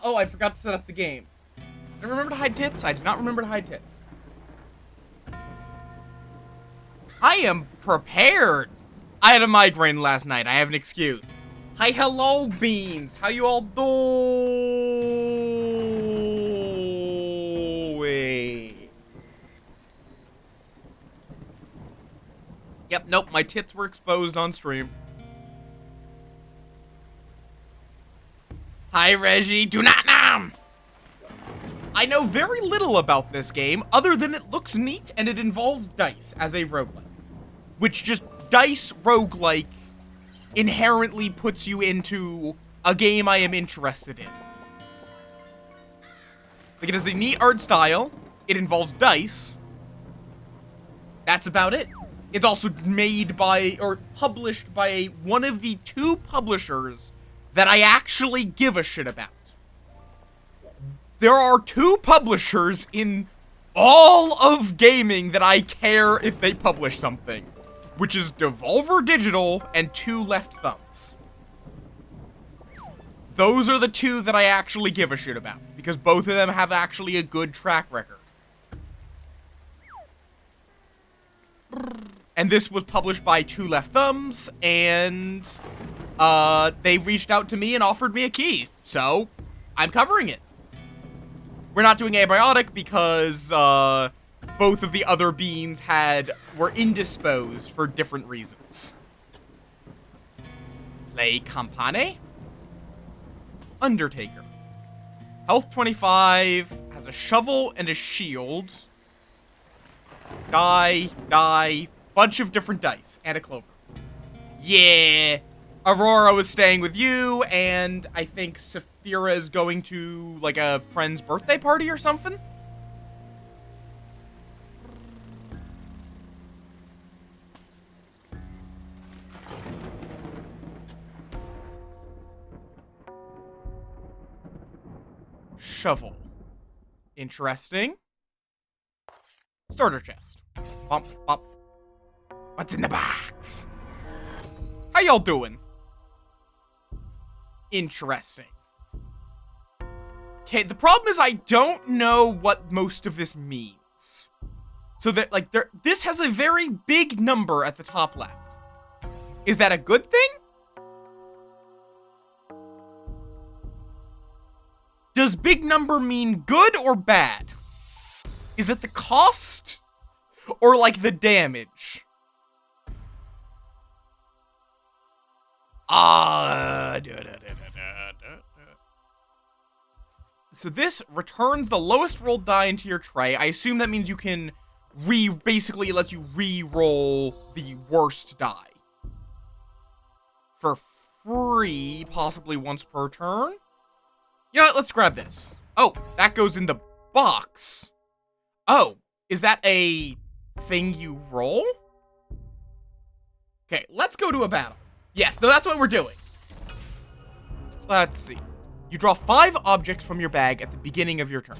Oh, I forgot to set up the game. Did I remember to hide tits? I did not remember to hide tits. I am prepared. I had a migraine last night. I have an excuse. Hi, hello, beans. How you all doing? Yep, nope, my tits were exposed on stream. Hi, Reggie. Do not nom! I know very little about this game, other than it looks neat and it involves dice as a roguelike. Which just, dice roguelike inherently puts you into a game I am interested in. Like, it has a neat art style, it involves dice. That's about it. It's also made by, or published by one of the 2 publishers that I actually give a shit about. There are 2 publishers in all of gaming that I care if they publish something, which is Devolver Digital and 2 Left Thumbs. Those are the 2 that I actually give a shit about, because both of them have actually a good track record. And this was published by 2 Left Thumbs, and they reached out to me and offered me a key, so I'm covering it. We're not doing Abiotic because both of the other beans were indisposed for different reasons. Play Campane. Undertaker. Health 25, has a shovel and a shield. Die, bunch of different dice, and a clover. Yeah, Aurora was staying with you, and I think Saphira is going to, like, a friend's birthday party or something? Shovel. Interesting. Starter chest. Bump, bump. What's in the box? How y'all doing? Interesting. Okay, the problem is I don't know what most of this means. So that, like, this has a very big number at the top left. Is that a good thing? Does big number mean good or bad? Is it the cost? Or, like, the damage? So this returns the lowest rolled die into your tray. I assume that means you can basically it lets you re-roll the worst die. For free, possibly once per turn. You know what, let's grab this. Oh, that goes in the box. Oh, is that a thing you roll? Okay, let's go to a battle. Yes, no, that's what we're doing. Let's see. You draw 5 objects from your bag at the beginning of your turn.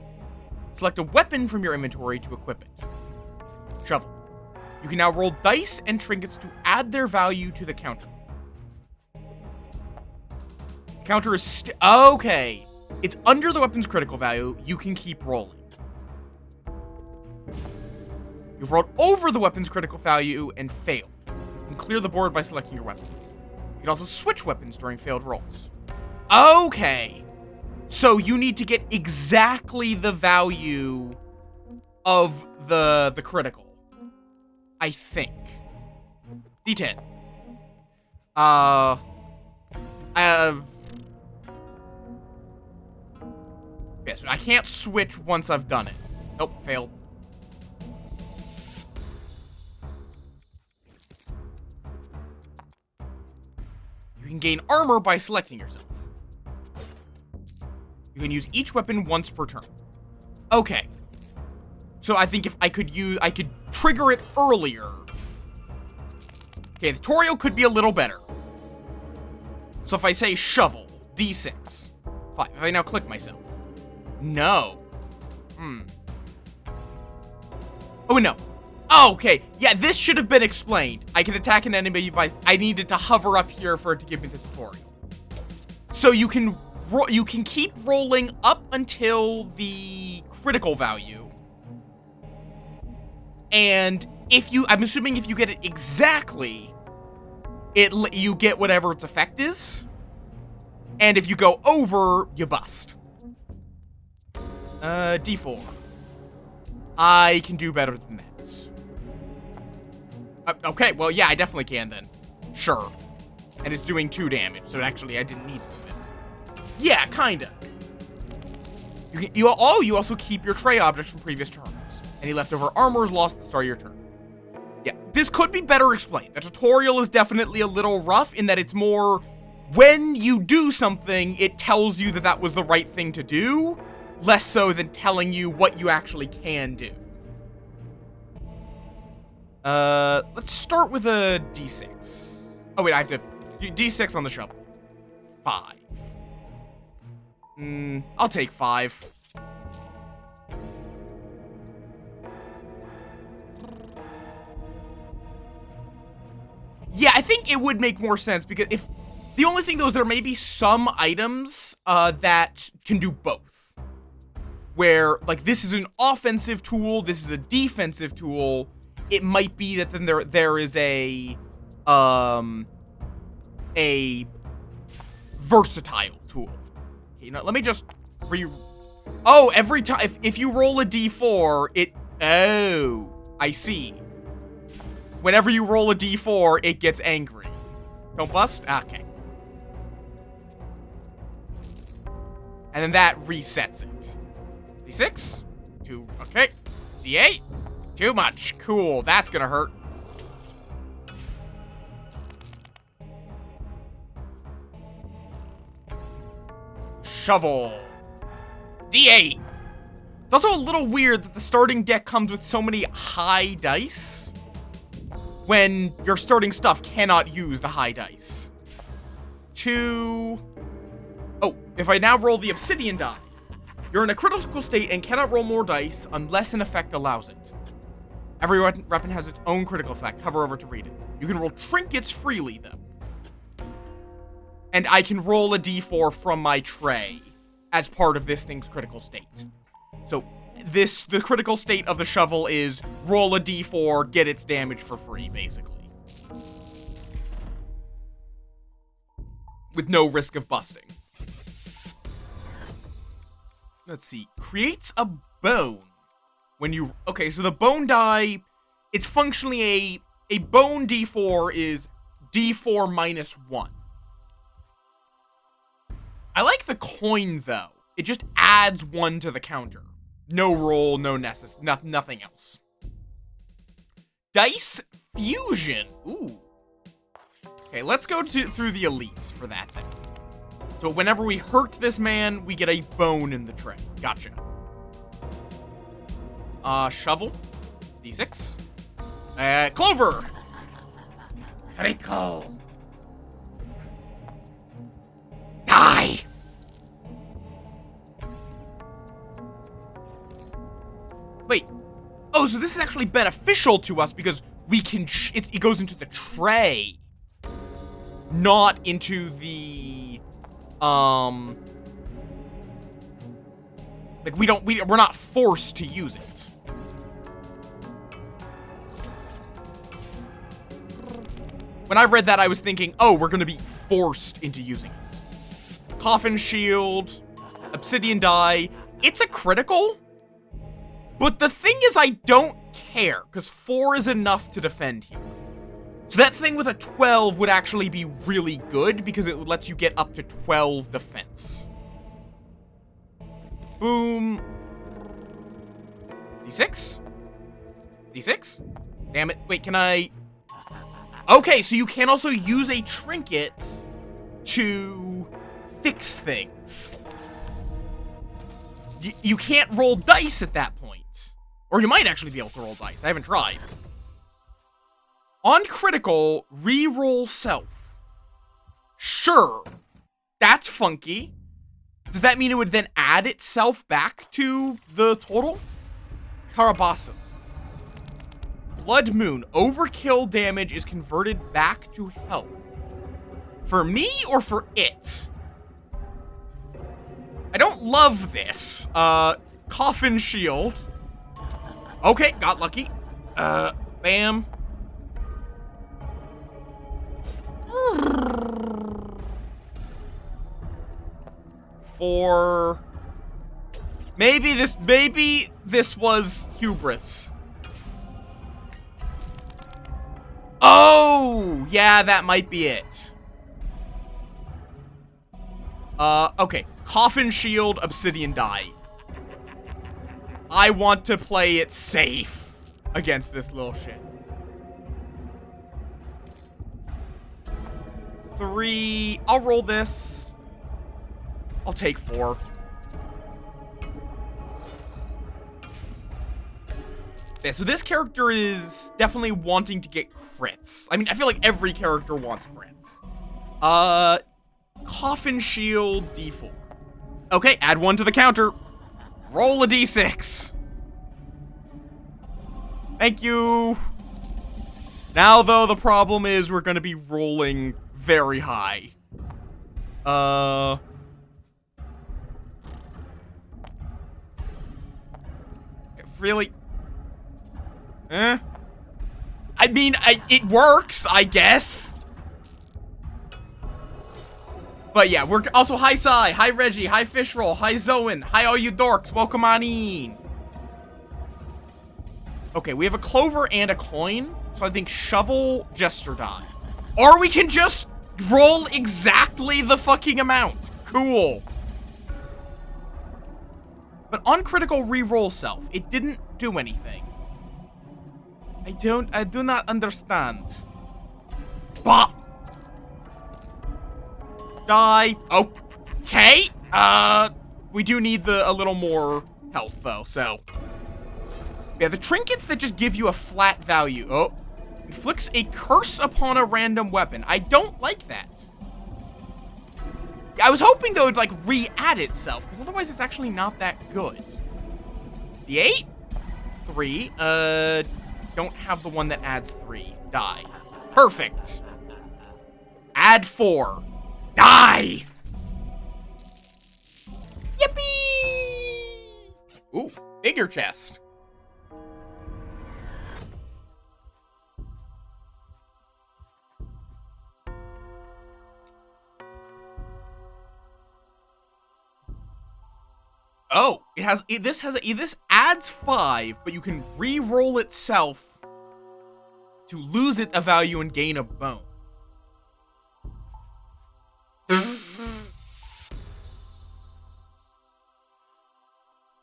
Select a weapon from your inventory to equip it. Shovel. You can now roll dice and trinkets to add their value to the counter. The counter is okay. It's under the weapon's critical value. You can keep rolling. You've rolled over the weapon's critical value and failed. You can clear the board by selecting your weapon. You can also switch weapons during failed rolls. Okay. So you need to get exactly the value of the critical. I think. D10. Yeah, so I can't switch once I've done it. Nope, failed. You can gain armor by selecting yourself. You can use each weapon once per turn. Okay. So I think if I could trigger it earlier. Okay, the tutorial could be a little better. So if I say shovel, D6. 5. If I now click myself. No. Oh, no. Oh, okay. Yeah, this should have been explained. I can attack an enemy by... I needed to hover up here for it to give me the tutorial. So you can you can keep rolling up until the critical value. And I'm assuming if you get it exactly, you get whatever its effect is. And if you go over, you bust. D4. I can do better than that. Okay, well, yeah, I definitely can then. Sure. And it's doing 2 damage, so actually I didn't need it. Yeah, kinda. You also keep your tray objects from previous turns. Any leftover armor is lost at the start of your turn. Yeah, this could be better explained. The tutorial is definitely a little rough in that it's more, when you do something, it tells you that that was the right thing to do, less so than telling you what you actually can do. Let's start with a D6. Oh, wait, I have to do D6 on the shovel. 5. I'll take 5. Yeah, I think it would make more sense because if the only thing though is there may be some items that can do both. Where like this is an offensive tool, this is a defensive tool. It might be that then there is a versatile tool. You know, let me just Oh, every time if you roll a D4, oh, I see. Whenever you roll a D4, it gets angry. Don't bust? Okay. And then that resets it. D6? 2, okay. D8? Too much. Cool, that's gonna hurt. Shovel. D8. It's also a little weird that the starting deck comes with so many high dice when your starting stuff cannot use the high dice. 2. Oh, if I now roll the obsidian die, you're in a critical state and cannot roll more dice unless an effect allows it. Every weapon has its own critical effect. Hover over to read it. You can roll trinkets freely, though. And I can roll a d4 from my tray as part of this thing's critical state. So, the critical state of the shovel is roll a d4, get its damage for free, basically. With no risk of busting. Let's see. Creates a bone. When you... Okay, so the bone die, it's functionally a bone d4 is d4 minus 1. I like the coin, though. It just adds 1 to the counter. No roll, no nothing else. Dice fusion. Ooh. Okay, let's go through the elites for that thing. So whenever we hurt this man, we get a bone in the tray. Gotcha. Shovel. D6. Clover. Critical. Die. Wait. Oh, so this is actually beneficial to us because we can... it goes into the tray. Not into the... Like, we're not forced to use it. When I read that, I was thinking, oh, we're gonna be forced into using it. Coffin shield, obsidian die. It's a critical, but the thing is I don't care, because 4 is enough to defend here. So that thing with a 12 would actually be really good, because it lets you get up to 12 defense. Boom. D6? D6? Damn it. Wait, can I... Okay, so you can also use a trinket to fix things. You can't roll dice at that point. Or you might actually be able to roll dice. I haven't tried. On critical, re-roll self. Sure. That's funky. Does that mean it would then add itself back to the total? Karabasa. Blood Moon. Overkill damage is converted back to health. For me or for it? I don't love this. Coffin shield. Okay, got lucky. Bam. For... Maybe this was hubris. Oh, yeah, that might be it. Okay. Coffin shield, obsidian die. I want to play it safe against this little shit. 3. I'll roll this. I'll take 4. Yeah, so this character is definitely wanting to get crits. I mean, I feel like every character wants crits. Coffin shield, D4. Okay, add 1 to the counter. Roll a D6. Thank you. Now, though, the problem is we're gonna be rolling very high. Really? I mean, it works, I guess. But yeah, we're also hi Sai, hi Reggie, hi Fishroll, hi Zoan, hi all you dorks, welcome on in. Okay, we have a clover and a coin, so I think shovel, jester die. Or we can just roll exactly the fucking amount. Cool. But on critical reroll self, it didn't do anything. I do not understand. Bah! Die. Okay. We do need a little more health though, so. Yeah, the trinkets that just give you a flat value. Oh. Inflicts a curse upon a random weapon. I don't like that. I was hoping though it'd like re-add itself, because otherwise it's actually not that good. The 8? 3. Don't have the one that adds 3. Die. Perfect. Add 4. Die! Yippee! Ooh, figure chest. Oh, this adds 5, but you can re-roll itself to lose it a value and gain a bone. I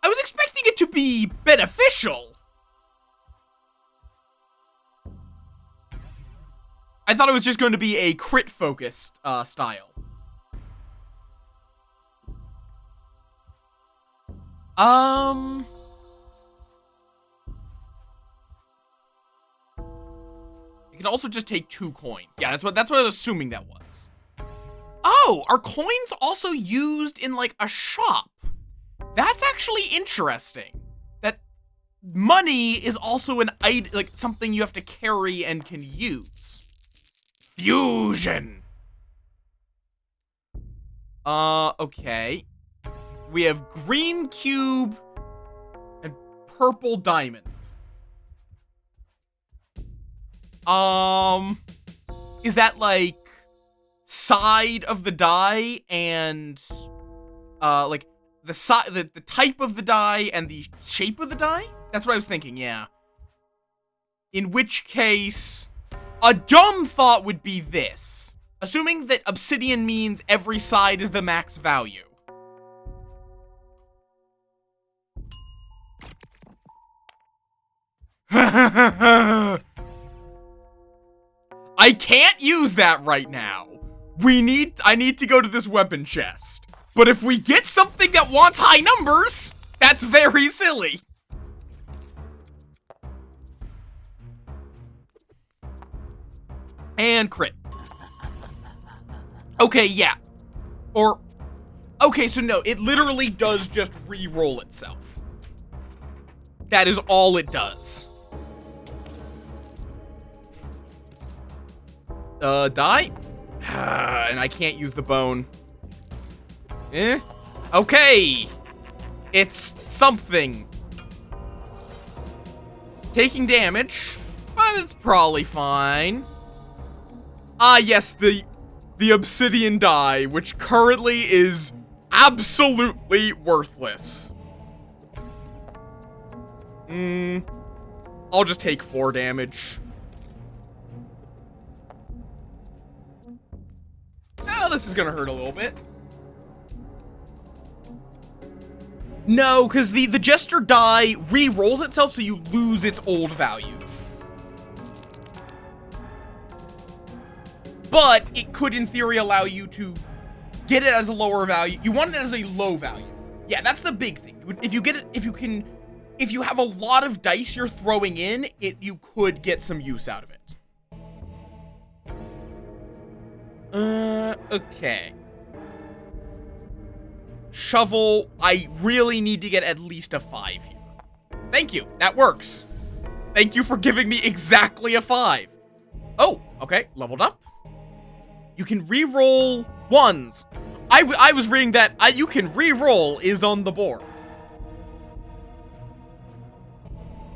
was expecting it to be beneficial. I thought it was just going to be a crit-focused style. You can also just take 2 coins. Yeah, that's what I was assuming that was. Oh, are coins also used in like a shop? That's actually interesting. That money is also an item, like something you have to carry and can use. Fusion. Okay. We have green cube and purple diamond. Is that like side of the die and like the type of the die and the shape of the die? That's what I was thinking, yeah. In which case, a dumb thought would be this. Assuming that obsidian means every side is the max value. I can't use that right now. I need to go to this weapon chest. But if we get something that wants high numbers, that's very silly. And crit. Okay, yeah. Or, okay, so no, it literally does just re-roll itself. That is all it does. Die? And I can't use the bone. Okay. It's something. Taking damage, but it's probably fine. Ah, yes, the obsidian die, which currently is absolutely worthless. I'll just take 4 damage. Oh, this is gonna hurt a little bit. No, because the Jester die re-rolls itself, so you lose its old value. But it could, in theory, allow you to get it as a lower value. You want it as a low value. Yeah, that's the big thing. If you get it, if you have a lot of dice you're throwing in, you could get some use out of it. Okay. Shovel, I really need to get at least a 5 here. Thank you, that works. Thank you for giving me exactly a 5. Oh, okay, leveled up. You can re-roll 1s. I was reading that you can re-roll is on the board.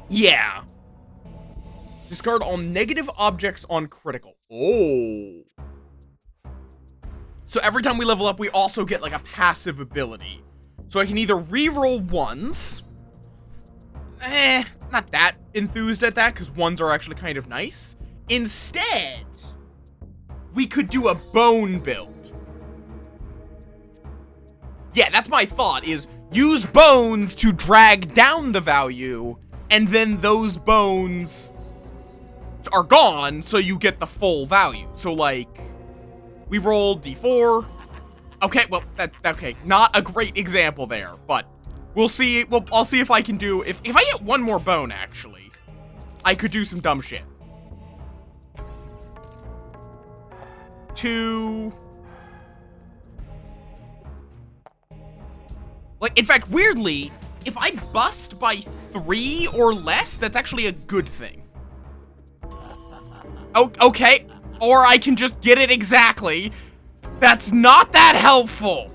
Yeah. Discard all negative objects on critical. Oh. So every time we level up, we also get like a passive ability. So I can either re-roll 1s. Not that enthused at that, because 1s are actually kind of nice. Instead, we could do a bone build. Yeah, that's my thought, is use bones to drag down the value, and then those bones are gone, so you get the full value. So, like, we rolled d4. Okay, well, okay, not a great example there, but we'll see. Well, I'll see if I can do, if I get 1 more bone, actually, I could do some dumb shit. 2. Like, in fact, weirdly, if I bust by 3 or less, that's actually a good thing. Oh, okay. Or I can just get it exactly. That's not that helpful.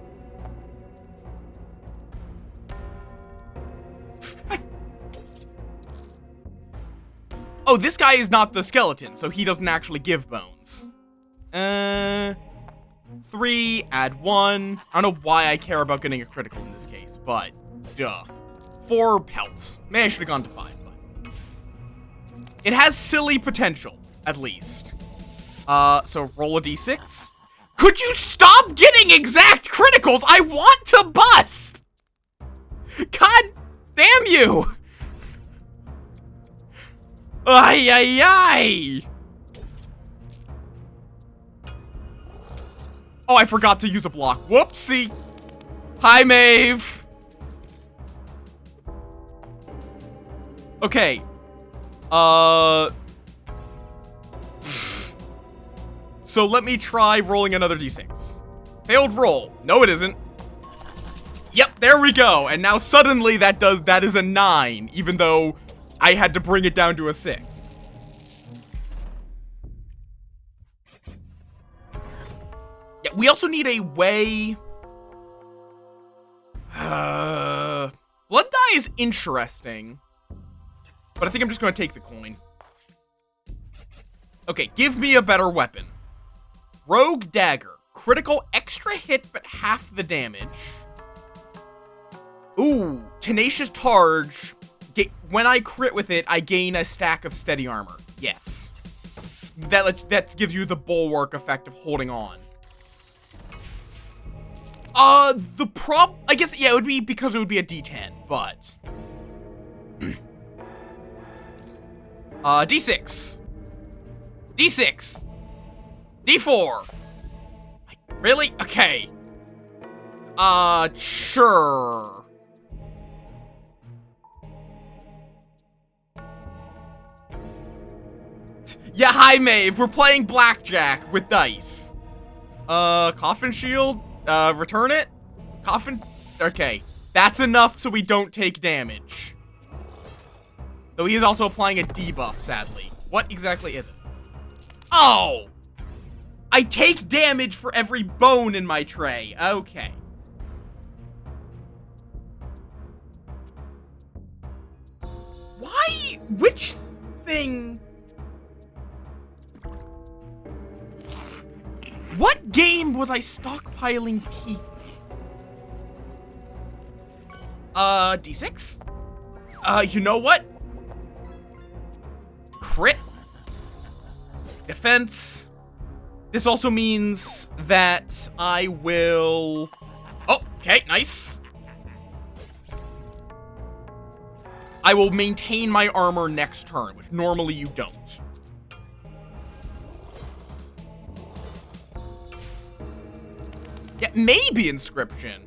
Oh, this guy is not the skeleton, so he doesn't actually give bones. 3, add 1. I don't know why I care about getting a critical in this case, but duh. 4 pelts. Maybe I should have gone to 5, but it has silly potential, at least. So roll a d6. Could you stop getting exact criticals? I want to bust! God damn you! Ay, ay, ay! Oh, I forgot to use a block. Whoopsie! Hi, Maeve! Okay. So let me try rolling another d6. Failed roll. No, it isn't. Yep, there we go. And now suddenly that is a 9, even though I had to bring it down to a 6. Yeah, we also need a way. Blood dye is interesting, but I think I'm just going to take the coin. Okay, give me a better weapon. Rogue dagger. Critical extra hit, but half the damage. Ooh, tenacious charge. When I crit with it, I gain a stack of steady armor. Yes. That gives you the bulwark effect of holding on. I guess, yeah, it would be because it would be a D10, but. D6. D6. D4. Really? Okay. Sure. Yeah, hi, Maeve. We're playing blackjack with dice. Coffin shield? Return it? Coffin? Okay. That's enough so we don't take damage. Though he is also applying a debuff, sadly. What exactly is it? Oh! I take damage for every bone in my tray. Okay. which thing... What game was I stockpiling teeth? D6? You know what? Crit. Defense. This also means that I will... Oh, okay, nice. I will maintain my armor next turn, which normally you don't. Yeah, maybe Inscription.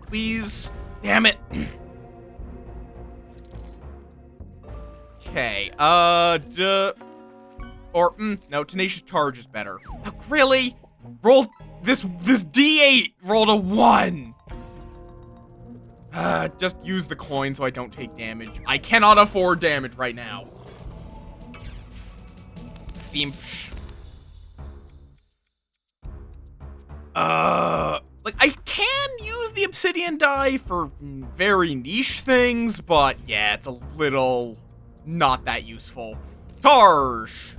Please. Damn it. Okay, no, Tenacious Charge is better. Oh, really? Roll this D8 rolled a 1. Just use the coin so I don't take damage. I cannot afford damage right now. Thimpsh. Like, I can use the obsidian die for very niche things, but yeah, it's a little not that useful. Targe.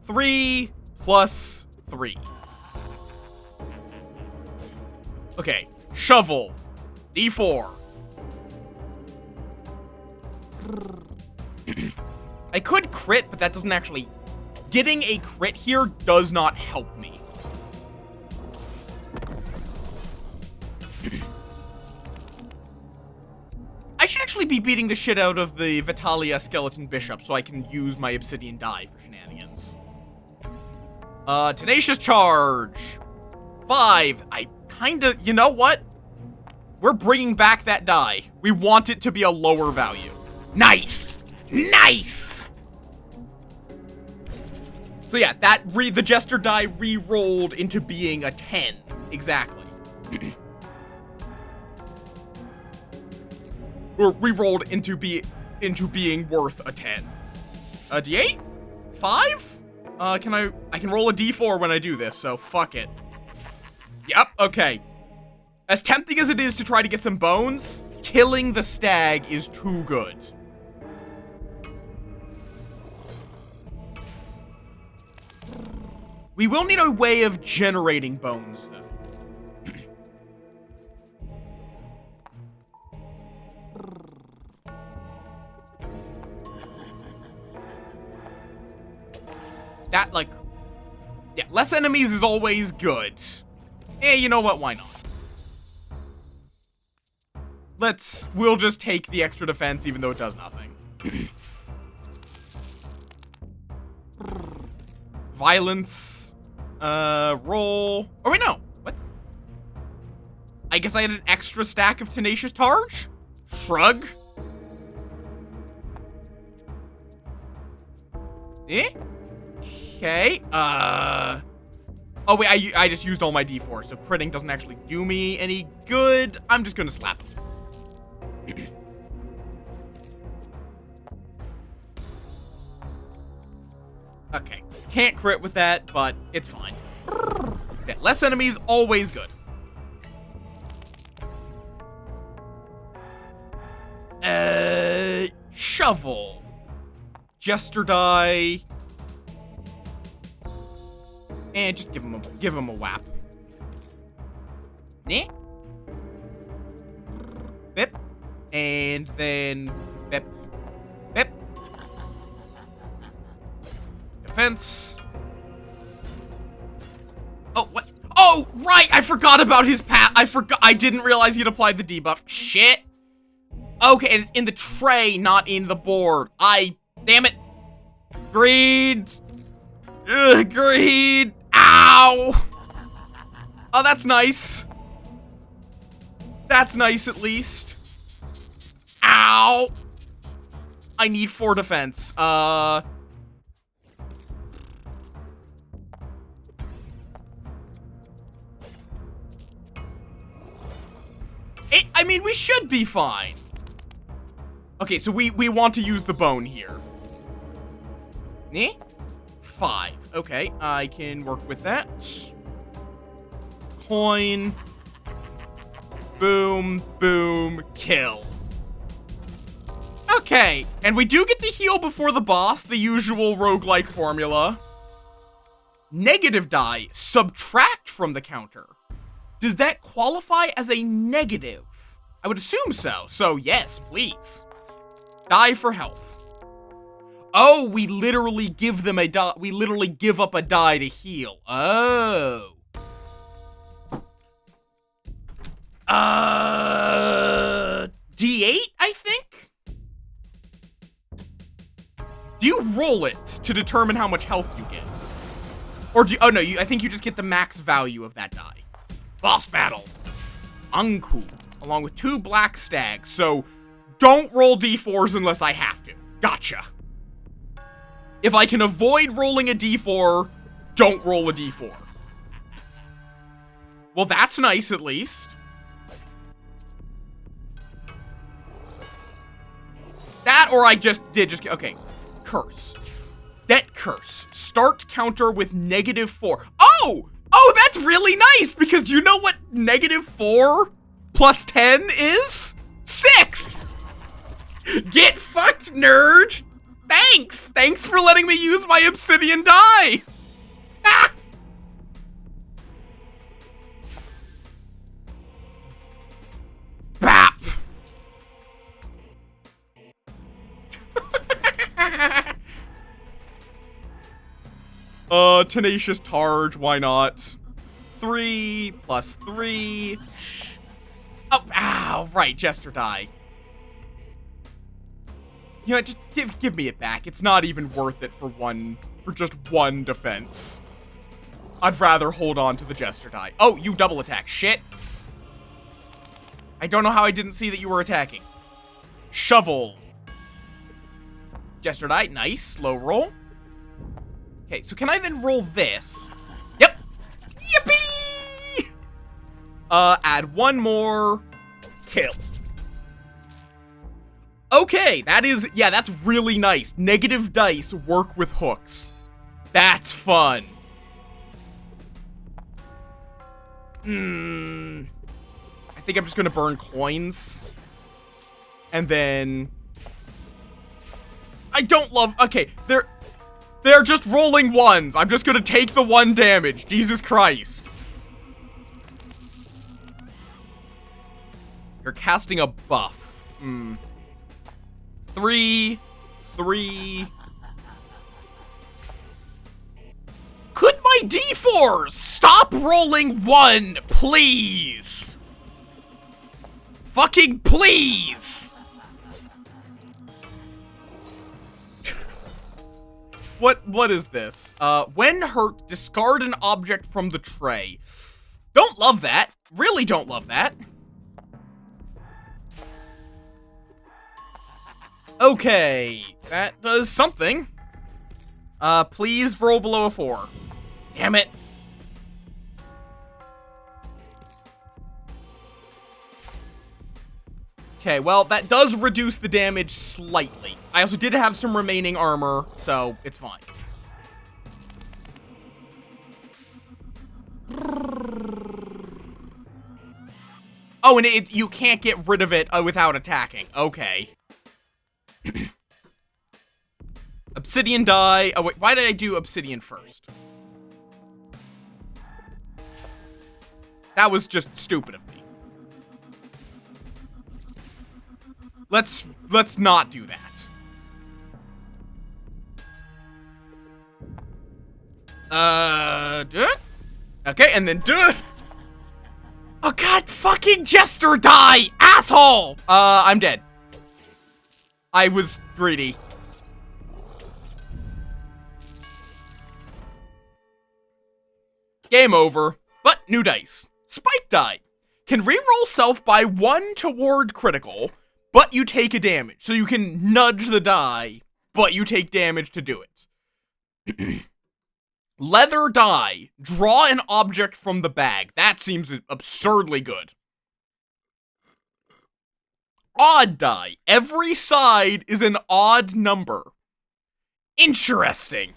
3 plus 3. Okay, shovel. D4. I could crit, but that doesn't actually... Getting a crit here does not help me. I should actually be beating the shit out of the Vitalia Skeleton Bishop so I can use my obsidian die for shenanigans. Tenacious Charge. 5. I kinda... You know what? We're bringing back that die. We want it to be a lower value. Nice! Nice! So yeah, the Jester die re-rolled into being a 10. Exactly. Or re-rolled into being worth a 10. D8? 5? I can roll a D4 when I do this, so fuck it. Yep, okay. As tempting as it is to try to get some bones, killing the stag is too good. We will need a way of generating bones, though. That, like... Yeah, less enemies is always good. You know what? Why not? We'll just take the extra defense, even though it does nothing. Violence. Roll. Oh, wait, no. What? I guess I had an extra stack of Tenacious Charge? Shrug? Okay. Oh, wait, I just used all my D4, so critting doesn't actually do me any good. I'm just gonna slap him. Okay. Can't crit with that, but it's fine. Yeah, less enemies, always good. Shovel. Jester die. And just give him a whap. Bip. And then bip. Bip. Defense. Oh, what? Oh, right! I forgot about his path. I didn't realize he'd applied the debuff. Shit. Okay, and it's in the tray, not in the board. Damn it. Greed. Ugh, greed. Ow! Oh, that's nice. That's nice, at least. Ow! I need 4 defense. I mean, we should be fine. Okay, so we want to use the bone here. 5. Okay, I can work with that. Coin. Boom, boom, kill. Okay, and we do get to heal before the boss, the usual roguelike formula. Negative die, subtract from the counter. Does that qualify as a negative? I would assume so. So yes, please. Die for health. Oh, we literally give them a die. We literally give up a die to heal. Oh. D8, I think? Do you roll it to determine how much health you get? Or do you, oh no, I think you just get the max value of that die. Boss battle. Anku, along with 2 black stags, so don't roll d4s unless I have to. Gotcha. If I can avoid rolling a d4, don't roll a d4. Well, that's nice at least. That, or I just did okay. Curse. Debt curse. Start counter with -4. Oh! Oh, that's really nice, because you know what -4 plus 10 is? 6! Get fucked, nerd! Thanks! Thanks for letting me use my obsidian die! Ah! Bap! Tenacious Targe, why not? 3 plus 3. Shh. Oh, ow, right, Jester die. You know, just give me it back. It's not even worth it for just one defense. I'd rather hold on to the Jester die. Oh, you double attack. Shit. I don't know how I didn't see that you were attacking. Shovel. Jester die. Nice. Slow roll. Okay, so can I then roll this? Yep. Yippee! Add 1 more. Kill. Okay, yeah, that's really nice. Negative dice work with hooks. That's fun. I think I'm just gonna burn coins. And then... I don't love... Okay, they're just rolling 1s. I'm just gonna take the 1 damage. Jesus Christ. You're casting a buff. 3. Could my D4s stop rolling 1, please? Fucking please. What is this? When hurt, discard an object from the tray. Don't love that. Really don't love that. Okay, that does something. Please roll below a 4. Damn it. Okay, well, that does reduce the damage slightly. I also did have some remaining armor, so it's fine. Oh, and you can't get rid of it without attacking. Okay. Obsidian die. Oh, wait, why did I do obsidian first? That was just stupid of me. Let's not do that. Okay, and then oh god, fucking Jester die, asshole! I'm dead. I was greedy. Game over, but new dice. Spike die. Can reroll self by 1 toward critical, but you take a damage. So you can nudge the die, but you take damage to do it. Leather die. Draw an object from the bag. That seems absurdly good. Odd die. Every side is an odd number. Interesting.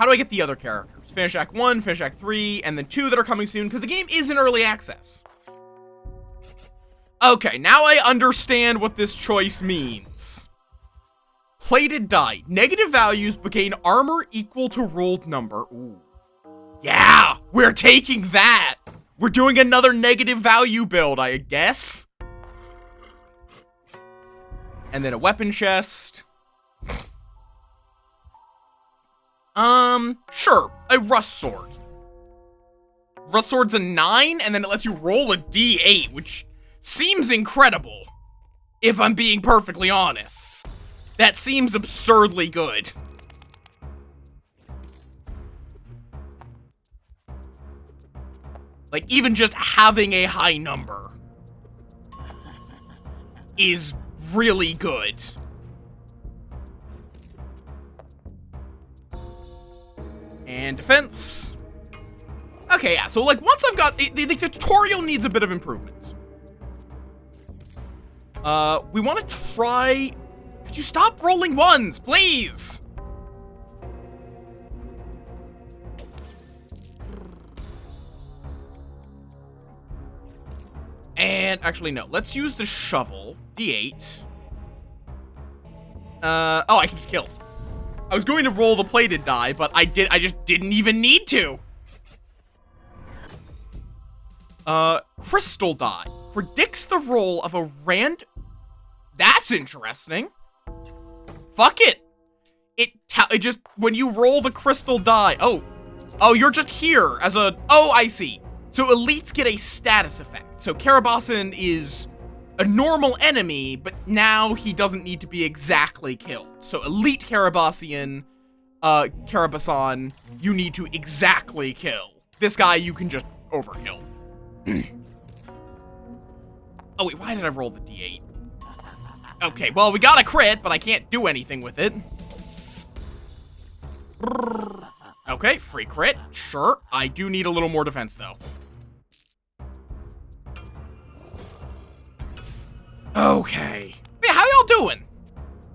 how do I get the other characters? Finish Act 1, finish Act 3, and then 2 that are coming soon, because the game is in early access. Okay, now I understand what this choice means. Plated die. Negative values but gain armor equal to rolled number. Ooh. Yeah, we're taking that. We're doing another negative value build, I guess. And then a weapon chest. Sure, a rust sword. Rust sword's a 9, and then it lets you roll a d8, which seems incredible, if I'm being perfectly honest. That seems absurdly good. Like, even just having a high number is really good. And defense. Okay, yeah, so like once I've got, the tutorial needs a bit of improvement. We want to try, could you stop rolling ones, please? And actually, no, let's use the shovel, D8. Oh, I can just kill. I was going to roll the plated die, but I just didn't even need to. Crystal die. Predicts the roll of a That's interesting. Fuck it. It just, when you roll the crystal die, oh, you're just here as a, oh, I see. So elites get a status effect. So Karabasan is a normal enemy, but now he doesn't need to be exactly killed. So elite Karabasan, you need to exactly kill. This guy, you can just overkill. Oh wait, why did I roll the d8? Okay, well, we got a crit, but I can't do anything with it. Okay, free crit, sure. I do need a little more defense, though. Okay. Yeah, how y'all doing,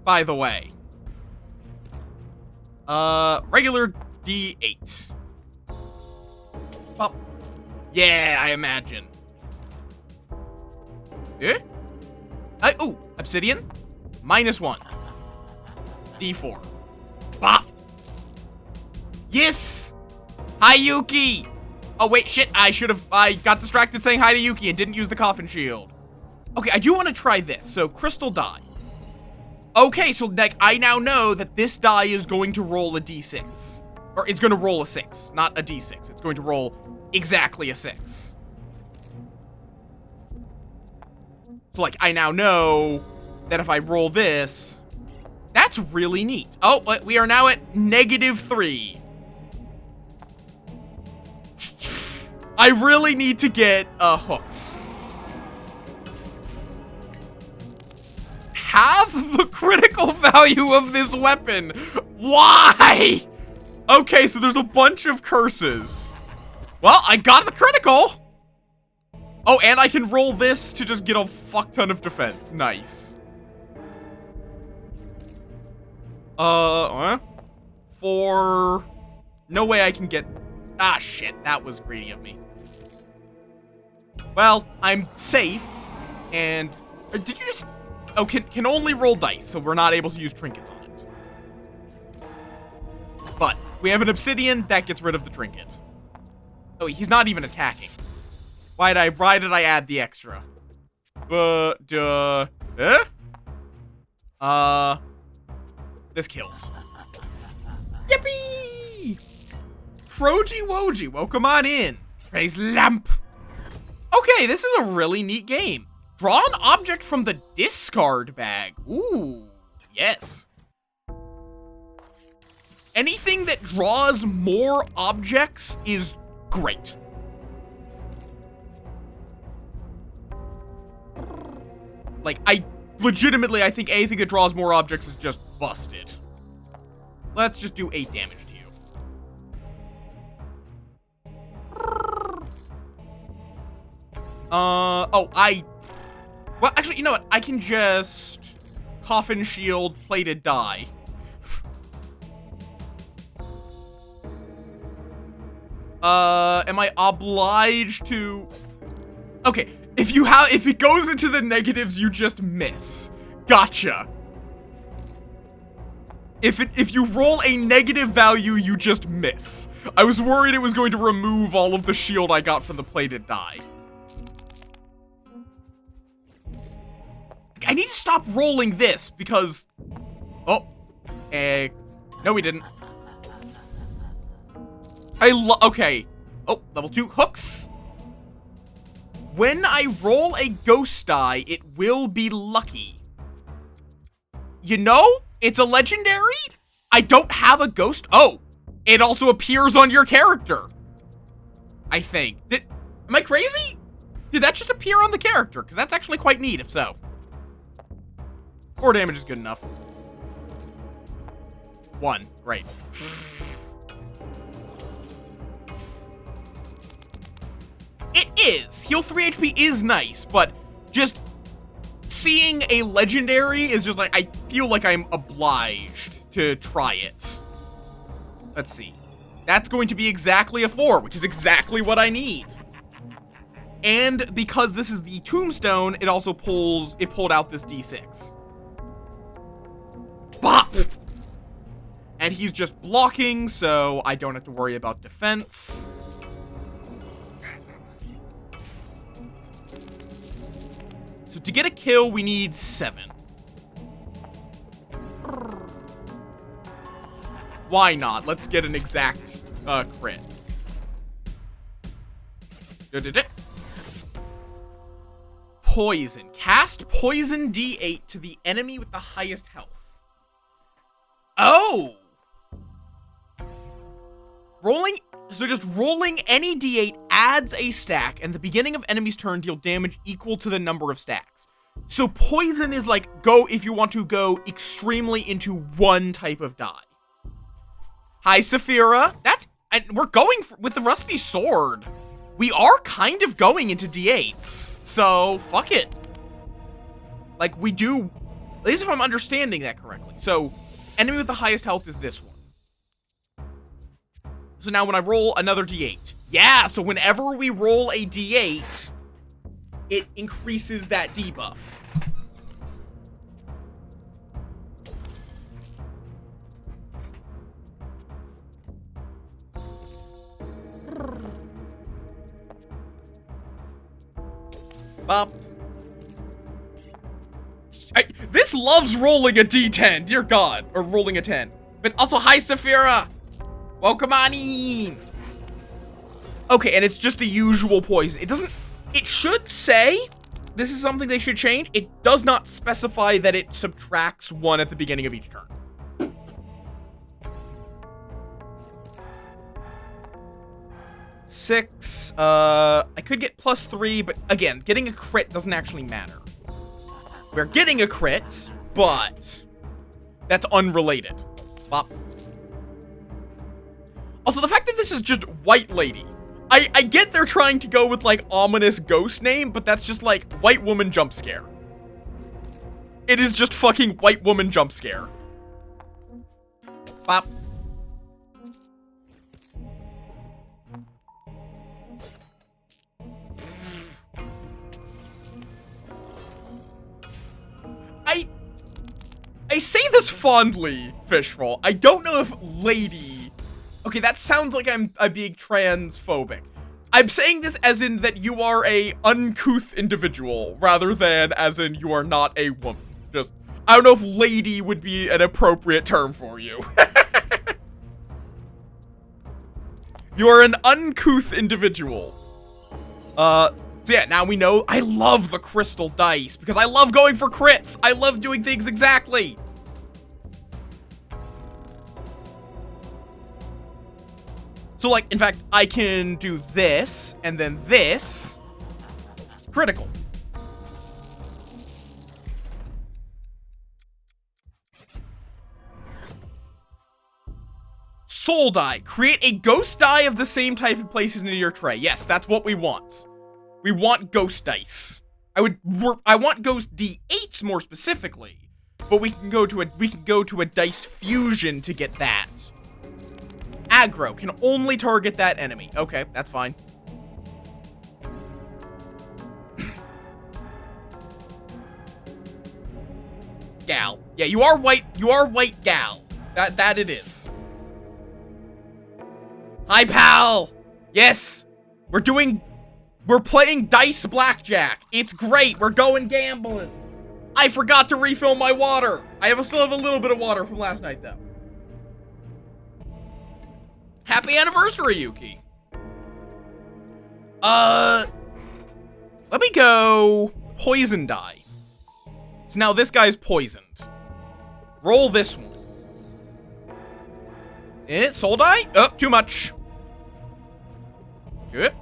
by the way? Regular D8. Well, yeah, I imagine. Eh? Oh, obsidian? -1. D4. Bop. Yes! Hi, Yuki! Oh, wait, shit, I got distracted saying hi to Yuki and didn't use the coffin shield. Okay, I do want to try this. So, crystal die. Okay, so, like, I now know that this die is going to roll a d6. Or, it's going to roll a 6, not a d6. It's going to roll exactly a 6. So, like, I now know that if I roll this, that's really neat. Oh, but we are now at -3. I really need to get, hooks. Halve the critical value of this weapon. Why? Okay, so there's a bunch of curses. Well, I got the critical. Oh, and I can roll this to just get a fuck ton of defense. Nice. For... No way I can get... Ah, shit. That was greedy of me. Well, I'm safe. And... Did you just... Oh, can only roll dice, so we're not able to use trinkets on it. But we have an obsidian that gets rid of the trinket. Oh, he's not even attacking. Why did I add the extra? This kills. Yippee! Froji Woji, welcome on in. Praise Lamp. Okay, this is a really neat game. Draw an object from the discard bag. Ooh, yes. Anything that draws more objects is great. Like, I think anything that draws more objects is just busted. Let's just do 8 damage to you. Well, actually, you know what? I can just coffin shield plated die. Am I obliged to... Okay, if it goes into the negatives, you just miss. Gotcha. If you roll a negative value, you just miss. I was worried it was going to remove all of the shield I got from the plated die. I need to stop rolling this because... Oh. No, we didn't. Okay. Oh, level 2 hooks. When I roll a ghost die, it will be lucky. You know, it's a legendary. I don't have a ghost. Oh, it also appears on your character. I think. Am I crazy? Did that just appear on the character? Because that's actually quite neat, if so. 4 damage is good enough. 1. Great. It is. Heal 3 HP is nice, but just seeing a legendary is just like, I feel like I'm obliged to try it. Let's see. That's going to be exactly a 4, which is exactly what I need. And because this is the tombstone, it also pulled out this D6. Bop! And he's just blocking, so I don't have to worry about defense. So to get a kill, we need 7. Why not? Let's get an exact crit. Poison. Cast poison D8 to the enemy with the highest health. Oh! So just rolling any D8 adds a stack, and the beginning of enemy's turn deal damage equal to the number of stacks. So poison is like, if you want to go extremely into one type of die. Hi, Saphira. And we're going with the rusty sword. We are kind of going into D8s, so fuck it. Like, we do, at least if I'm understanding that correctly. So, enemy with the highest health is this one. So now when I roll another D8. Yeah, so whenever we roll a D8, it increases that debuff. Bop. This loves rolling a D10, dear God. Or rolling a 10. But also, hi, Saphira. Welcome on in. Okay, and it's just the usual poison. It should say, this is something they should change. It does not specify that it subtracts 1 at the beginning of each turn. Six, I could get +3, but again, getting a crit doesn't actually matter. We're getting a crit, but that's unrelated. Bop. Also, the fact that this is just White Lady. I get they're trying to go with, like, ominous ghost name, but that's just, like, white woman jump scare. It is just fucking white woman jump scare. Bop. I say this fondly, Fishroll. I don't know if lady... Okay, that sounds like I'm being transphobic. I'm saying this as in that you are a uncouth individual, rather than as in you are not a woman. Just, I don't know if lady would be an appropriate term for you. You are an uncouth individual. So yeah, now we know I love the crystal dice because I love going for crits. I love doing things exactly. So, like, in fact, I can do this, and then this. Critical. Soul die. Create a ghost die of the same type and place it into your tray. Yes, that's what we want. We want ghost dice. I want ghost D8s more specifically, but we can go to a dice fusion to get that. aggro. Can only target that enemy. Okay, that's fine. Gal. Yeah, you are white. You are white gal. That it is. Hi, pal. Yes. We're playing dice blackjack. It's great. We're going gambling. I forgot to refill my water. Still have a little bit of water from last night, though. Happy anniversary, Yuki. Let me go poison die. So now this guy's poisoned. Roll this one. Soul die? Oh, too much. Good.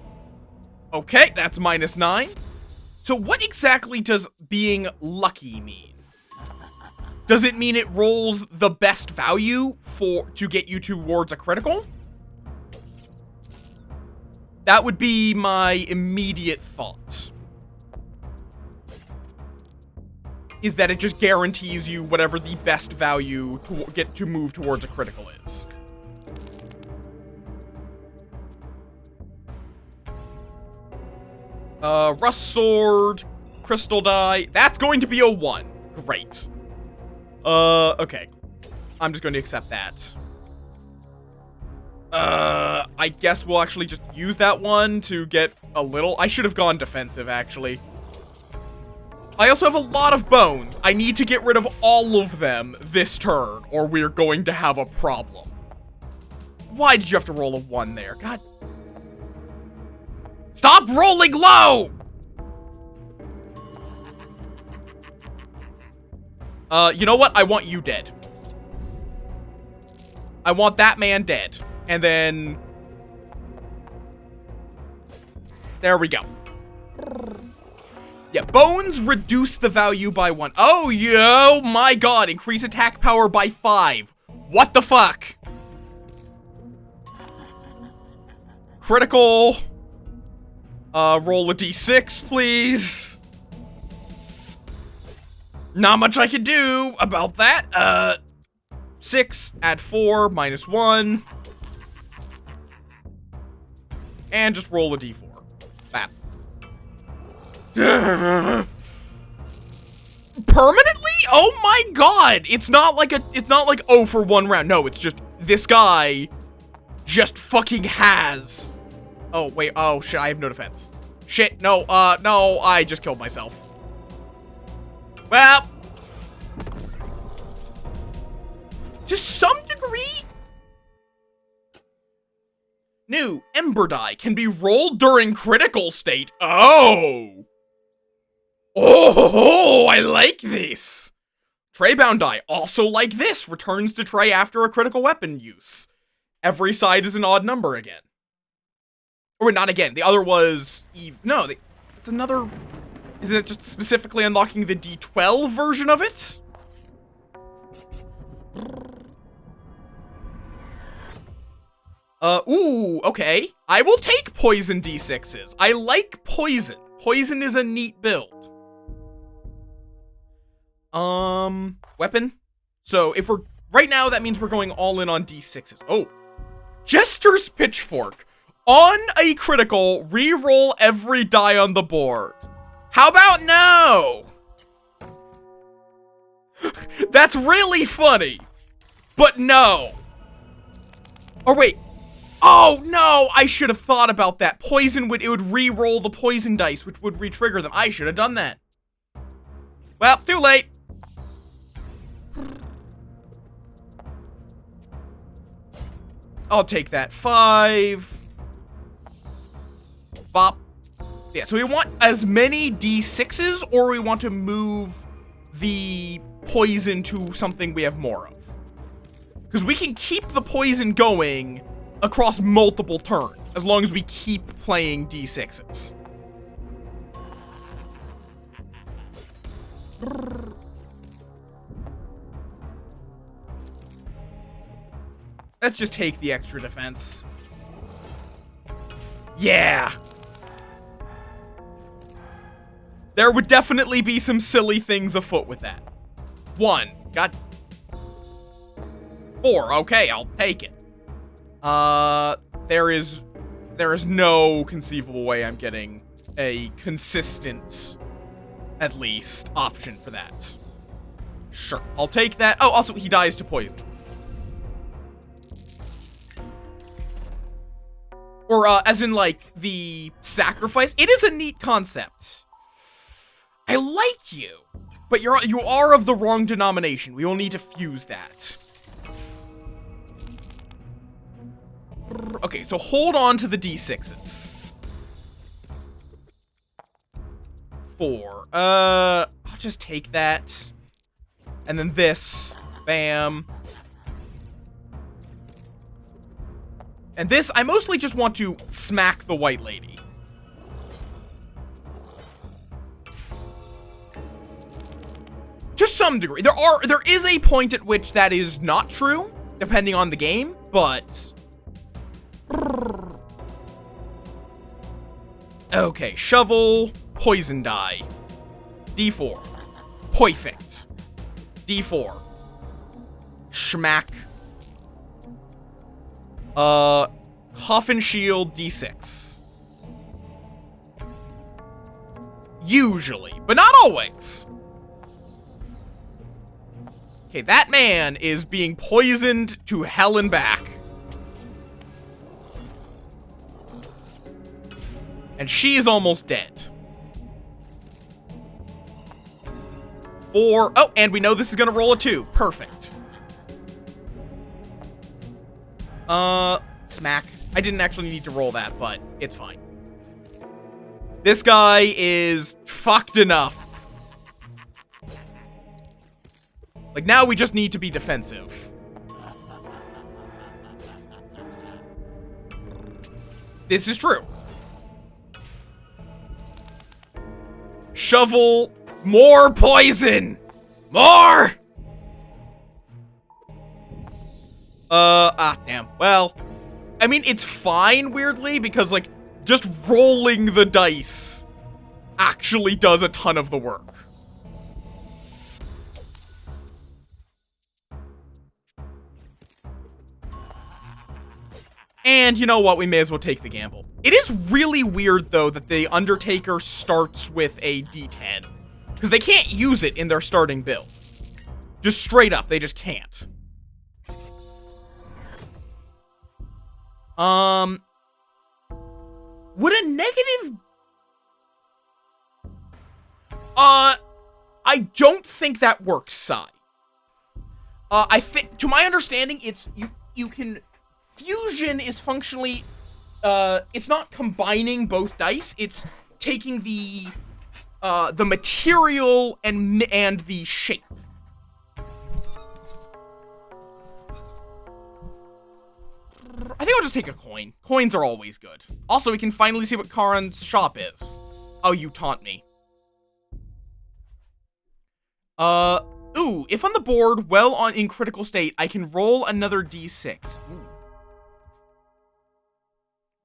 Okay, that's -9. So what exactly does being lucky mean? Does it mean it rolls the best value to get you towards a critical? That would be my immediate thought. Is that it just guarantees you whatever the best value to get to move towards a critical is. Rust sword, crystal die. That's going to be a 1. Great. Okay. I'm just going to accept that. I guess we'll actually just use that one to get a little. I should have gone defensive, actually. I also have a lot of bones. I need to get rid of all of them this turn, or we're going to have a problem. Why did you have to roll a 1 there? God. Stop rolling low! You know what? I want you dead. I want that man dead. And then... there we go. Yeah, bones reduce the value by 1. Oh, yo, my god. Increase attack power by 5. What the fuck? Critical. Roll a d6, please. Not much I can do about that. 6, add 4, -1. And just roll a d4. Bap. Permanently? Oh my god! It's not like oh for 1 round. No, it's just this guy just fucking has. Oh wait, oh shit, I have no defense. Shit, no, no, I just killed myself. Well, to some degree, new Ember Die can be rolled during critical state. Oh! Oh, I like this! Traybound Die, also like this, returns to tray after a critical weapon use. Every side is an odd number again. Or not again, the other was Eve. No, it's another... Isn't it just specifically unlocking the D12 version of it? Ooh, okay. I will take poison D6s. I like poison. Poison is a neat build. Weapon. So if we're, right now that means we're going all in on D6s. Oh, Jester's Pitchfork. On a critical, re-roll every die on the board. How about no? That's really funny. But no. Or wait. Oh, no. I should have thought about that. Poison would, it would re-roll the poison dice, which would re-trigger them. I should have done that. Well, too late. I'll take that. 5. Bop. Yeah, so we want as many D6s, or we want to move the poison to something we have more of. Because we can keep the poison going across multiple turns, as long as we keep playing D6s. Let's just take the extra defense. Yeah! There would definitely be some silly things afoot with that. 1. Got 4. Okay, I'll take it. There is no conceivable way I'm getting a consistent, at least, option for that. Sure, I'll take that. Oh, also, he dies to poison. Or, as in, like, the sacrifice. It is a neat concept. I like you, but you are of the wrong denomination. We will need to fuse that. Okay, so hold on to the D6s. 4. I'll just take that. And then this. Bam. And this, I mostly just want to smack the white lady. To some degree. There is a point at which that is not true, depending on the game, but... Okay, shovel, poison die. D4. Perfect. D4. Schmack. Coffin shield, D6. Usually, but not always. Okay, that man is being poisoned to hell and back. And she is almost dead. 4. Oh, and we know this is gonna roll a 2. Perfect. Smack. I didn't actually need to roll that, but it's fine. This guy is fucked enough. Like, now we just need to be defensive. This is true. Shovel. More poison. More. Damn. Well, I mean, it's fine, weirdly, because, like, just rolling the dice actually does a ton of the work. And you know what? We may as well take the gamble. It is really weird, though, that the Undertaker starts with a D10. Because they can't use it in their starting build. Just straight up, they just can't. Would a negative... I don't think that works, Sai. I think, to my understanding, it's, you can... Fusion is functionally, it's not combining both dice, it's taking the material and the shape. I think I'll just take a coin. Coins are always good. Also, we can finally see what Karan's shop is. Oh, you taunt me. Ooh, if on the board, in critical state, I can roll another d6. Ooh.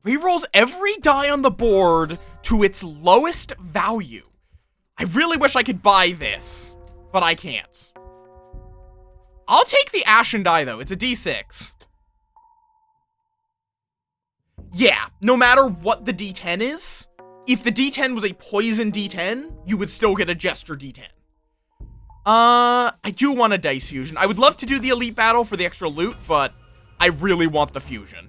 Rerolls every die on the board to its lowest value. I really wish I could buy this, but I can't. I'll take the Ashen die, though. It's a d6. Yeah, no matter what the d10 is, if the d10 was a poison d10, you would still get a Jester d10. I do want a dice fusion. I would love to do the elite battle for the extra loot, but I really want the fusion.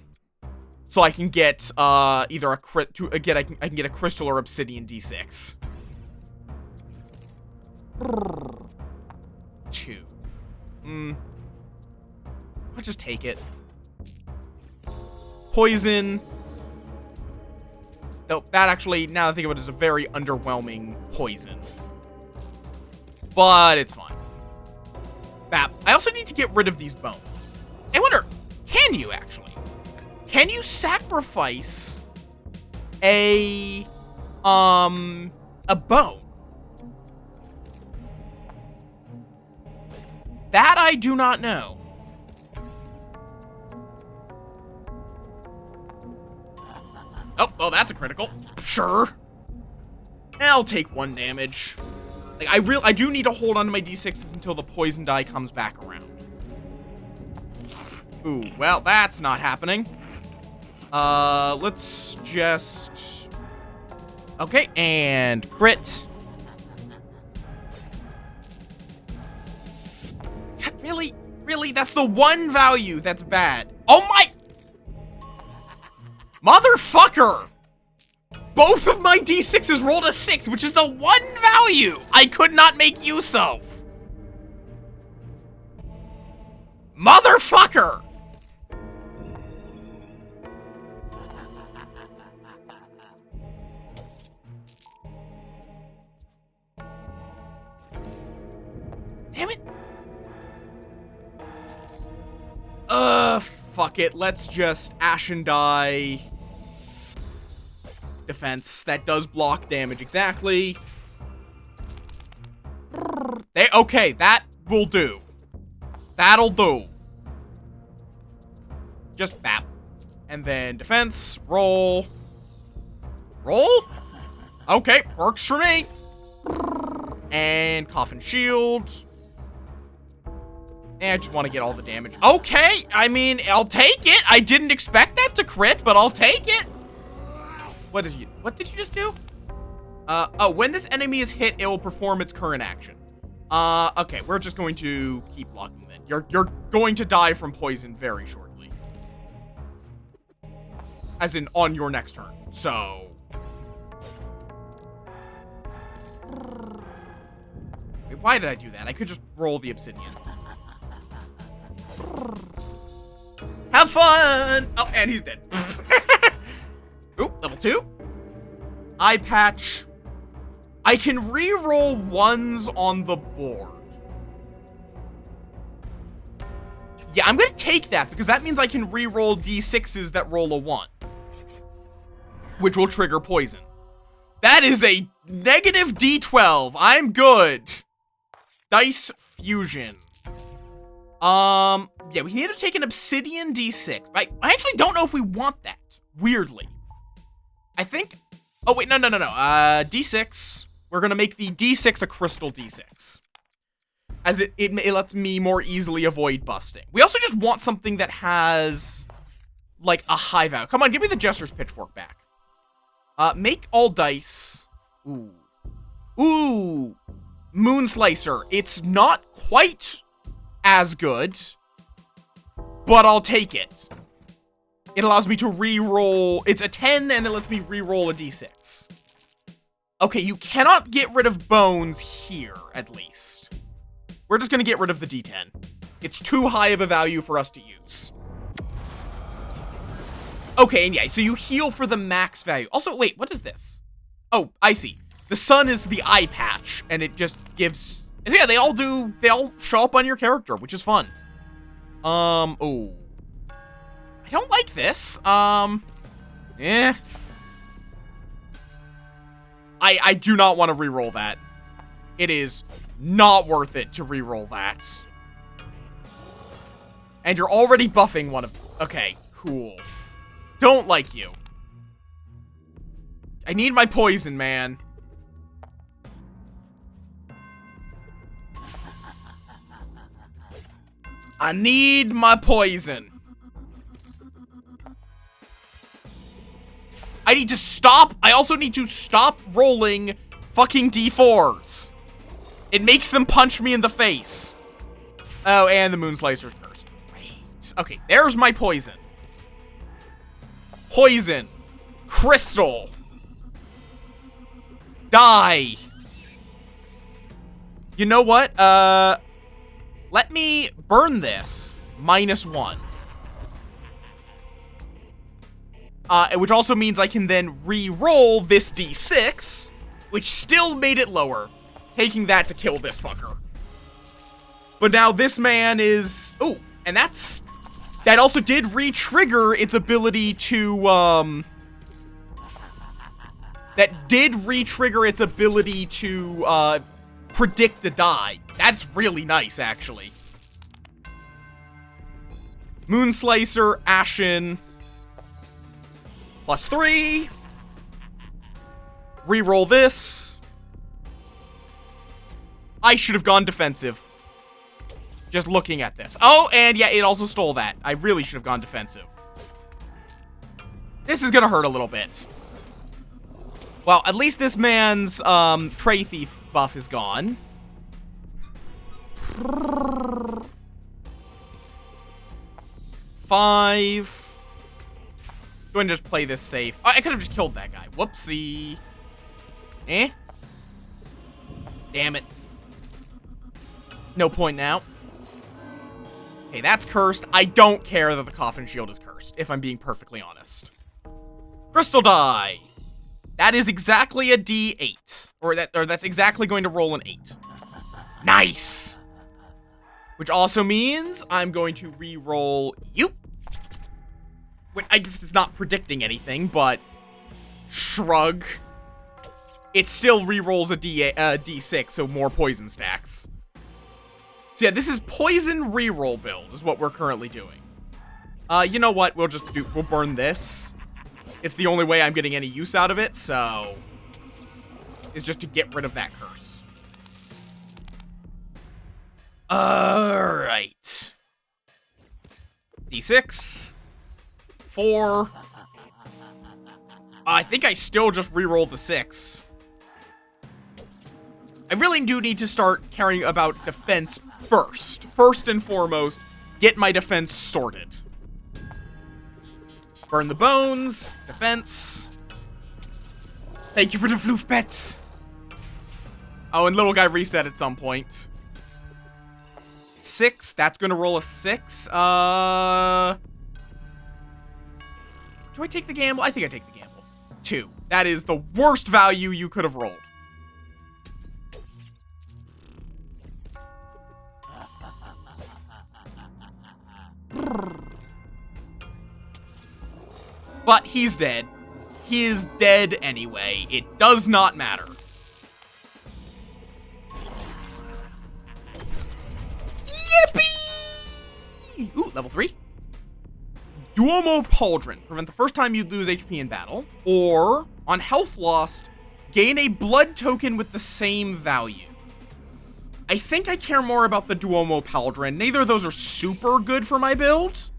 So I can get, either a crit to, again, I can get a crystal or obsidian d6. 2. I'll just take it. Poison. Nope, that actually, now that I think of it, is a very underwhelming poison. But it's fine. Bap. I also need to get rid of these bones. I wonder, can you actually? Can you sacrifice a bone? That I do not know. Oh, well, that's a critical. Sure. I'll take 1 damage. Like, I do need to hold on to my d6s until the poison die comes back around. Ooh, well, that's not happening. Let's just... Okay, and crit. God, really? Really? That's the one value that's bad. Oh my... Motherfucker! Both of my d6s rolled a 6, which is the one value I could not make use of. Motherfucker! Damn it. Fuck it. Let's just Ashen Die. Defense. That does block damage exactly. Okay, that will do. That'll do. Just bap. And then defense. Roll. Roll? Okay, works for me. And Coffin Shield. And I just want to get all the damage. Okay, I mean, I'll take it. I didn't expect that to crit, but I'll take it. What did you just do? Oh, when this enemy is hit, it will perform its current action. Okay, we're just going to keep blocking then. You're going to die from poison very shortly. As in, on your next turn. So... Wait, why did I do that? I could just roll the obsidian. Have fun! Oh, and he's dead. Ooh, level 2. Eye patch. I can re-roll ones on the board. Yeah, I'm gonna take that, because that means I can re-roll d6s that roll a 1. Which will trigger poison. That is a negative d12. I'm good. Dice fusion. Yeah, we can either take an obsidian d6. I actually don't know if we want that. Weirdly. I think... Oh, wait, no. D6. We're gonna make the d6 a crystal d6. As it lets me more easily avoid busting. We also just want something that has, like, a high value. Come on, give me the Jester's Pitchfork back. Make all dice. Ooh. Ooh. Moon Slicer. It's not quite as good, but I'll take it. It allows me to re-roll. It's a 10, and it lets me re-roll a d6. Okay, you cannot get rid of bones here, at least. We're just gonna get rid of the d10. It's too high of a value for us to use. Okay, and yeah, so you heal for the max value. Also, wait, what is this? Oh, I see. The sun is the eye patch, and it just gives... Yeah, they all show up on your character, which is fun. Oh. I don't like this. Yeah. I do not want to re-roll that. It is not worth it to re-roll that. And you're already buffing one of... Okay, cool. Don't like you. I need my poison, man. I need my poison. I need to stop. I also need to stop rolling fucking d4s. It makes them punch me in the face. Oh, and the Moon Slicer's cursed. Great. Okay, there's my poison. Poison. Crystal. Die. You know what? Let me burn this. -1. Which also means I can then re-roll this d6, which still made it lower. Taking that to kill this fucker. But now this man is... Ooh, and that's... That also did re-trigger its ability to, That did re-trigger its ability to, predict the die. That's really nice, actually. Moon Slicer, Ashen... +3. Reroll this. I should have gone defensive. Just looking at this. Oh, and yeah, it also stole that. I really should have gone defensive. This is gonna hurt a little bit. Well, at least this man's Tray Thief buff is gone. Five. Go ahead and just play this safe. Oh, I could have just killed that guy. Whoopsie. Eh? Damn it. No point now. Okay, that's cursed. I don't care that the coffin shield is cursed, if I'm being perfectly honest. Crystal die. That is exactly a D8. Or that's exactly going to roll an 8. Nice! Which also means I'm going to re-roll you. Which I guess it's not predicting anything, but shrug. It still re-rolls a D6, so more poison stacks. So yeah, this is poison re-roll build is what we're currently doing. You know what? We'll burn this. It's the only way I'm getting any use out of it, so it's just to get rid of that curse. Alright. D6. 4. I think I still just re-roll the 6. I really do need to start caring about defense first. First and foremost, get my defense sorted. Burn the bones. Defense. Thank you for the floof pets. Oh, and little guy reset at some point. 6. That's gonna roll a 6. Do I take the gamble? I think I take the gamble. 2. That is the worst value you could have rolled. But he's dead. He is dead anyway. It does not matter. Yippee! Ooh, level 3. Duomo Pauldron. Prevent the first time you lose HP in battle. Or, on health lost, gain a blood token with the same value. I think I care more about the Duomo Pauldron. Neither of those are super good for my build.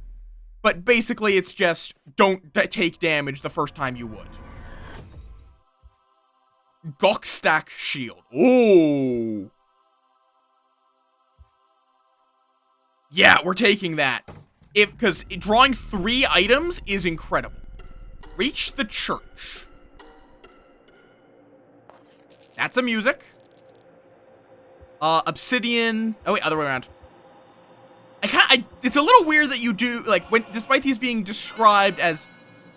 But basically, it's just, don't take damage the first time you would. Gokstack Shield. Ooh. Yeah, we're taking that. Because drawing 3 items is incredible. Reach the church. That's a music. Obsidian. Oh, wait, other way around. It's a little weird that you do, like, despite these being described as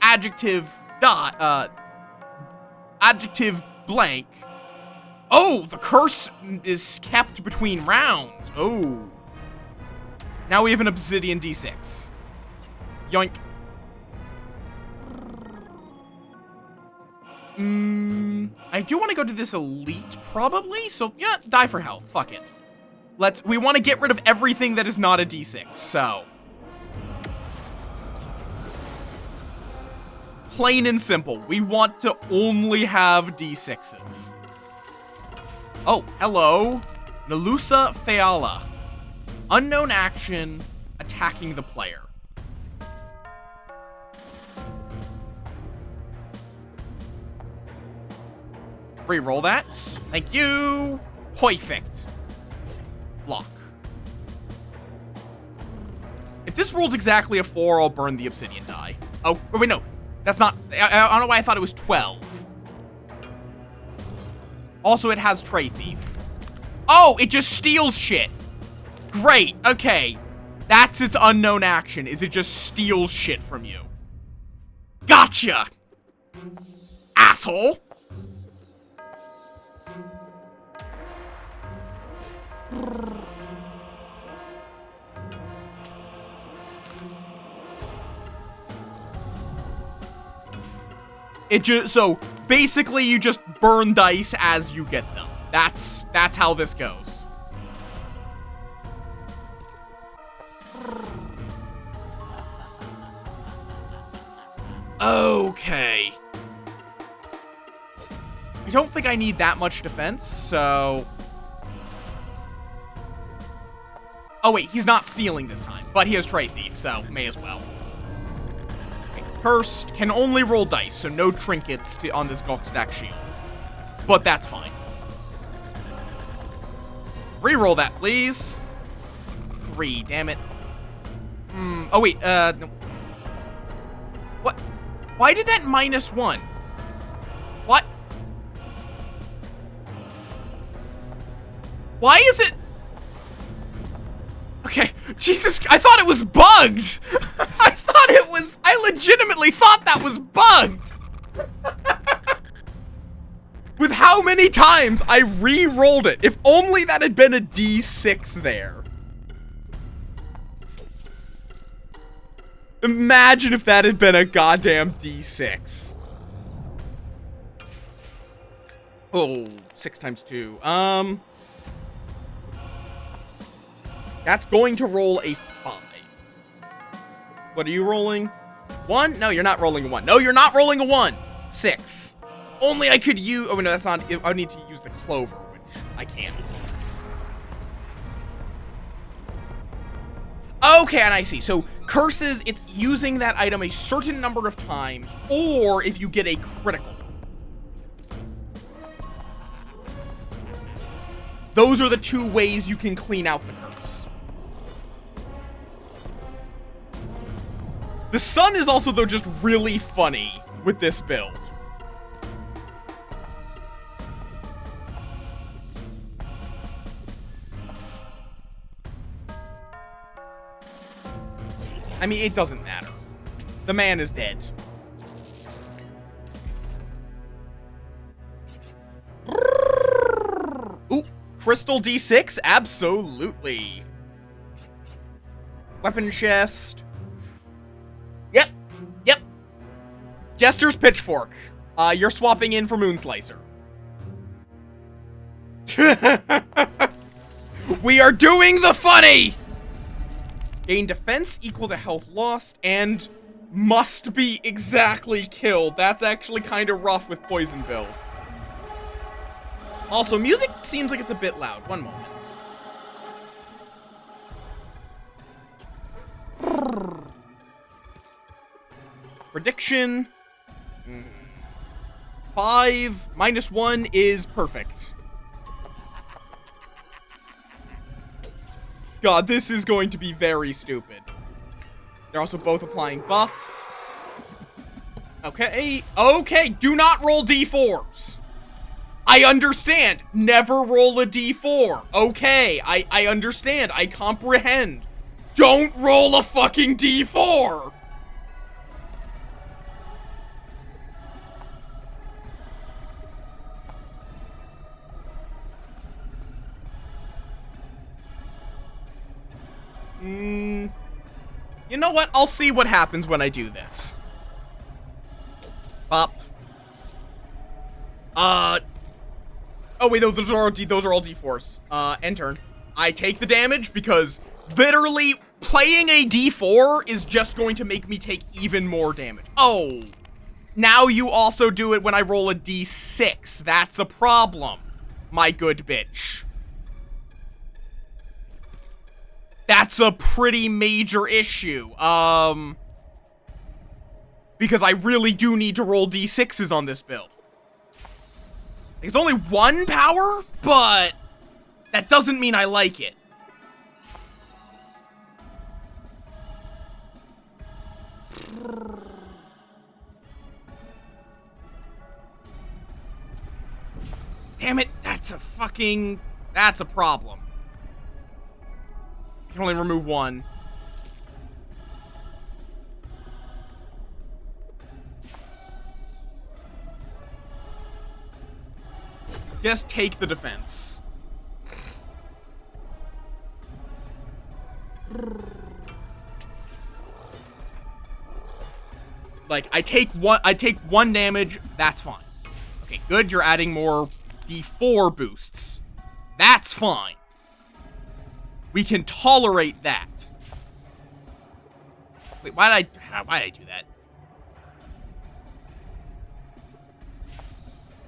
adjective blank. Oh, the curse is kept between rounds. Oh. Now we have an obsidian D6. Yoink. I do want to go to this elite, probably. So, yeah, die for health. Fuck it. We want to get rid of everything that is not a D6, so. Plain and simple. We want to only have D6s. Oh, hello. Nalusa Feala. Unknown action, attacking the player. Reroll that. Thank you. Perfect. Block. If this rolls exactly a 4, I'll burn the obsidian die. Oh, wait, no. That's not... I don't know why I thought it was 12. Also, it has Tray Thief. Oh, it just steals shit. Great. Okay. That's its unknown action, is it just steals shit from you. Gotcha! Asshole! So basically you just burn dice as you get them. That's how this goes. Okay. I don't think I need that much defense, so... Oh wait, he's not stealing this time, but he has Tray Thief, so may as well. Okay. Cursed can only roll dice, so no trinkets on this Gulk Stack shield. But that's fine. Reroll that, please. 3, damn it. Oh, wait, no. What? Why did that -1? What? Why is it? Okay, Jesus, I thought it was bugged. I legitimately thought that was bugged. With how many times I re-rolled it. If only that had been a D6 there. Imagine if that had been a goddamn D6. Oh, 6 times 2. That's going to roll a 5. What are you rolling? 1? No, you're not rolling a 1. No, you're not rolling a 1. 6. Only I could use... Oh, no, that's not... I would need to use the clover, which I can't. Okay, and I see. So, curses, it's using that item a certain number of times, or if you get a critical. Those are the 2 ways you can clean out the curse. The sun is also, though, just really funny with this build. I mean, it doesn't matter. The man is dead. Ooh, crystal D6? Absolutely. Weapon chest. Yep. Jester's pitchfork. You're swapping in for Moonslicer. We are doing the funny! Gain defense equal to health lost, and must be exactly killed. That's actually kind of rough with poison build. Also, music seems like it's a bit loud. One moment. Prediction. 5 -1 is perfect. God, this is going to be very stupid. They're also both applying buffs. Okay, do not roll D4s. I understand. Never roll a D4. Okay, I understand. I comprehend. Don't roll a fucking D4. You know what? I'll see what happens when I do this. Up. Oh wait, those are all D4s. End turn. I take the damage because literally playing a D4 is just going to make me take even more damage. Oh. Now you also do it when I roll a D6. That's a problem, my good bitch. That's a pretty major issue. Because I really do need to roll D6s on this build. It's only 1 power, but that doesn't mean I like it. Damn it, that's a problem. You can only remove 1. Just take the defense. Like, I take 1 damage, that's fine. Okay, good, you're adding more D4 boosts. That's fine. We can tolerate that. Wait, why did I do that?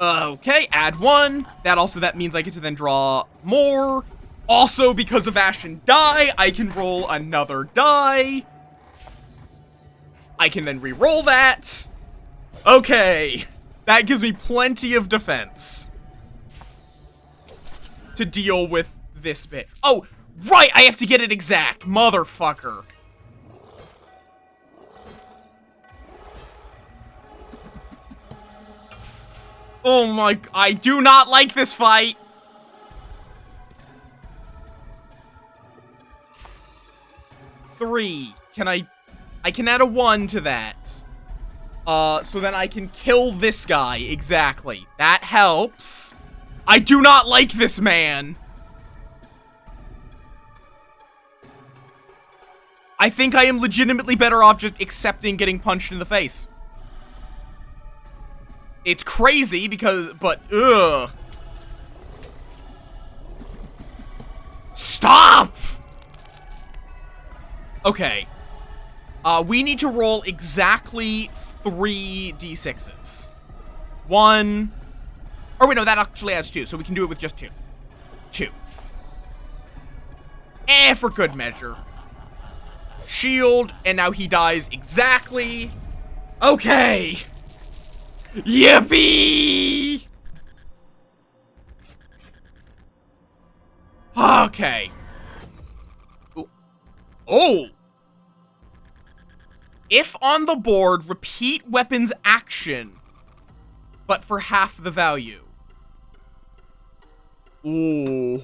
Okay, add 1. That means I get to then draw more. Also, because of Ashen Die, I can roll another die. I can then re-roll that. Okay. That gives me plenty of defense to deal with this bit. Oh, right, I have to get it exact. Motherfucker. Oh my, I do not like this fight. Three. Can I can add a 1 to that. So then I can kill this guy. Exactly. That helps. I do not like this man. I think I am legitimately better off just accepting getting punched in the face. It's crazy because, but, ugh. Stop! Okay. We need to roll exactly 3 d6s. 1. Or wait, no, that actually adds 2, so we can do it with just 2. 2. For good measure. Shield, and now he dies exactly. Okay. Yippee! Okay. Ooh. Oh! If on the board, repeat weapon's action, but for half the value. Ooh,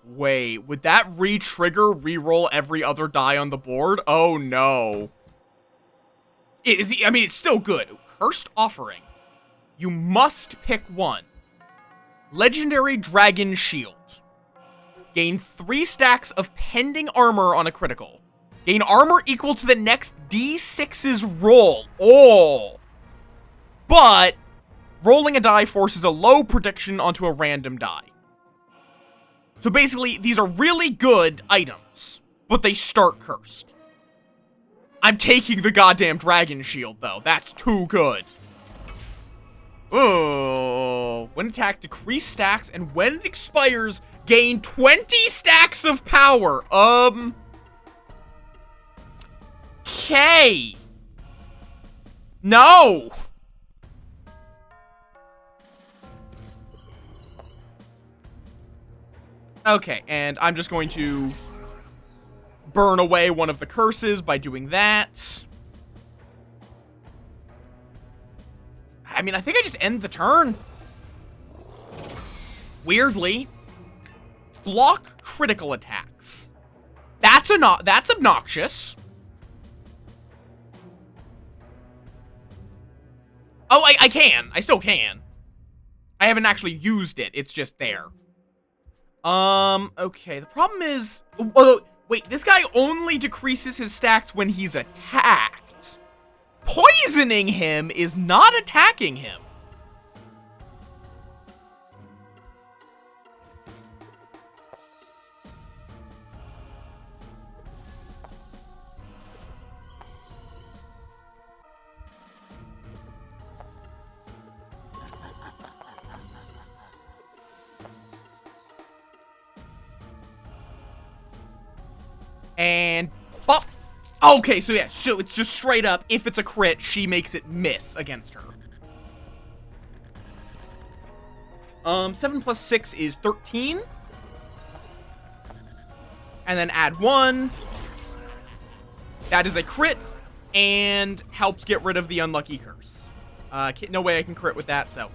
wait, would that re-trigger re-roll every other die on the board? Oh no. I mean, it's still good. Cursed Offering. You must pick one. Legendary Dragon Shield. Gain 3 stacks of pending armor on a critical. Gain armor equal to the next D6's roll. Oh. But rolling a die forces a low prediction onto a random die. So basically, these are really good items, but they start cursed. I'm taking the goddamn Dragon Shield, though. That's too good. Oh. When attacked, decrease stacks, and when it expires, gain 20 stacks of power. Okay. No. Okay, and I'm just going to burn away one of the curses by doing that. I mean, I think I just end the turn. Weirdly. Block critical attacks. That's obnoxious. Oh, I can. I still can. I haven't actually used it. It's just there. Okay. The problem is... Oh, wait, this guy only decreases his stacks when he's attacked. Poisoning him is not attacking him. And pop. Okay, so yeah, so it's just straight up, if it's a crit, she makes it miss against her. 7 plus 6 is 13. And then add 1. That is a crit, and helps get rid of the unlucky curse. No way I can crit with that, so.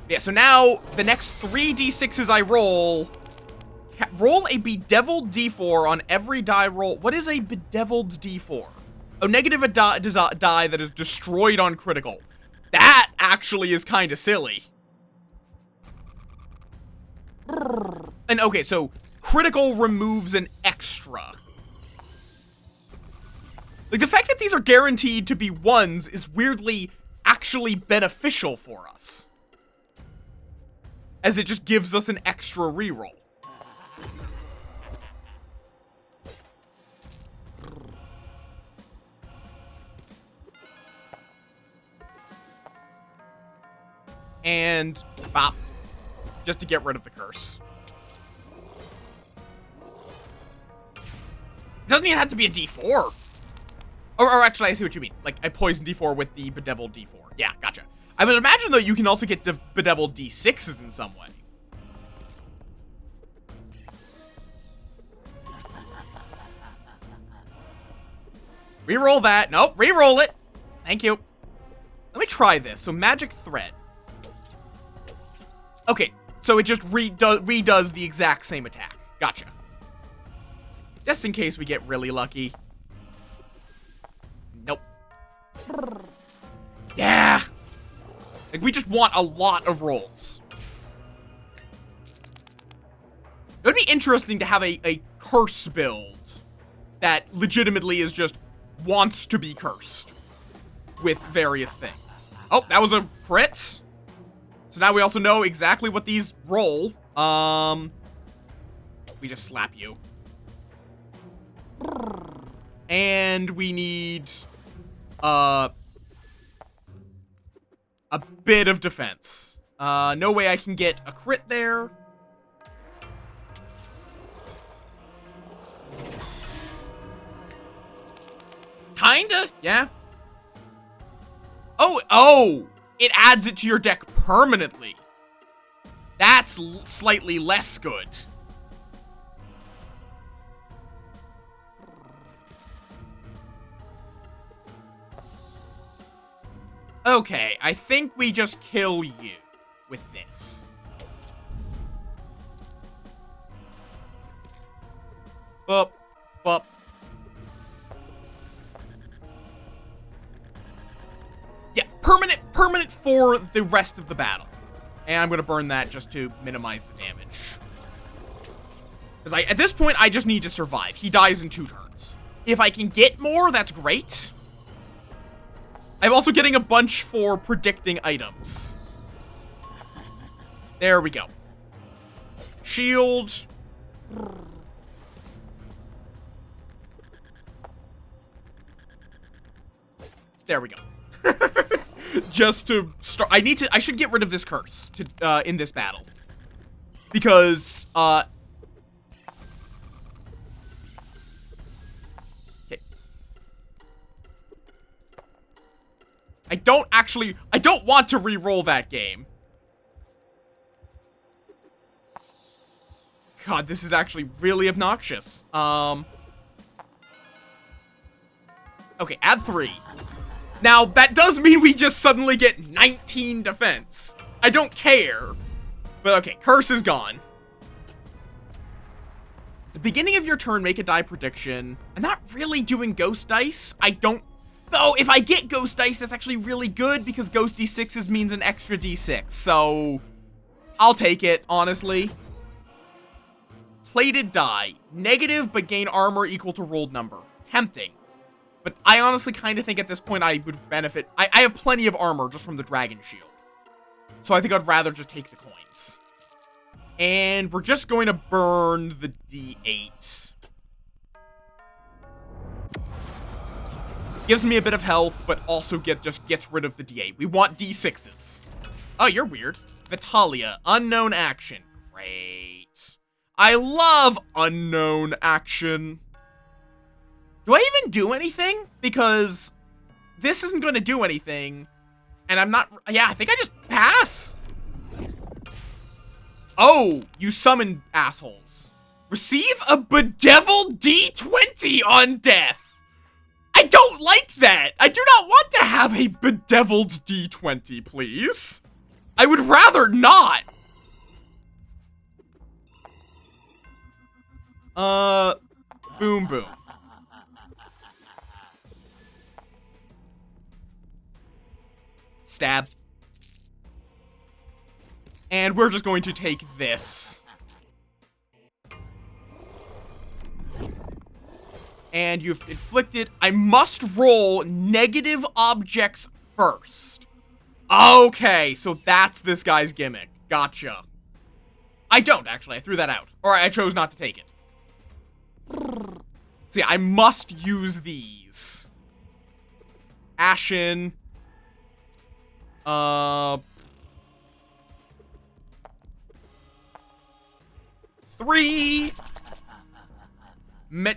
Yeah, so now, the next 3 d6s I roll a bedeviled d4 on every die roll. What is a bedeviled d4? Oh, negative a die that is destroyed on critical. That actually is kind of silly. And okay, so critical removes an extra. Like, the fact that these are guaranteed to be 1s is weirdly actually beneficial for us, as it just gives us an extra reroll. And bop, just to get rid of the curse. It doesn't even have to be a d4. Or actually, I see what you mean. Like, I poisoned D4 with the bedeviled D4. Yeah, gotcha. I would imagine, though, you can also get the bedeviled D6s in some way. Reroll that. Nope, reroll it. Thank you. Let me try this. So, magic thread. Okay, so it just redoes the exact same attack. Gotcha. Just in case we get really lucky. Nope. Yeah! Like, we just want a lot of rolls. It would be interesting to have a curse build that legitimately is just wants to be cursed with various things. Oh, that was a crit. So now we also know exactly what these roll. We just slap you. And we need a bit of defense. No way I can get a crit there. Kinda, yeah. Oh, it adds it to your deck permanently. That's slightly less good. Okay, I think we just kill you with this. Up, up. Yeah, permanent for the rest of the battle. And I'm gonna burn that just to minimize the damage. Because at this point, I just need to survive. He dies in 2 turns. If I can get more, that's great. I'm also getting a bunch for predicting items. There we go. Shield. There we go. Just to start, I should get rid of this curse to in this battle. Because okay. I don't want to re-roll that game. God, this is actually really obnoxious. Okay, add 3. Now, that does mean we just suddenly get 19 defense. I don't care. But okay, curse is gone. At the beginning of your turn, make a die prediction. I'm not really doing ghost dice. I don't... Though, if I get ghost dice, that's actually really good because ghost d6s means an extra d6. So, I'll take it, honestly. Plated die. Negative, but gain armor equal to rolled number. Tempting. But I honestly kind of think at this point I would benefit. I have plenty of armor just from the dragon shield. So I think I'd rather just take the coins. And we're just going to burn the D8. Gives me a bit of health, but also just gets rid of the D8. We want D6s. Oh, you're weird. Vitalia, unknown action. Great. I love unknown action. Do I even do anything? Because this isn't going to do anything. And I'm not... Yeah, I think I just pass. Oh, you summoned assholes. Receive a bedeviled D20 on death. I don't like that. I do not want to have a bedeviled D20, please. I would rather not. Boom, boom. Stab. And we're just going to take this. And you've inflicted... I must roll negative objects first. Okay, so that's this guy's gimmick. Gotcha. I don't, actually. I threw that out. Or I chose not to take it. So yeah, I must use these. Ashen... 3.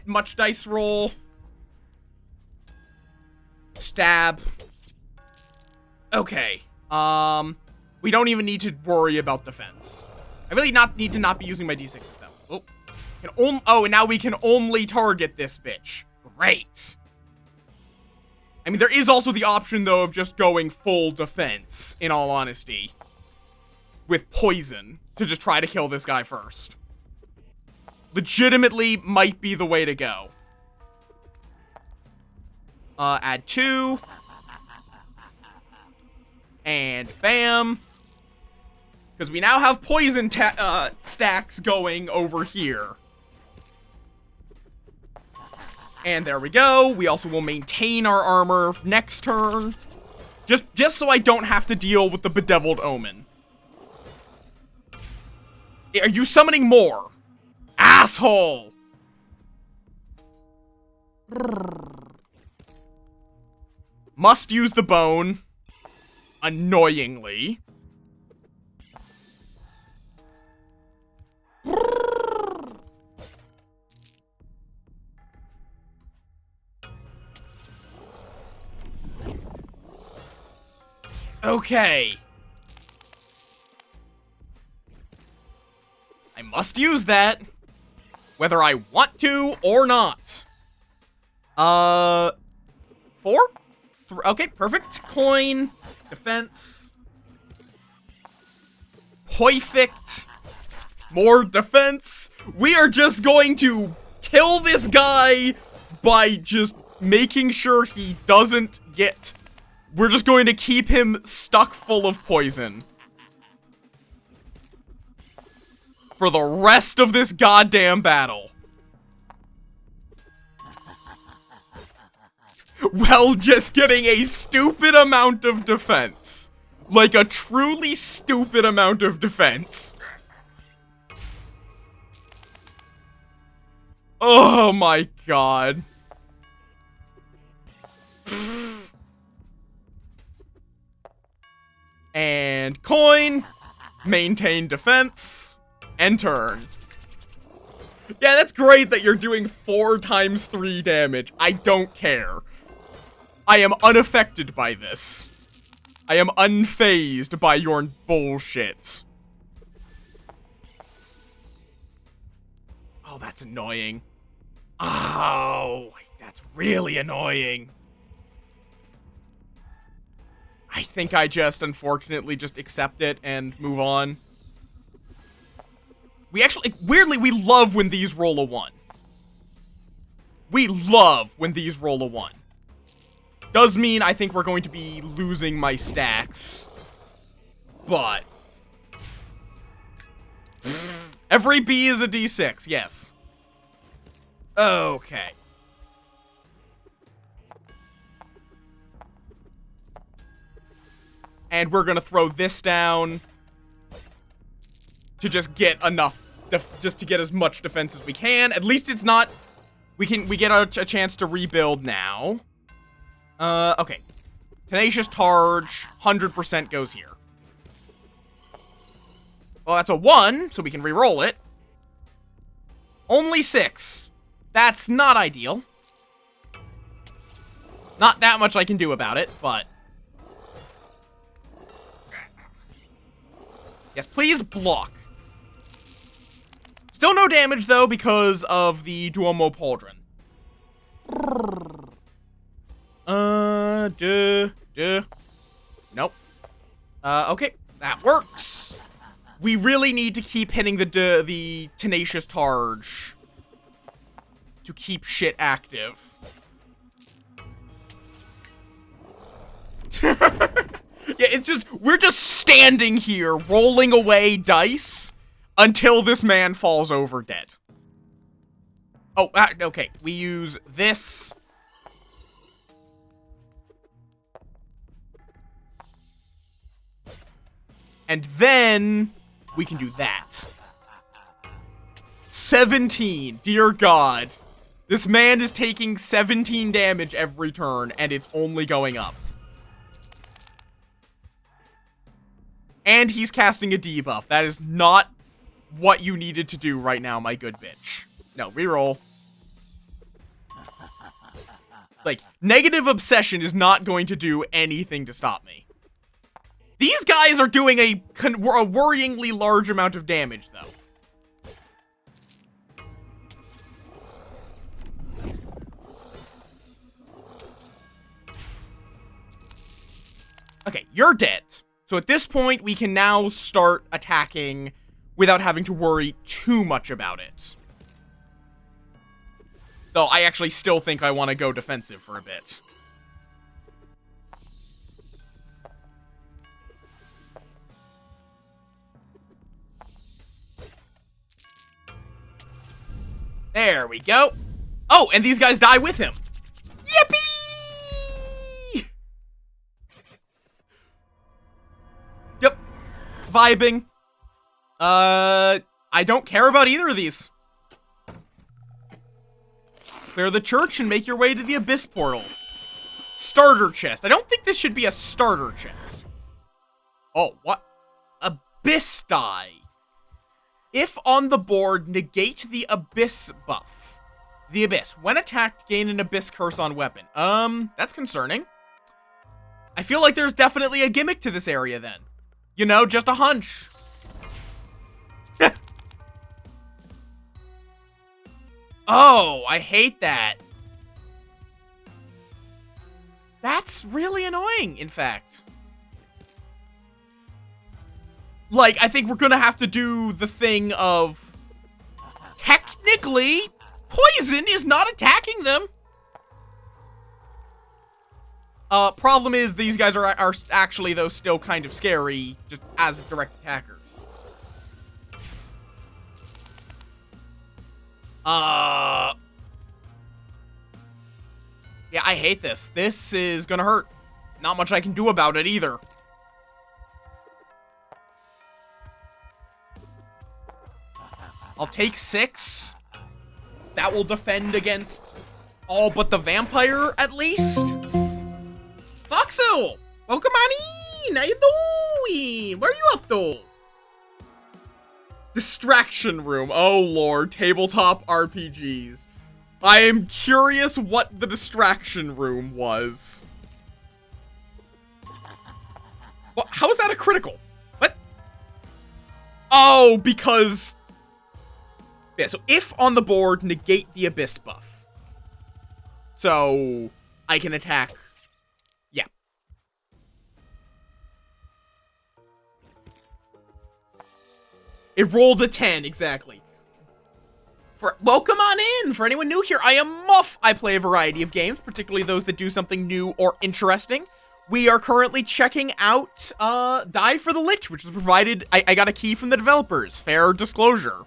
Much dice roll. stab. Okay. We don't even need to worry about defense. I really need to not be using my d6s, though. Oh, and now we can only target this bitch. Great. I mean, there is also the option, though, of just going full defense, in all honesty. With poison, to just try to kill this guy first. Legitimately might be the way to go. Add 2. And bam. Because we now have poison stacks going over here. And there we go. We also will maintain our armor next turn. Just so I don't have to deal with the Bedeviled Omen. Are you summoning more? Asshole! Must use the bone. Annoyingly. Okay. I must use that. Whether I want to or not. 4? Okay, perfect. Coin. Defense. Perfect. More defense. We are just going to kill this guy by just making sure he doesn't get... We're just going to keep him stuck full of poison. For the rest of this goddamn battle. Well, just getting a stupid amount of defense. Like a truly stupid amount of defense. Oh my god. And coin. Maintain defense. And turn. Yeah, that's great that you're doing 4 times 3 damage. I don't care. I am unaffected by this. I am unfazed by your bullshit. Oh, that's annoying. Oh, that's really annoying. I think I just, unfortunately, just accept it and move on. We actually, weirdly, we love when these roll a 1. We love when these roll a 1. Does mean I think we're going to be losing my stacks. But every B is a D6, yes. Okay. And we're gonna throw this down to just get enough, just to get as much defense as we can. At least it's not, we get a chance to rebuild now. Okay. Tenacious Targe, 100% goes here. Well, that's a 1, so we can re-roll it. Only 6. That's not ideal. Not that much I can do about it, but... Yes, please block. Still no damage, though, because of the Duomo Pauldron. Nope. Okay, that works. We really need to keep hitting the Tenacious Targe to keep shit active. Yeah, it's just, we're just standing here, rolling away dice until this man falls over dead. Oh, okay, we use this. And then we can do that. 17, dear God. This man is taking 17 damage every turn, and it's only going up. And he's casting a debuff. That is not what you needed to do right now, my good bitch. No, reroll. Like, negative obsession is not going to do anything to stop me. These guys are doing a worryingly large amount of damage, though. Okay, you're dead. So at this point, we can now start attacking without having to worry too much about it. Though I actually still think I want to go defensive for a bit. There we go. Oh, and these guys die with him. Yippee! Yep. Vibing. I don't care about either of these. Clear the church and make your way to the Abyss portal. Starter chest. I don't think this should be a starter chest. Oh, what? Abyss die. If on the board, negate the Abyss buff. The Abyss. When attacked, gain an Abyss curse on weapon. That's concerning. I feel like there's definitely a gimmick to this area then. You know, just a hunch. Oh, I hate that. That's really annoying, in fact. Like, I think we're gonna have to do the thing of... Technically, poison is not attacking them. Problem is, these guys are actually, though, still kind of scary, just as direct attackers. Yeah, I hate this. This is gonna hurt. Not much I can do about it, either. I'll take 6. That will defend against all but the vampire, at least. Foxel! Welcome on in! How you doing? Where are you up to? Distraction room. Oh lord, tabletop RPGs. I am curious what the distraction room was. Well, how is that a critical? What? Oh, because... Yeah, so if on the board, negate the Abyss buff. So, I can attack... Yeah. It rolled a 10, exactly. Welcome on in! For anyone new here, I am Moff. I play a variety of games, particularly those that do something new or interesting. We are currently checking out Die for the Lich, which was provided... I got a key from the developers. Fair disclosure.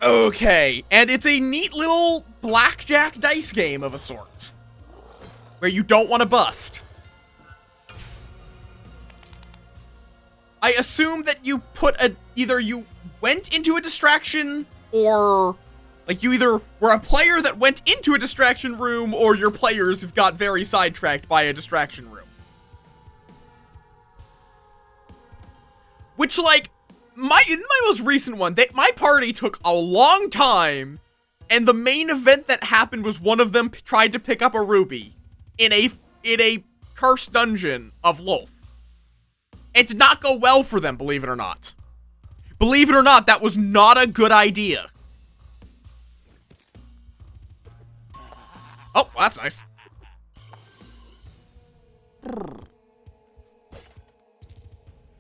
Okay, and it's a neat little blackjack dice game of a sort. Where you don't want to bust. I assume that you put either you went into a distraction, or, like, you either were a player that went into a distraction room, or your players have got very sidetracked by a distraction room. Which, like, in my most recent one, my party took a long time, and the main event that happened was one of them tried to pick up a ruby in a cursed dungeon of Lolth. It did not go well for them, believe it or not. Believe it or not, that was not a good idea. Oh, well, that's nice.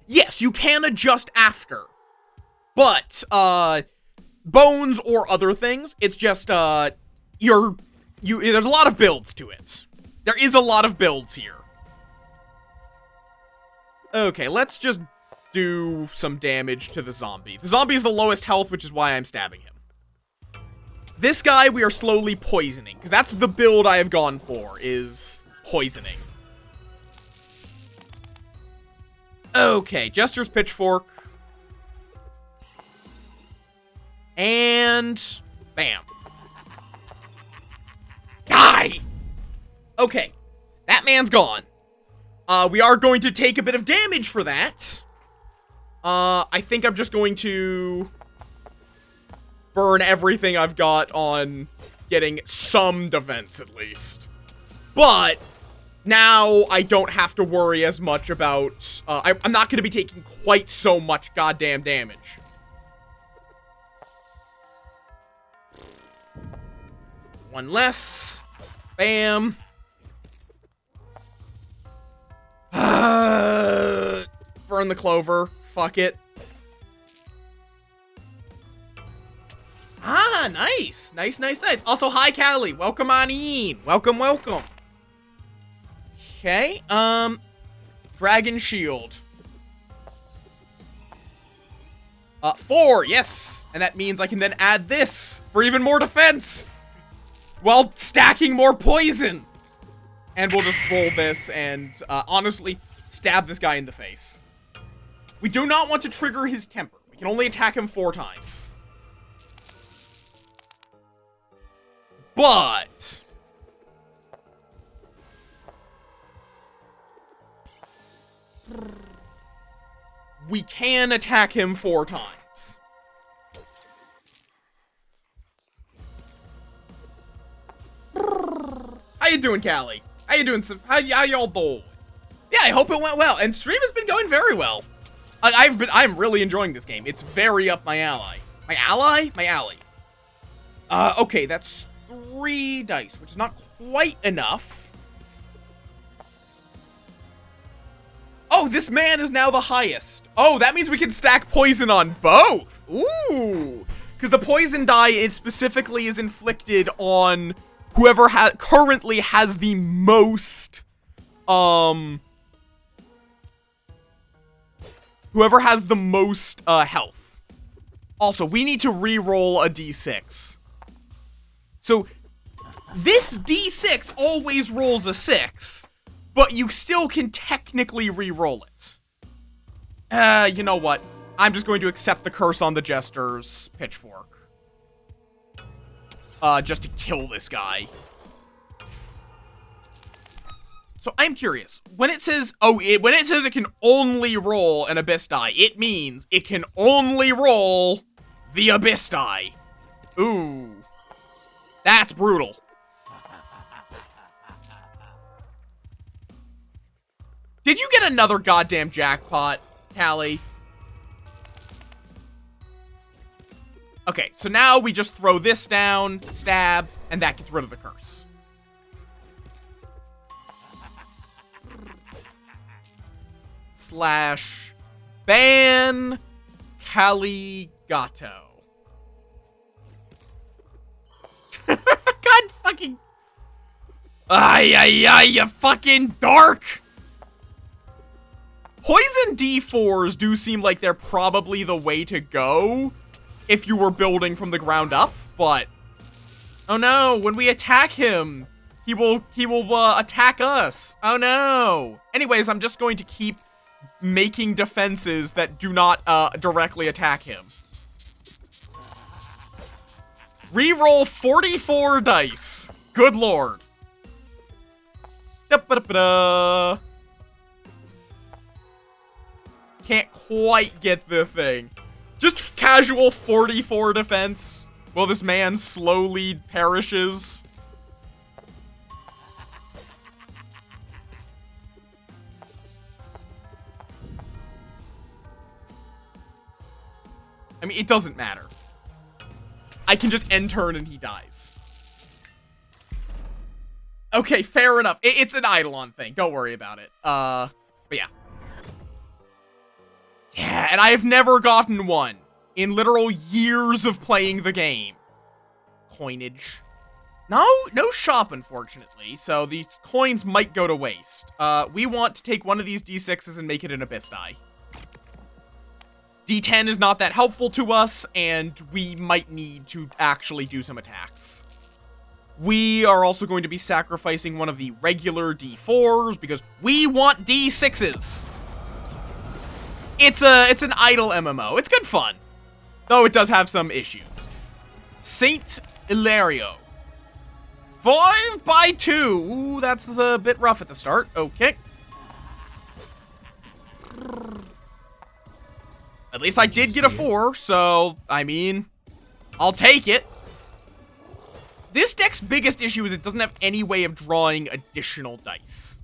Yes, you can adjust after. But, bones or other things, it's just, there's a lot of builds to it. There is a lot of builds here. Okay, let's just do some damage to the zombie. The zombie is the lowest health, which is why I'm stabbing him. This guy we are slowly poisoning, because that's the build I have gone for, is poisoning. Okay, Jester's Pitchfork. And... bam. Die! Okay, that man's gone. We are going to take a bit of damage for that. I think I'm just going to burn everything I've got on getting some defense at least. But now I don't have to worry as much about, I'm not going to be taking quite so much goddamn damage. One less. Bam. Burn the clover. Fuck it. Ah, nice. Nice, nice, nice. Also, hi, Callie. Welcome on in. Welcome, welcome. Okay, Dragon Shield. 4, yes! And that means I can then add this for even more defense while stacking more poison. And we'll just roll this and, honestly, stab this guy in the face. We do not want to trigger his temper. We can only attack him 4 times. But we can attack him 4 times. How you doing, Callie? How you doing? How y'all doing? Yeah, I hope it went well. And stream has been going very well. I'm really enjoying this game. It's very up my alley. My ally? My alley. Okay, that's 3 dice, which is not quite enough. Oh, this man is now the highest. Oh, that means we can stack poison on both. Ooh. Because the poison die, it specifically is inflicted on whoever currently has the most, whoever has the most, health. Also, we need to re-roll a d6. So, this d6 always rolls a 6, but you still can technically re-roll it. You know what? I'm just going to accept the curse on the Jester's pitchfork. Just to kill this guy. So, I'm curious. When it says, when it says it can only roll an Abyss die, it means it can only roll the Abyss die. Ooh. That's brutal. Did you get another goddamn jackpot, Callie? Okay, so now we just throw this down, stab, and that gets rid of the curse. Slash ban Caligato. God fucking... Ay, you fucking dark! Poison D4s do seem like they're probably the way to go if you were building from the ground up, but... Oh no, when we attack him, he will attack us. Oh no! Anyways, I'm just going to keep making defenses that do not, directly attack him. Reroll 44 dice. Good lord. Da-ba-da-ba-da. Can't quite get the thing. Just casual 44 defense while this man slowly perishes. I mean, it doesn't matter. I can just end turn and he dies. Okay, fair enough. It's an Eidolon thing. Don't worry about it. But yeah. Yeah, and I have never gotten one in literal years of playing the game. Coinage. No shop, unfortunately, so these coins might go to waste. We want to take one of these D6s and make it an Abyss die. D10 is not that helpful to us, and we might need to actually do some attacks. We are also going to be sacrificing one of the regular D4s, because we want D6s! It's an idle MMO. It's good fun. Though it does have some issues. Saint Ilario. 5x2. Ooh, that's a bit rough at the start. Okay. At least I did get a 4, so, I mean, I'll take it. This deck's biggest issue is it doesn't have any way of drawing additional dice.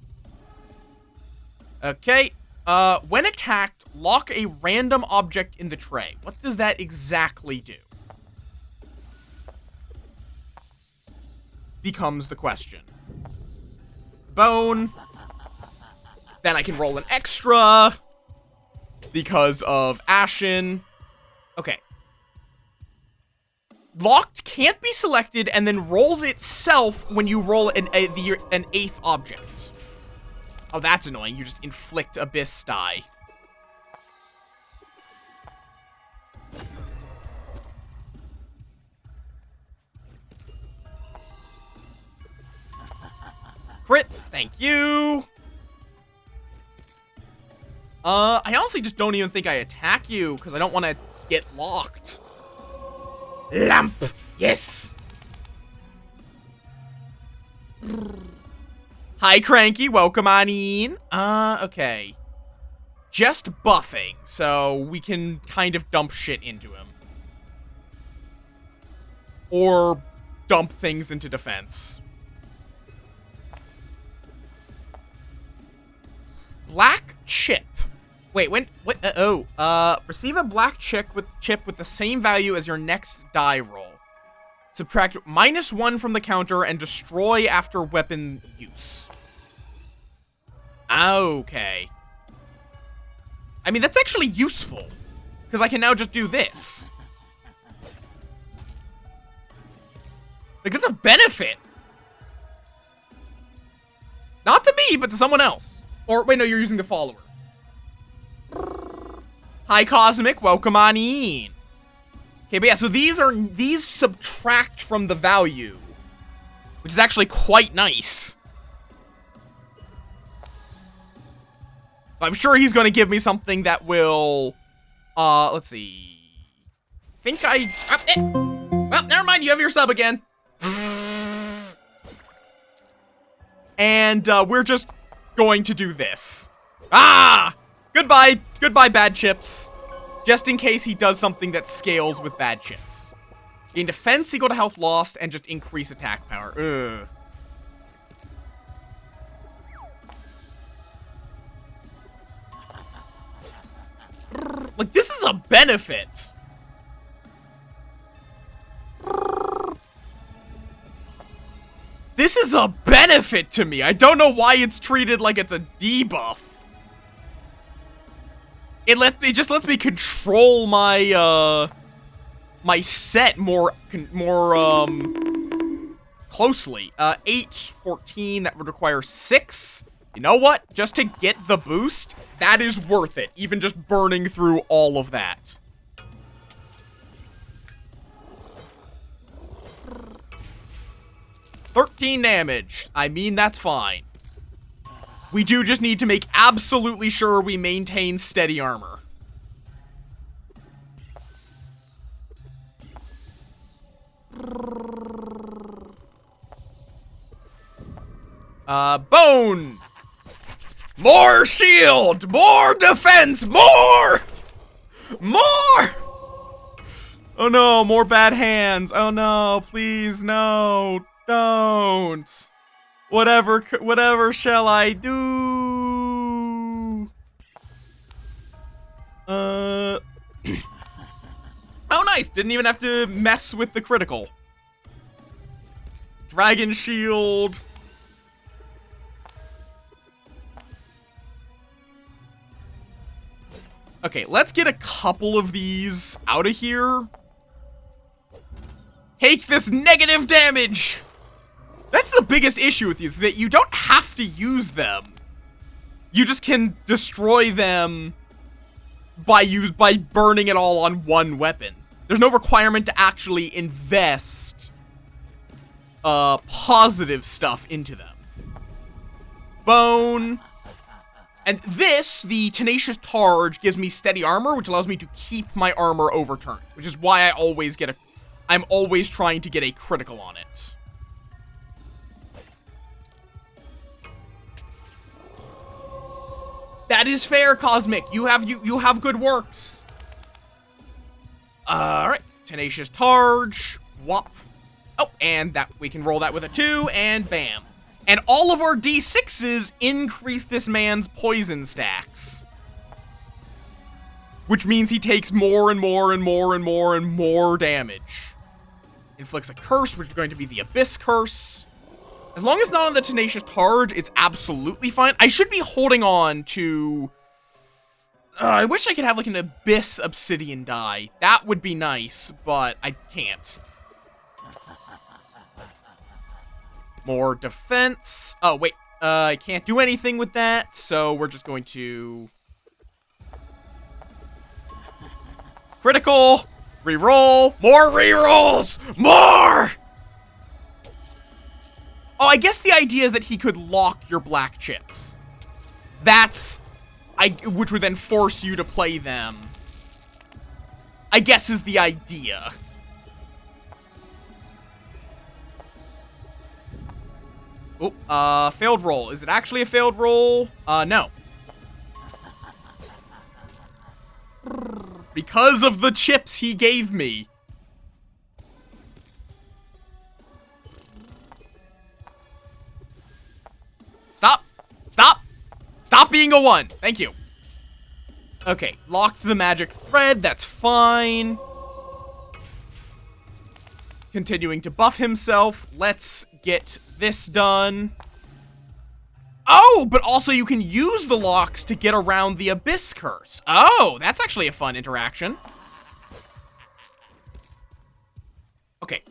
Okay. When attacked, lock a random object in the tray. What does that exactly do? Becomes the question. Bone. Then I can roll an extra because of Ashen. Okay. Locked can't be selected and then rolls itself when you roll an 8th object. Oh, that's annoying. You just inflict Abyss die. Crit. Thank you. I honestly just don't even think I attack you because I don't want to get locked. Lamp. Yes. Hi, Cranky. Welcome on in. Okay. Just buffing, so we can kind of dump shit into him. Or dump things into defense. Black chip. Wait, when? What? Receive a black chip with the same value as your next die roll. Subtract -1 from the counter and destroy after weapon use. Okay. I mean, that's actually useful. Because I can now just do this. Like, that's a benefit. Not to me, but to someone else. Or, wait, no, you're using the follower. Hi, Cosmic. Welcome on in. Okay, but yeah, so these subtract from the value. Which is actually quite nice. I'm sure he's going to give me something that will, let's see. Well, never mind, you have your sub again. And, we're just going to do this. Ah! Goodbye, bad chips. Just in case he does something that scales with bad chips. In defense, equal to health lost, and just increase attack power. Ugh. Like, this is a benefit. This is a benefit to me. I don't know why it's treated like it's a debuff. It just lets me control my, my set more closely. 8, 14, that would require 6. You know what? Just to get the boost, that is worth it. Even just burning through all of that. $13 damage. I mean, that's fine. We do just need to make absolutely sure we maintain steady armor. Bone! More shield! More defense! More! More! Oh no, more bad hands. Oh no, please, no. Don't. Whatever shall I do? Oh, nice. Didn't even have to mess with the critical. Dragon shield. Okay, let's get a couple of these out of here. Take this negative damage. That's the biggest issue with these, that you don't have to use them. You just can destroy them by burning it all on one weapon. There's no requirement to actually invest positive stuff into them. Bone. And this, the Tenacious Targe, gives me steady armor, which allows me to keep my armor overturned, which is why I'm always trying to get a critical on it. That is fair, Cosmic. You have good works. Alright. Tenacious Targe. Whop. Oh, and that we can roll that with a 2, and bam. And all of our D6s increase this man's poison stacks. Which means he takes more and more and more and more and more damage. Inflicts a curse, which is going to be the Abyss Curse. As long as not on the Tenacious Targe, it's absolutely fine. I should be holding on to... I wish I could have, like, an Abyss Obsidian die. That would be nice, but I can't. More defense. Oh, wait. I can't do anything with that, so we're just going to... Critical! Reroll! More rerolls! More! Oh, I guess the idea is that he could lock your black chips. That's... which would then force you to play them. I guess is the idea. Oh, failed roll. Is it actually a failed roll? No. Because of the chips he gave me. Stop! Stop! Stop being a 1! Thank you. Okay, locked the magic thread, that's fine. Continuing to buff himself. Let's get this done. Oh, but also you can use the locks to get around the Abyss Curse. Oh, that's actually a fun interaction. Okay.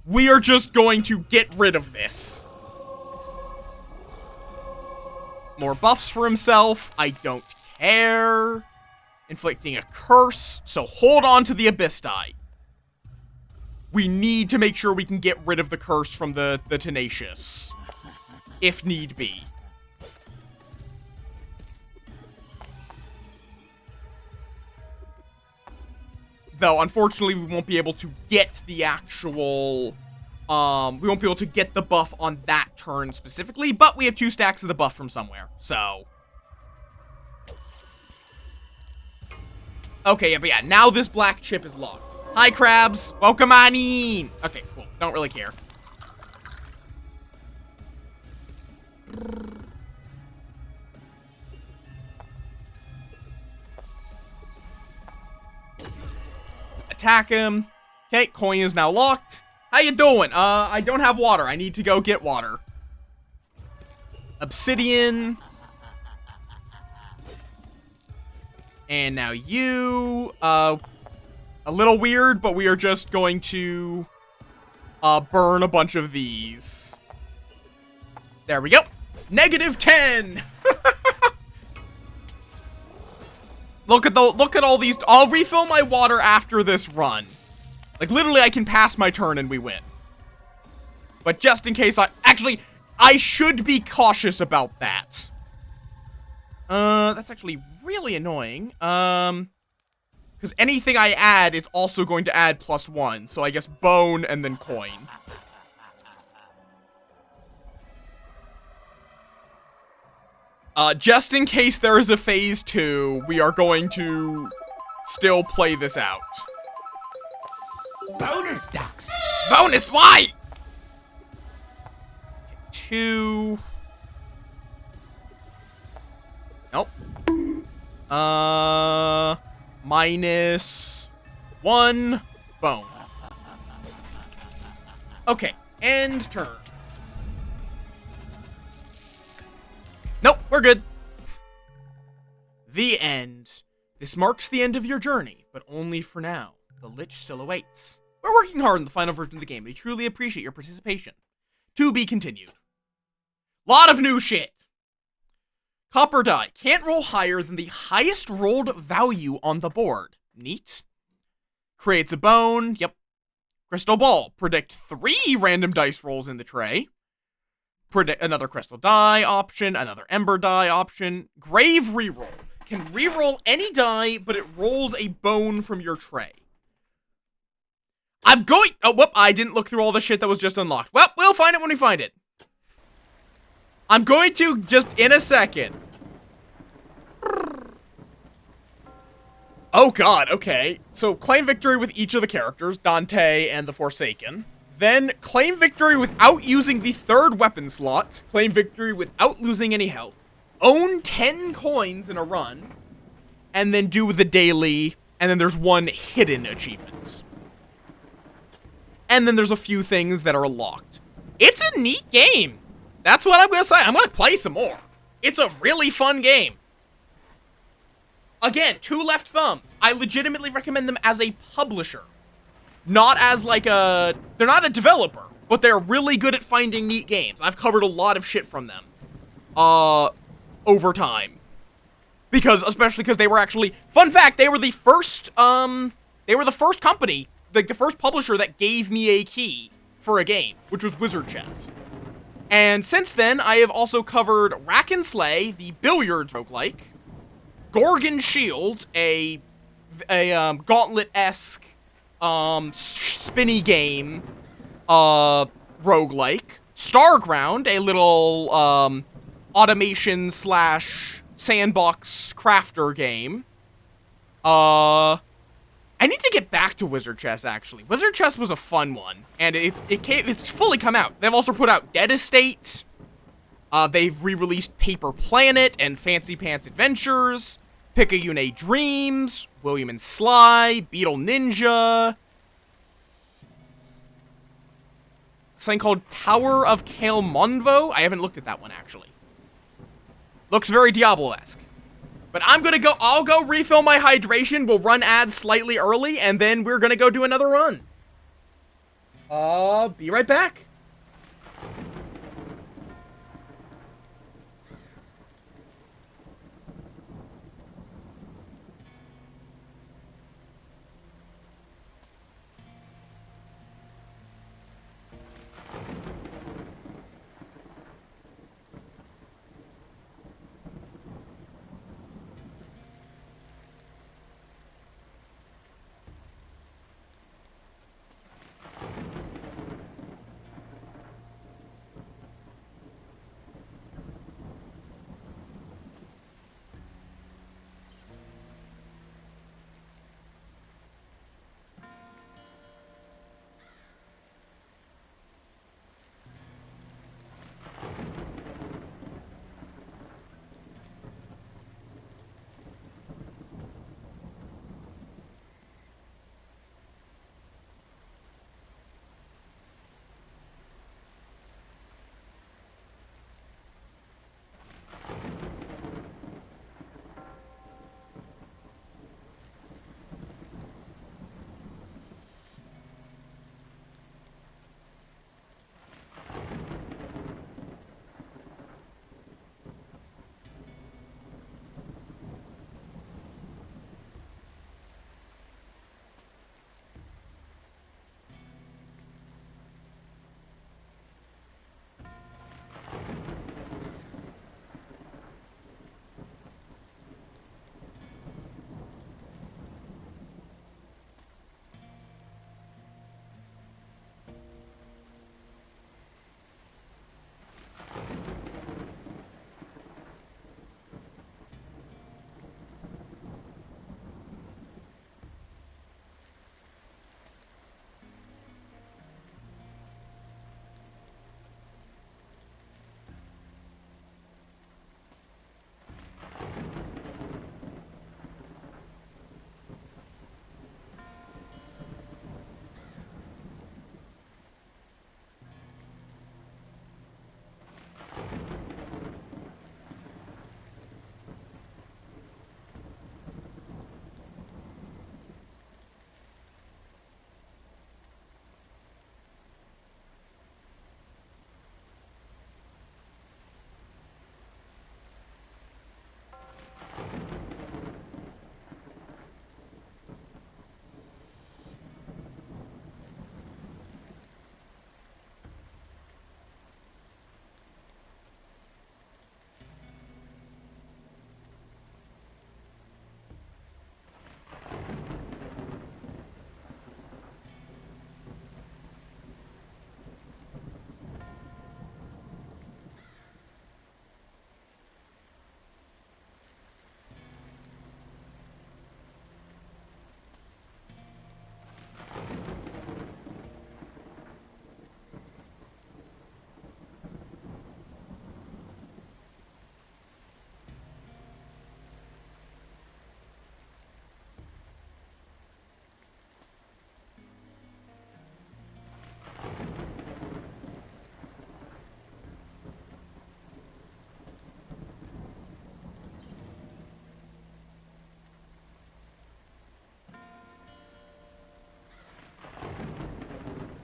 We are just going to get rid of this. More buffs for himself. I don't care. Inflicting a curse. So hold on to the Abyss die. We need to make sure we can get rid of the curse from the Tenacious. If need be. Though, unfortunately, we won't be able to get the actual... we won't be able to get the buff on that turn specifically, but we have 2 stacks of the buff from somewhere, so... Okay, yeah, but yeah, now this black chip is locked. Hi, crabs! Welcome on in! Okay, cool. Don't really care. Attack him. Okay, coin is now locked. How you doing? I don't have water. I need to go get water. Obsidian. And now you, a little weird, but we are just going to, burn a bunch of these. There we go. -10! Look at all these. I'll refill my water after this run. Like, literally, I can pass my turn and we win. But just in case actually, I should be cautious about that. That's actually really annoying. Because anything I add is also going to add +1. So I guess bone and then coin. Just in case there is a phase 2, we are going to still play this out. Bonus ducks! Bonus, why? 2. Nope. -1. Bone. Okay, end turn. Nope, we're good. The end. This marks the end of your journey, but only for now. The Lich still awaits. We're working hard on the final version of the game. We truly appreciate your participation. To be continued. Lot of new shit. Copper die. Can't roll higher than the highest rolled value on the board. Neat. Creates a bone. Yep. Crystal ball. Predict 3 random dice rolls in the tray. Predict another crystal die option. Another ember die option. Grave reroll. Can reroll any die, but it rolls a bone from your tray. I'm going... Oh, whoop. I didn't look through all the shit that was just unlocked. Well, we'll find it when we find it. I'm going to, just in a second. Oh god, okay. So claim victory with each of the characters, Dante and the Forsaken. Then claim victory without using the third weapon slot. Claim victory without losing any health. Own 10 coins in a run. And then do the daily, and then there's one hidden achievement. And then there's a few things that are locked. It's a neat game. That's what I'm gonna say. I'm gonna play some more. It's a really fun game. Again, 2 left thumbs. I legitimately recommend them as a publisher. Not as like a... They're not a developer, but they're really good at finding neat games. I've covered a lot of shit from them. Over time. Especially because they were actually... Fun fact, they were the first, They were the first company, like the first publisher that gave me a key for a game, which was Wizard Chess. And since then, I have also covered Rack and Slay, the billiards roguelike, Gorgon Shield, a Gauntlet-esque, spinny game, roguelike, Starground, a little, automation / sandbox crafter game. I need to get back to Wizard Chess, actually. Wizard Chess was a fun one, and it's fully come out. They've also put out Dead Estate. They've re-released Paper Planet and Fancy Pants Adventures, Picayune Dreams, William and Sly, Beetle Ninja. Something called Tower of Kale Monvo. I haven't looked at that one, actually. Looks very Diablo-esque. But I'll go refill my hydration, we'll run ads slightly early, and then we're gonna go do another run. Be right back.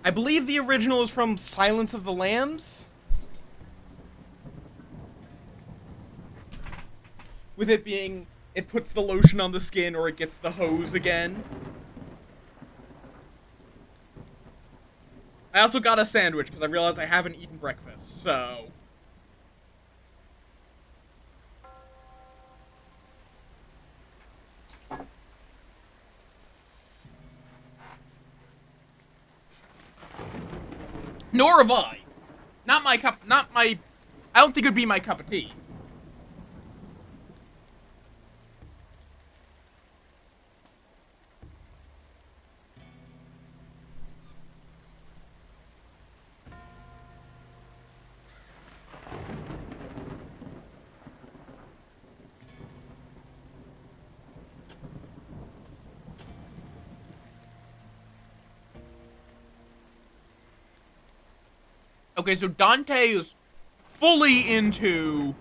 I believe the original is from Silence of the Lambs. With it being, it puts the lotion on the skin or it gets the hose again. I also got a sandwich because I realized I haven't eaten breakfast, so... Nor have I. Not my cup, I don't think it would be my cup of tea. Okay, so Dante is fully into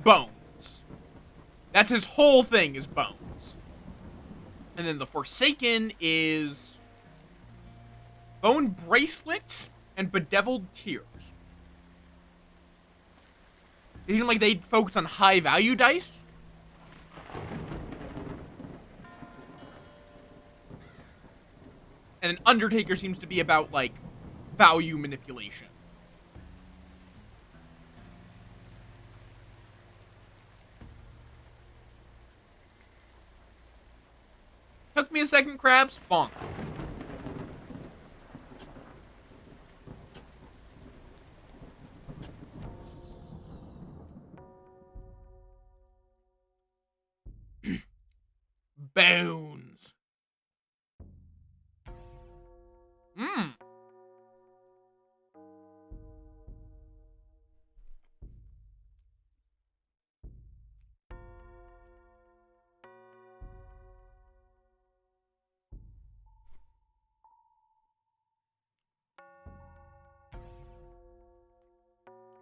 bones. That's his whole thing, is bones. And then the Forsaken is bone bracelets and bedeviled tears. It seems like they focus on high value dice. And then Undertaker seems to be about, like, value manipulation. Took me a second, crabs. Bonk. Bones. Mmm.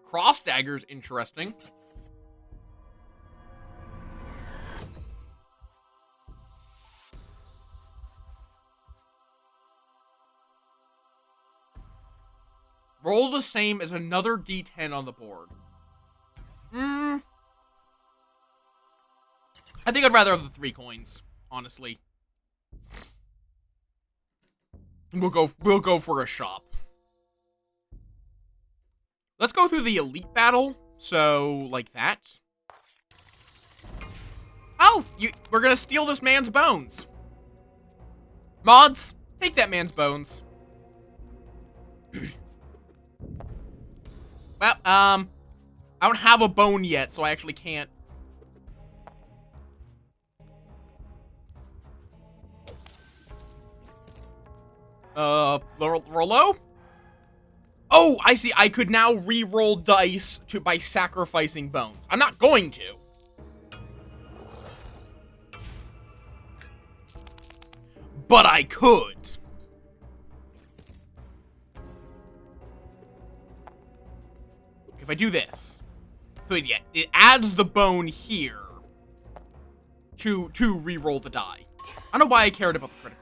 Cross dagger's interesting. Roll the same as another D10 on the board. I think I'd rather have the 3 coins, honestly. We'll go for a shop. Let's go through the elite battle. So, like that. Oh, we're gonna steal this man's bones. Mods, take that man's bones. Well, I don't have a bone yet, so I actually can't. Rollo? Oh, I see. I could now re-roll dice by sacrificing bones. I'm not going to. But I could. If I do this. So yeah, it adds the bone here to re-roll the die. I don't know why I cared about the critical.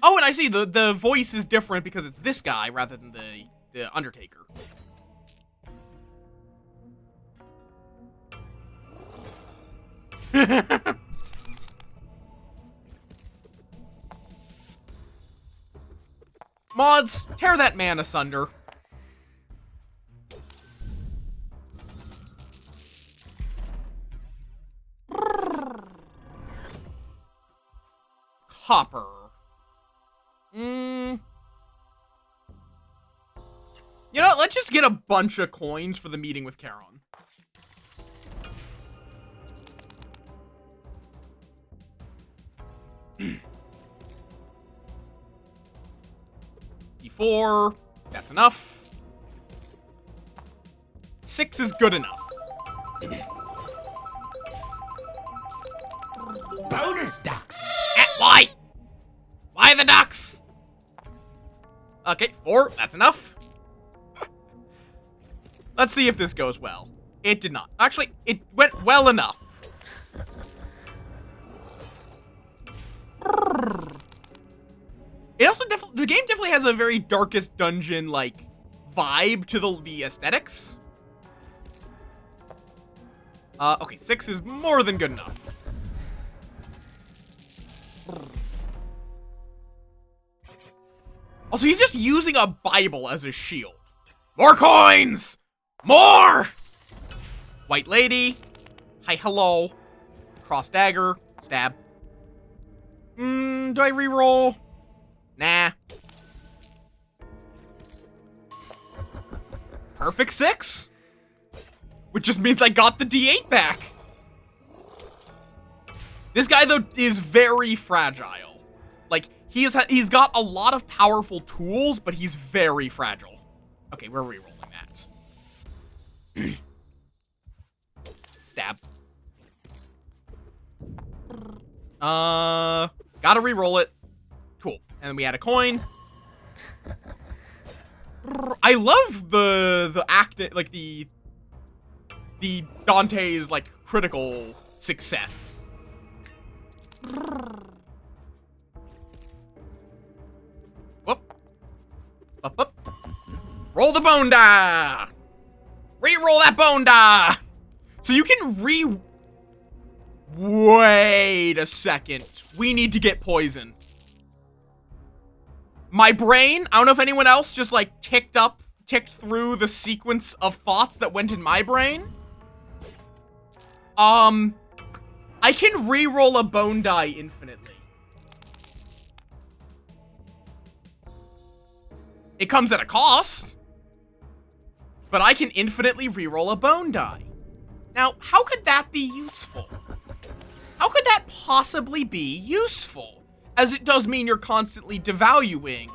Oh, and I see the voice is different because it's this guy rather than the Undertaker. Mods, tear that man asunder. Copper. You know what? Let's just get a bunch of coins for the meeting with Charon. D4. That's enough. 6 is good enough. Bonus ducks. Why? Why the ducks? Okay, 4. That's enough. Let's see if this goes well. It did not. Actually, it went well enough. It also the game definitely definitely has a very Darkest Dungeon, like, vibe to the aesthetics. Okay, 6 is more than good enough. Also, he's just using a Bible as a shield. More coins! More! White lady. Hi, hello. Cross dagger. Stab. Do I reroll? Nah. Perfect 6. Which just means I got the D8 back. This guy, though, is very fragile. Like, he's got a lot of powerful tools, but he's very fragile. Okay, we're rerolling that. Stab. Gotta reroll it. Cool. And then we add a coin. I love the act, like the Dante's, like, critical success. Whoop. Up. Roll the bone die! Reroll that bone die! So you can Wait a second. We need to get poison. My brain, I don't know if anyone else just, like, ticked through the sequence of thoughts that went in my brain. I can re-roll a bone die infinitely. It comes at a cost, but I can infinitely re-roll a bone die. Now, how could that be useful? How could that possibly be useful? As it does mean you're constantly devaluing,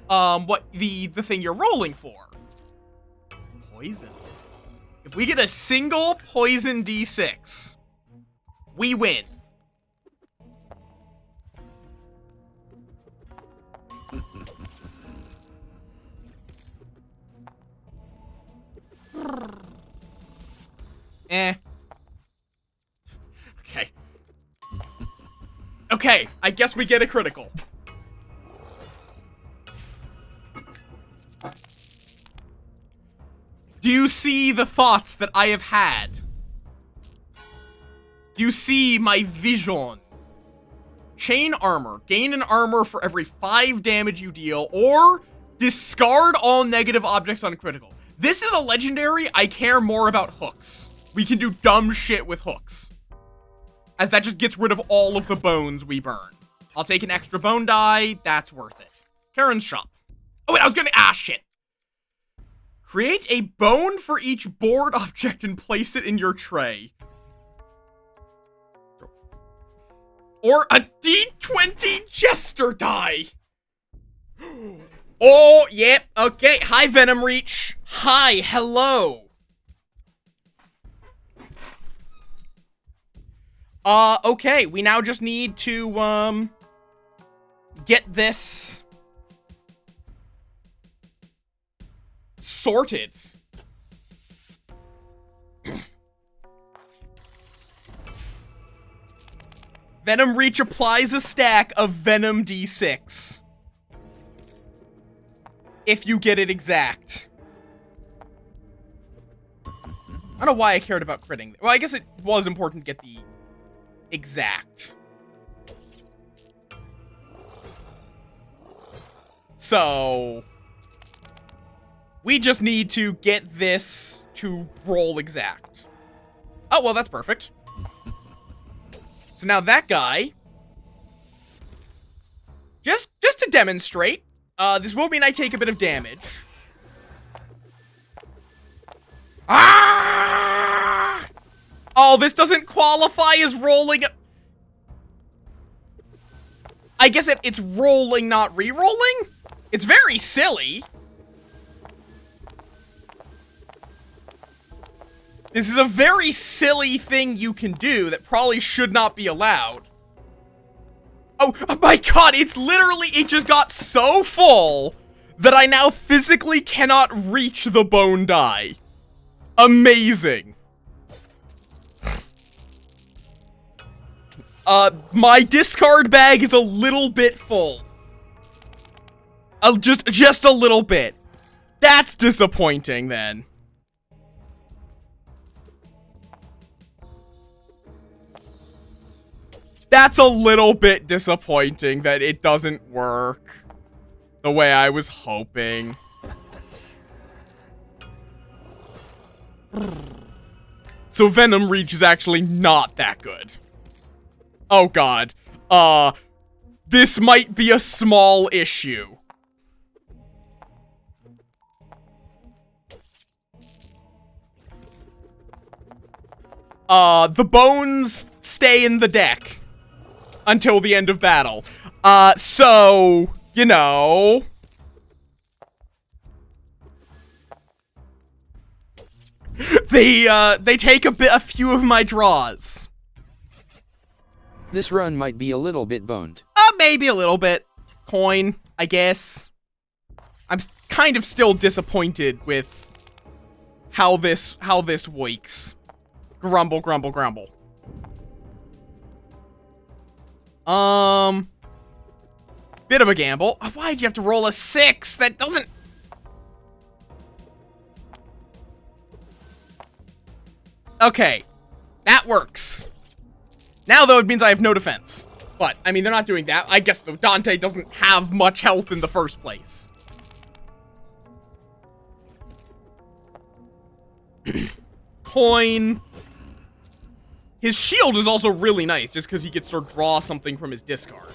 what the thing you're rolling for. Poison. If we get a single poison D6, we win. Okay. Okay, I guess we get a critical. Do you see the thoughts that I have had? Do you see my vision? Chain armor. Gain an armor for every 5 damage you deal, or discard all negative objects on critical. This is a legendary. I care more about hooks. We can do dumb shit with hooks, as that just gets rid of all of the bones we burn. I'll take an extra bone die. That's worth it. Karen's shop. Oh, wait, I was gonna... shit. Create a bone for each board object and place it in your tray. Or a D20 Jester die. Oh, yep, okay. Hi, Venom Reach. Hi, hello. Okay, we now just need to, get this sorted. Venom Reach applies a stack of Venom D6. If you get it exact. I don't know why I cared about critting. Well, I guess it was important to get the exact. So we just need to get this to roll exact. Oh, well, that's perfect. So now that guy, just to demonstrate, this will mean I take a bit of damage. Ah! Oh, this doesn't qualify as rolling. I guess it's rolling, not re-rolling? It's very silly. This is a very silly thing you can do that probably should not be allowed. Oh my god, it's literally, it just got so full that I now physically cannot reach the bone die. Amazing. My discard bag is a little bit full. Just a little bit. That's disappointing, then. That's a little bit disappointing that it doesn't work the way I was hoping. So Venom Reach is actually not that good. Oh god. This might be a small issue. The bones stay in the deck until the end of battle. So, you know, they take a few of my draws. This run might be a little bit boned. Maybe a little bit. Coin, I guess. I'm kind of still disappointed with how this works. Grumble, grumble, grumble. Bit of a gamble. Why'd you have to roll a 6? That doesn't... Okay. That works. Now, though, it means I have no defense. But, I mean, they're not doing that. I guess, though, Dante doesn't have much health in the first place. Coin. His shield is also really nice, just because he gets to draw something from his discard.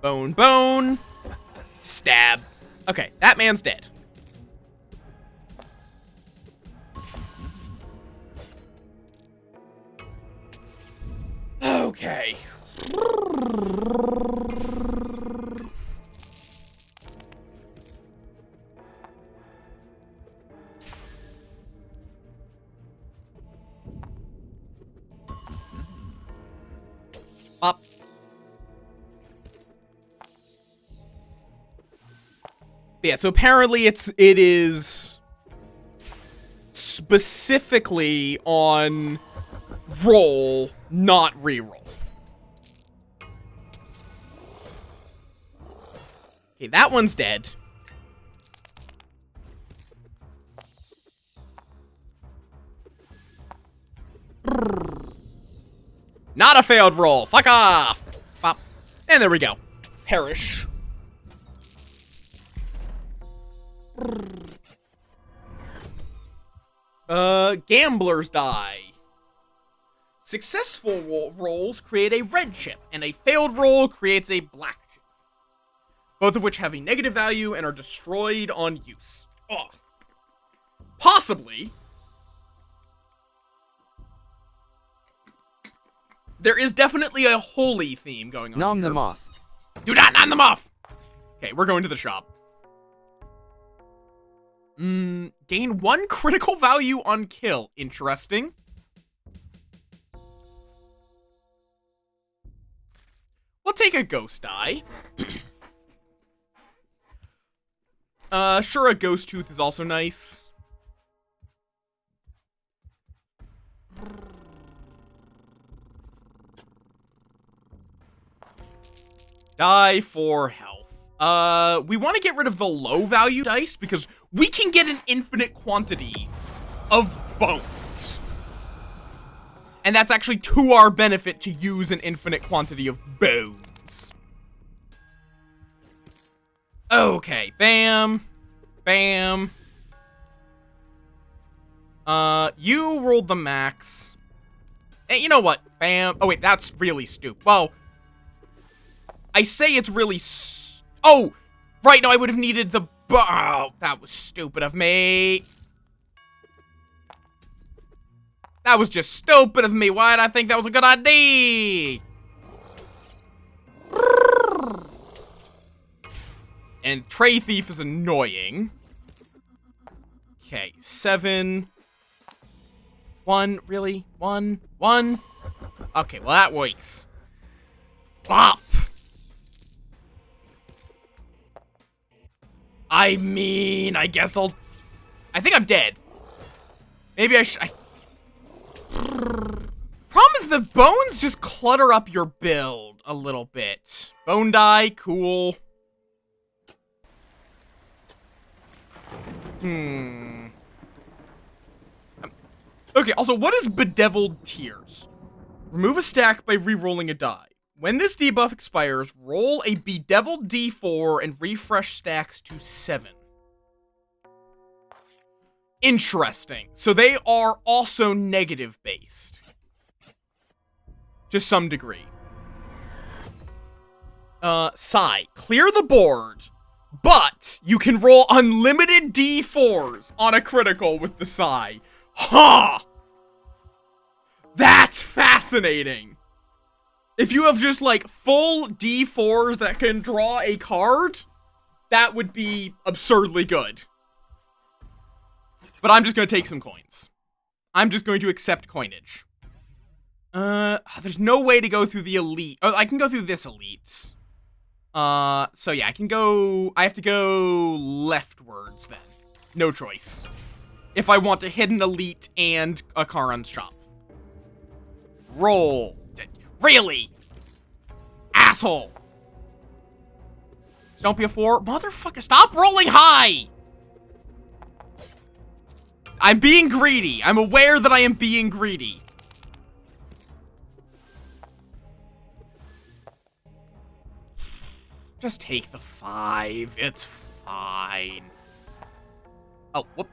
Bone, bone. Stab. Okay, that man's dead. Okay. Up. Yeah, so apparently it is specifically on roll, not reroll. Okay, that one's dead. Not a failed roll. Fuck off. Pop. And there we go. Perish. Gambler's die. Successful rolls create a red chip, and a failed roll creates a black chip. Both of which have a negative value and are destroyed on use. Ugh. Possibly. There is definitely a holy theme going on. Nom the Moff. Do not nom the Moff! Okay, we're going to the shop. Gain 1 critical value on kill. Interesting. We'll take a ghost die. Sure, a ghost tooth is also nice. Die for health. We want to get rid of the low value dice because we can get an infinite quantity of bones. And that's actually to our benefit to use an infinite quantity of bones. Okay, bam. Bam. You rolled the max. Hey, you know what? Bam. Oh, wait, that's really stupid. Well, I say it's really oh! Right, no, I would have needed the oh, that was stupid of me. That was just stupid of me. Why did I think that was a good idea? And Tray Thief is annoying. Okay, 7. 1, really? 1? 1? Okay, well that works. Bop! I mean, I guess I think I'm dead. Maybe I should... the bones just clutter up your build a little bit. Bone die, cool. Okay, also, what is Bedeviled Tears? Remove a stack by re-rolling a die. When this debuff expires, roll a Bedeviled D4 and refresh stacks to 7. Interesting. So they are also negative based. To some degree. Sigh. Clear the board, but you can roll unlimited D4s on a critical with the Sigh. Ha! Huh! That's fascinating. If you have just, like, full D4s that can draw a card, that would be absurdly good. But I'm just gonna take some coins. I'm just going to accept coinage. There's no way to go through the elite. Oh, I can go through this elite. So yeah, I have to go leftwards then. No choice. If I want to hit an elite and a Charon's Chop. Roll. Really? Asshole. Don't be a 4. Motherfucker, stop rolling high! I'm being greedy. I'm aware that I am being greedy. Just take the 5. It's fine. Oh, whoop.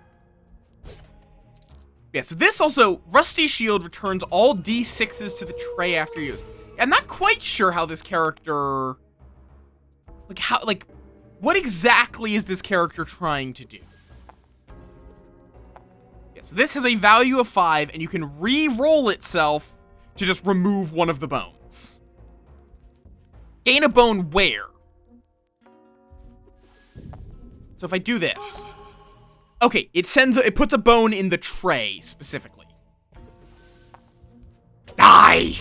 Yeah, so this also, Rusty Shield returns all D6s to the tray after use. I'm not quite sure how this character... what exactly is this character trying to do? Yeah, so this has a value of 5, and you can re-roll itself to just remove one of the bones. Gain a bone where? So if I do this... Okay, it puts a bone in the tray, specifically. Die!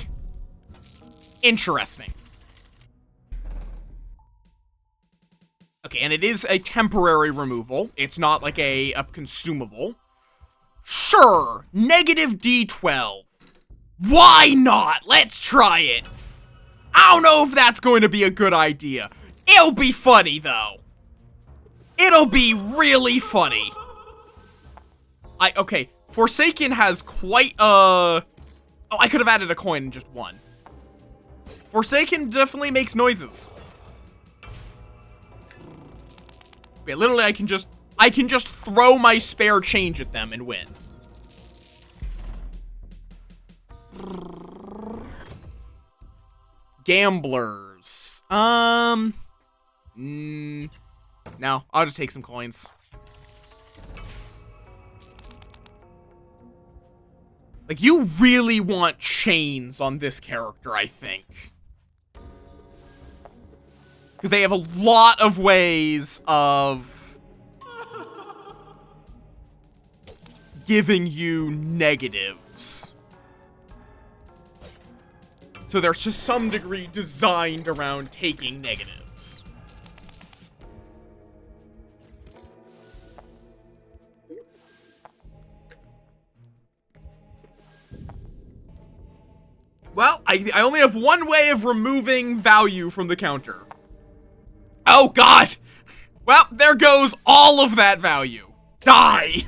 Interesting. Okay, and it is a temporary removal. It's not like a consumable. Sure, negative D12. Why not? Let's try it. I don't know if that's going to be a good idea. It'll be funny, though. It'll be really funny. Okay, Forsaken has quite Oh, I could have added a coin and just won. Forsaken definitely makes noises. Yeah, literally, I can just throw my spare change at them and win. Gamblers. No, I'll just take some coins. Like, you really want chains on this character, I think. Because they have a lot of ways of giving you negatives. So they're to some degree designed around taking negatives. Well, I only have one way of removing value from the counter. Oh, God! Well, there goes all of that value. Die!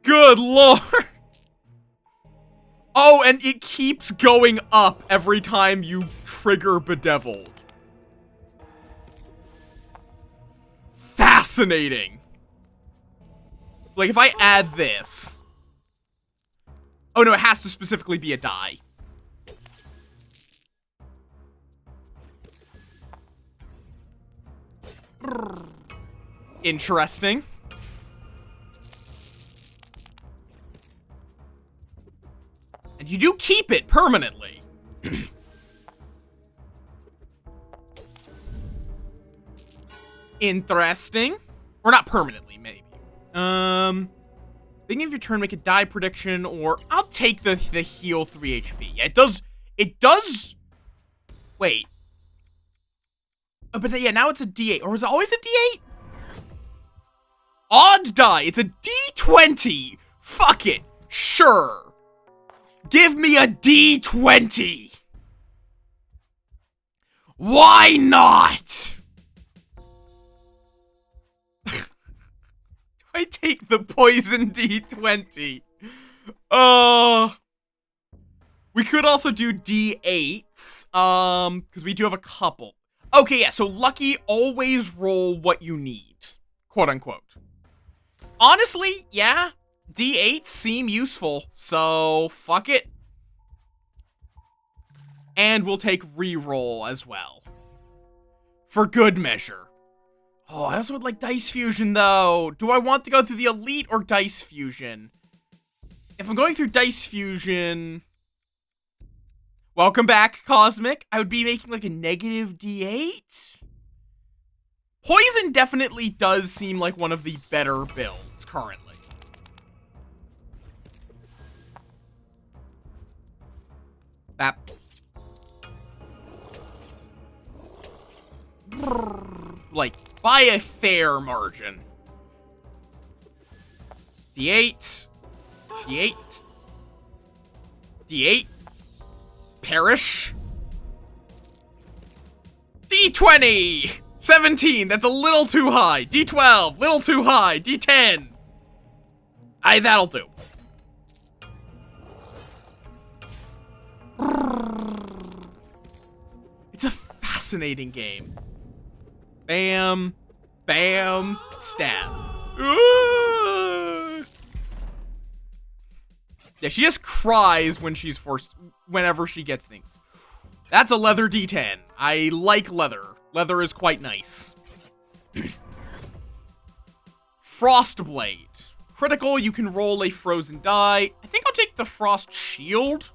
Good lord! Oh, and it keeps going up every time you trigger Bedeviled. Fascinating. Like, if I add this... Oh, no, it has to specifically be a die. Interesting. And you do keep it permanently. Interesting. Or not permanently, maybe. Beginning of your turn, make a die prediction, or I'll take the heal 3 HP. Yeah, it does, wait. Oh, but yeah, now it's a D8, or was it always a D8? Odd die, it's a D20. Fuck it. Sure. Give me a D20. Why not? Do I take the poison D20? We could also do D8s, because we do have a couple. Okay, yeah, so lucky, always roll what you need, quote unquote. Honestly, yeah, D8s seem useful, so fuck it. And we'll take reroll as well, for good measure. Oh, I also would like Dice Fusion, though. Do I want to go through the Elite or Dice Fusion? If I'm going through Dice Fusion... Welcome back, Cosmic. I would be making like a negative D8? Poison definitely does seem like one of the better builds currently. That... like, by a fair margin. D8. D8. D8. Perish. D20. 17. That's a little too high. D12. Little too high. D10. That'll do. It's a fascinating game. Bam. Bam. Stab. Yeah, she just cries when she's forced, whenever she gets things. That's a leather D10. I like leather. Leather is quite nice. Frostblade. Critical, you can roll a frozen die. I think I'll take the Frost Shield,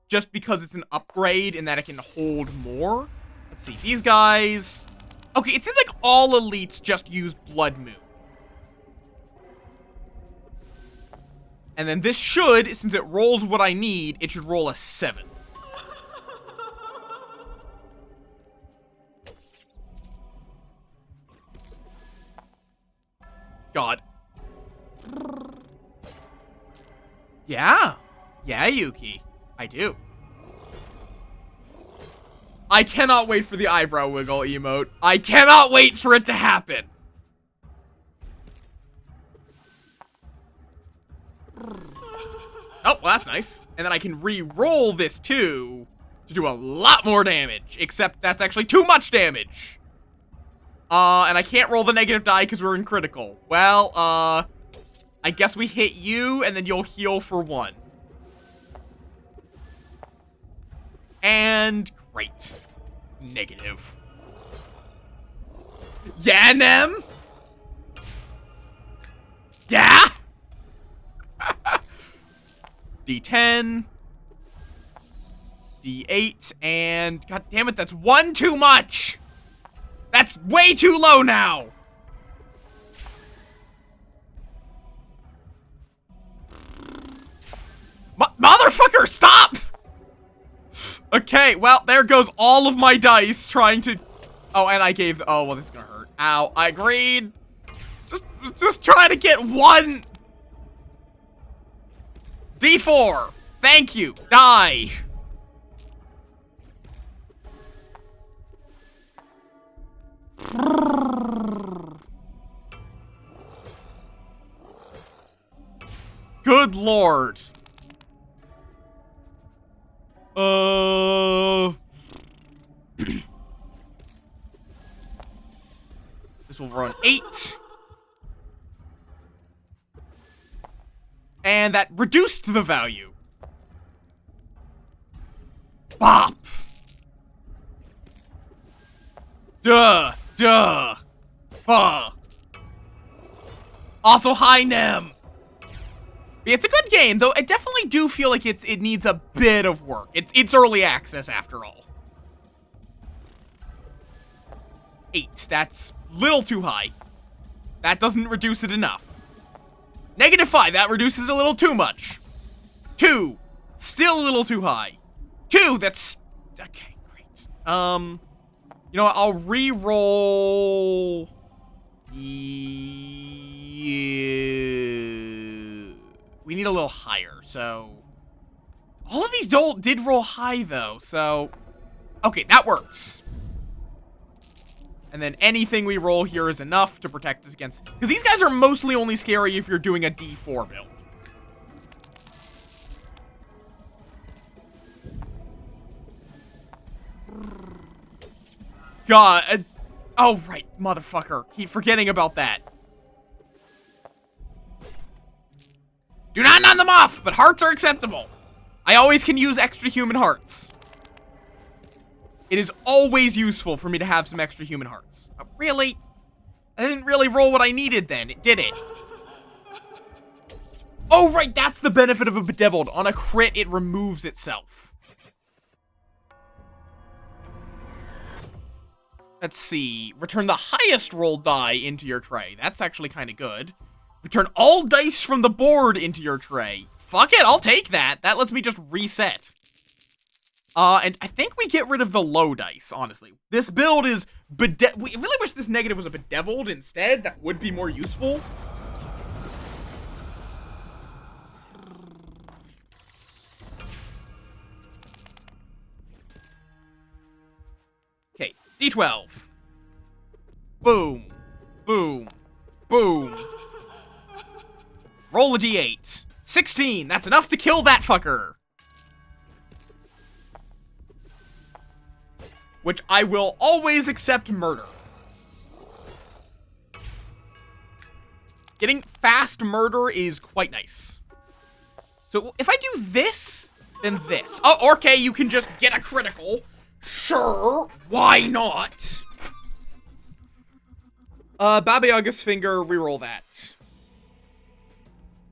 just because it's an upgrade and that it can hold more. Let's see, these guys... Okay, it seems like all elites just use Blood Moon. And then this should, since it rolls what I need, it should roll a 7. God. Yeah. Yeah, Yuki. I do. I cannot wait for the eyebrow wiggle emote. I cannot wait for it to happen. Oh, well, that's nice. And then I can re-roll this, too, to do a lot more damage. Except that's actually too much damage. And I can't roll the negative die because we're in critical. Well, I guess we hit you, and then you'll heal for 1. And great. Negative. Yeah, Nem? Yeah? D10. D8, and god damn it, that's 1 too much! That's way too low now! Motherfucker, stop! Okay, well, there goes all of my dice trying to... Oh, and I gave... Oh, well, this is gonna hurt. Ow, I agreed. Just try to get 1... D4. Thank you. Die. Good lord. This will run 8. And that reduced the value. Bop. Duh. Duh. Fuh. Also, hi, Nem. It's a good game, though I definitely do feel like it needs a bit of work. It's early access, after all. 8. That's little too high. That doesn't reduce it enough. -5. That reduces it a little too much. 2. Still a little too high. 2. That's... Okay, great. You know what? I'll re-roll... we need a little higher, so... All of these did roll high, though, so... Okay, that works. And then anything we roll here is enough to protect us against... Because these guys are mostly only scary if you're doing a D4 build. God. Oh, right. Motherfucker. Keep forgetting about that. Do not none them off, but hearts are acceptable. I always can use extra human hearts. It is always useful for me to have some extra human hearts. Really? I didn't really roll what I needed then, did it? Oh, right. That's the benefit of a bedeviled. On a crit, it removes itself. Let's see. Return the highest rolled die into your tray. That's actually kind of good. Return all dice from the board into your tray. Fuck it, I'll take that. That lets me just reset. And I think we get rid of the low dice, honestly. This build is we really wish this negative was a bedeviled instead. That would be more useful. Okay, D12. Boom. Boom. Boom. Roll a D8. 16. That's enough to kill that fucker. Which I will always accept murder. Getting fast murder is quite nice. So if I do this, then this. Oh, okay, you can just get a critical. Sure, why not? Baba Yaga's finger, reroll that.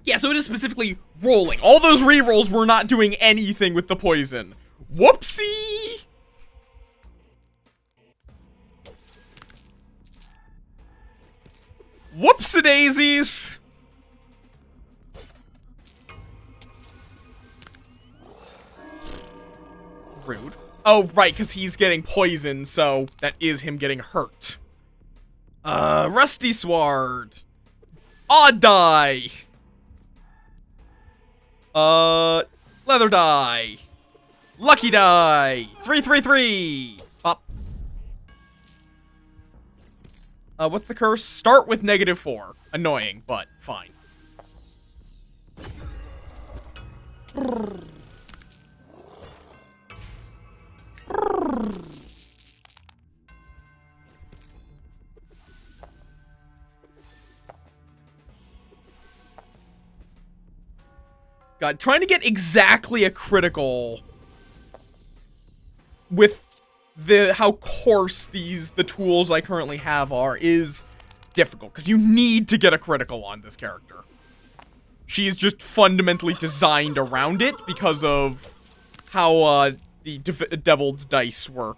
Yeah, so it is specifically rolling. All those rerolls were not doing anything with the poison. Whoopsie! Whoopsie-daisies! Rude. Oh, right, because he's getting poisoned, so that is him getting hurt. Rusty Sword. Odd die. Leather die. Lucky die. 333. Up. What's the curse? Start with -4. Annoying, but fine. God, trying to get exactly a critical with how coarse the tools I currently have are is difficult, because you need to get a critical on this character. She is just fundamentally designed around it because of how the devil's dice work.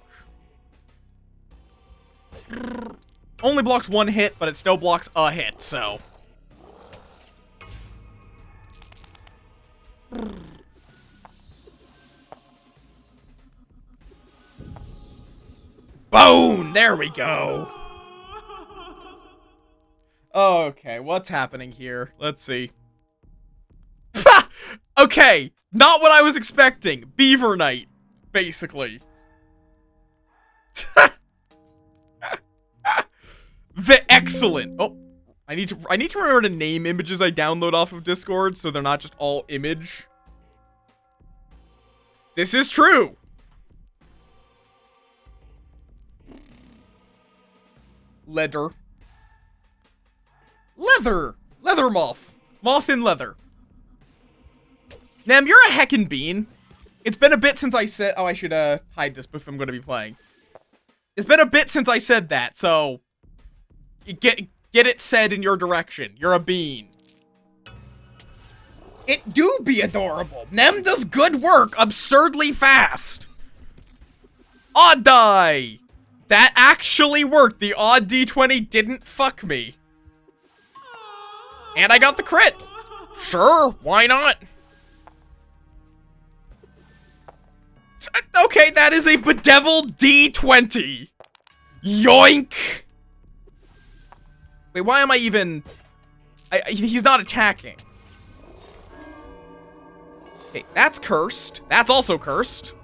Only blocks 1 hit, but it still blocks a hit, so... Boom! There we go! Okay, what's happening here? Let's see. Okay, not what I was expecting. Beaver Knight, basically. Excellent. Oh, I need to remember to name images I download off of Discord so they're not just all image. This is true. Leather. Leather Moff. Moth in leather. Nam, you're a heckin' bean. It's been a bit since I said... Oh, I should hide this if I'm going to be playing. It's been a bit since I said that, so... Get it said in your direction. You're a bean. It do be adorable. Nem does good work absurdly fast. Odd die. That actually worked. The odd D20 didn't fuck me. And I got the crit. Sure, why not? Okay, that is a bedeviled D20. Yoink. Wait, why am I even... He's not attacking. Okay, that's cursed. That's also cursed.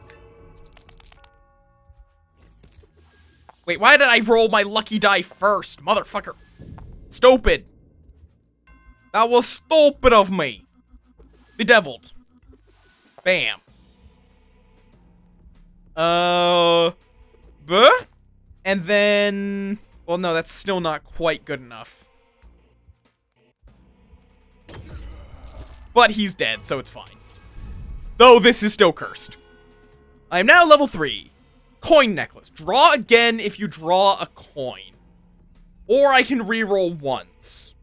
Wait, why did I roll my lucky die first? Motherfucker. Stupid. That was stupid of me. Bedeviled. Bam. And then... Well, no, that's still not quite good enough. But he's dead, so it's fine. Though this is still cursed. I am now level 3. Coin necklace. Draw again if you draw a coin. Or I can reroll once.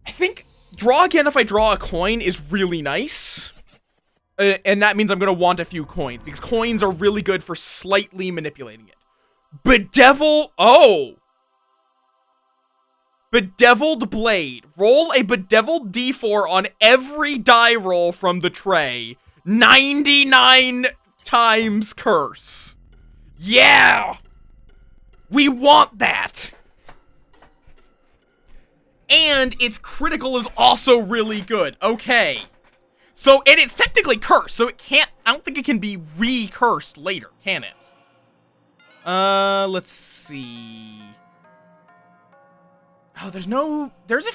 I think draw again if I draw a coin is really nice. And that means I'm going to want a few coins. Because coins are really good for slightly manipulating it. Bedevil... Oh! Bedeviled Blade. Roll a bedeviled d4 on every die roll from the tray. 99 times curse. Yeah! We want that! And its critical is also really good. Okay. So, and it's technically cursed, so it can't... I don't think it can be re-cursed later, can it? Let's see... Oh, there's a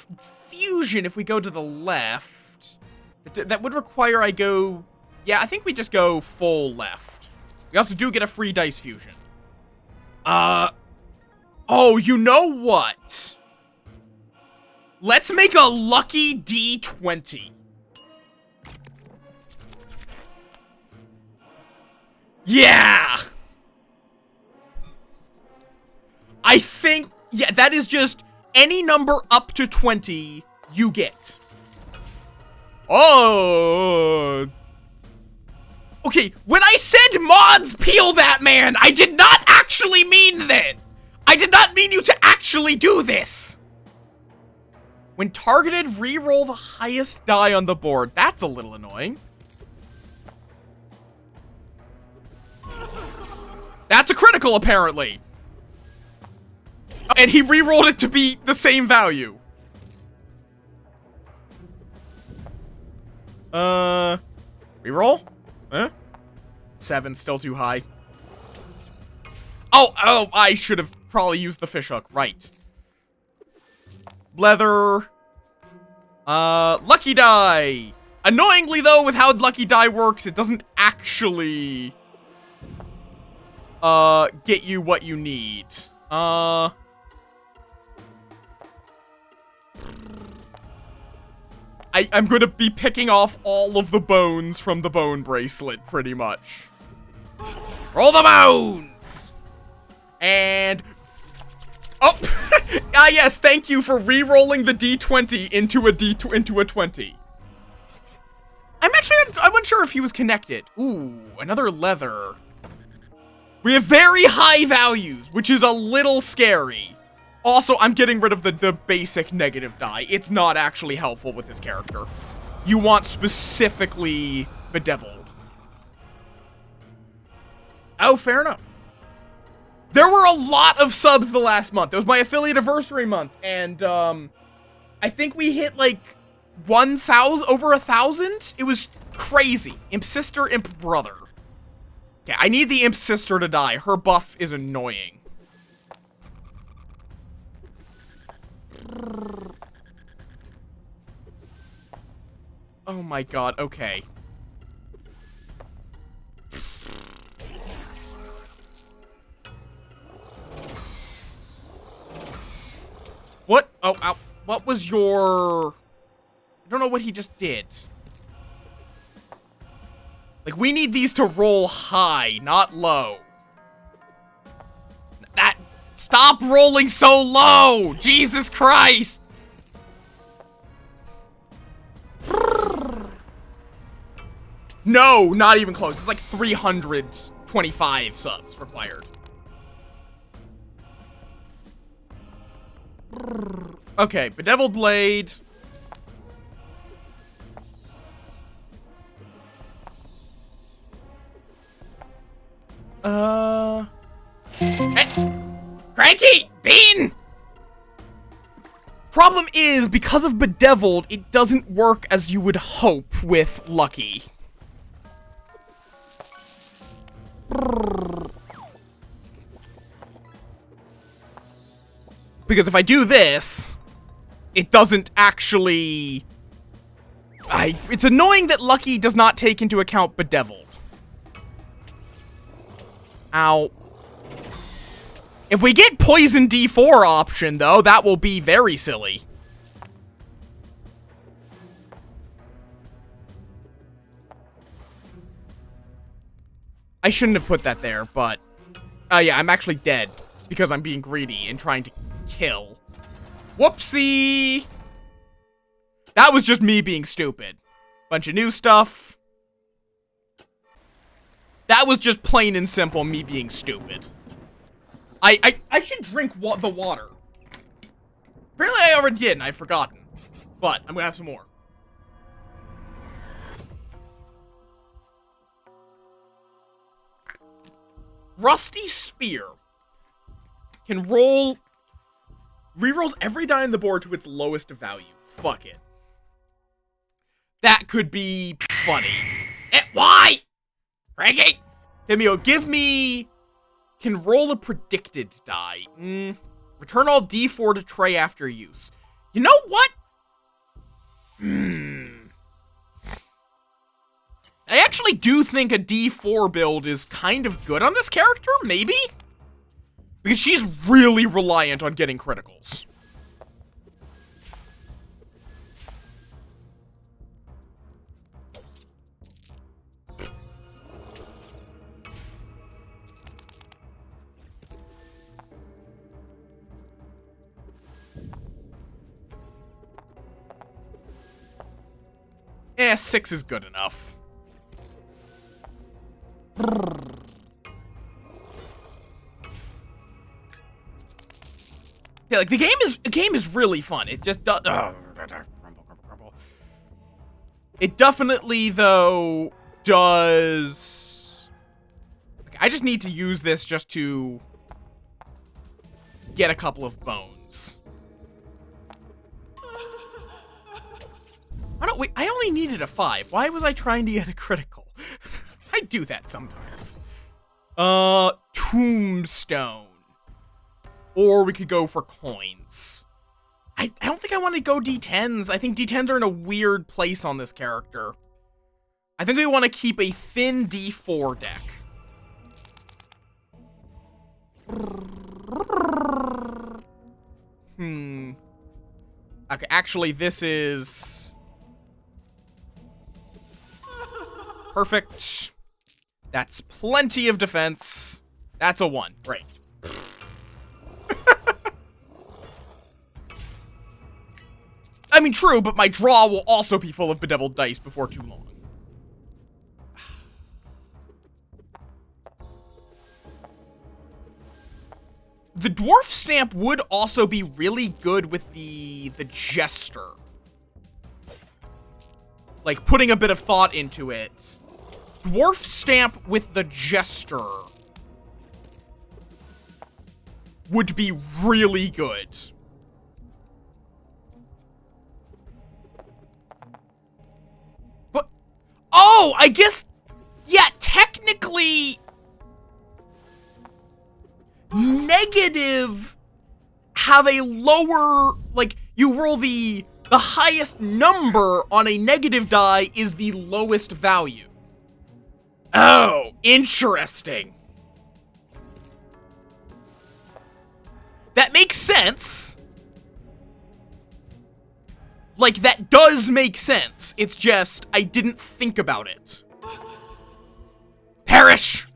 fusion if we go to the left. That would require I go... Yeah, I think we just go full left. We also do get a free dice fusion. Oh, you know what? Let's make a lucky D20. Yeah! I think... Yeah, that is just... Any number up to 20, you get. Oh. Okay, when I said mods peel that man, I did not actually mean that. I did not mean you to actually do this. When targeted, reroll the highest die on the board. That's a little annoying. That's a critical, apparently. And he re-rolled it to be the same value. Reroll? Huh? 7, still too high. Oh, I should have probably used the fishhook. Right. Leather. Lucky die. Annoyingly, though, with how lucky die works, it doesn't actually, get you what you need. I'm gonna be picking off all of the bones from the bone bracelet, pretty much. Roll the bones! And... Oh! Ah, yes, thank you for re-rolling the D20 into a 20. I'm unsure if he was connected. Ooh, another leather. We have very high values, which is a little scary. Also, I'm getting rid of the basic negative die. It's not actually helpful with this character. You want specifically bedeviled. Oh, fair enough. There were a lot of subs the last month. It was my affiliate anniversary month, and I think we hit like 1,000, over 1,000. It was crazy. Imp sister, imp brother. Okay, I need the imp sister to die. Her buff is annoying. Oh my god, okay. What? Oh, ow. What was your... I don't know what he just did. Like, we need these to roll high, not low. That... Stop rolling so low! Jesus Christ! No, not even close. It's like 325 subs required. Okay, Bedeviled Blade. Hey! Cranky! Bean! Problem is, because of Bedeviled, it doesn't work as you would hope with Lucky. Because if I do this, it doesn't actually... It's annoying that Lucky does not take into account Bedeviled. Ow. If we get Poison D4 option, though, that will be very silly. I shouldn't have put that there, but... yeah, I'm actually dead. Because I'm being greedy and trying to kill. Whoopsie! That was just me being stupid. Bunch of new stuff. That was just plain and simple me being stupid. I should drink the water. Apparently I already did and I've forgotten. But I'm gonna have some more. Rusty Spear can rerolls every die on the board to its lowest value. Fuck it. That could be funny. Why? Frankie? Give me... Can roll a predicted die. Return all D4 to tray after use. You know what? I actually do think a D4 build is kind of good on this character, maybe? Because she's really reliant on getting criticals. Eh, 6 is good enough. Yeah, like the game is really fun. It just does. Crumble. It definitely though does. Okay, I just need to use this just to get a couple of bones. I only needed a 5. Why was I trying to get a critical? I do that sometimes. Tombstone. Or we could go for coins. I don't think I want to go D10s. I think D10s are in a weird place on this character. I think we want to keep a thin D4 deck. Okay, actually, this is... perfect. That's plenty of defense. That's a 1. Great. I mean, true, but my draw will also be full of bedeviled dice before too long. The dwarf stamp would also be really good with the jester. Like, putting a bit of thought into it. Dwarf stamp with the jester would be really good. But, oh, I guess, yeah, technically, negative have a lower, like, you roll the highest number on a negative die is the lowest value. Oh, interesting. That makes sense. Like, that does make sense. It's just, I didn't think about it. Perish!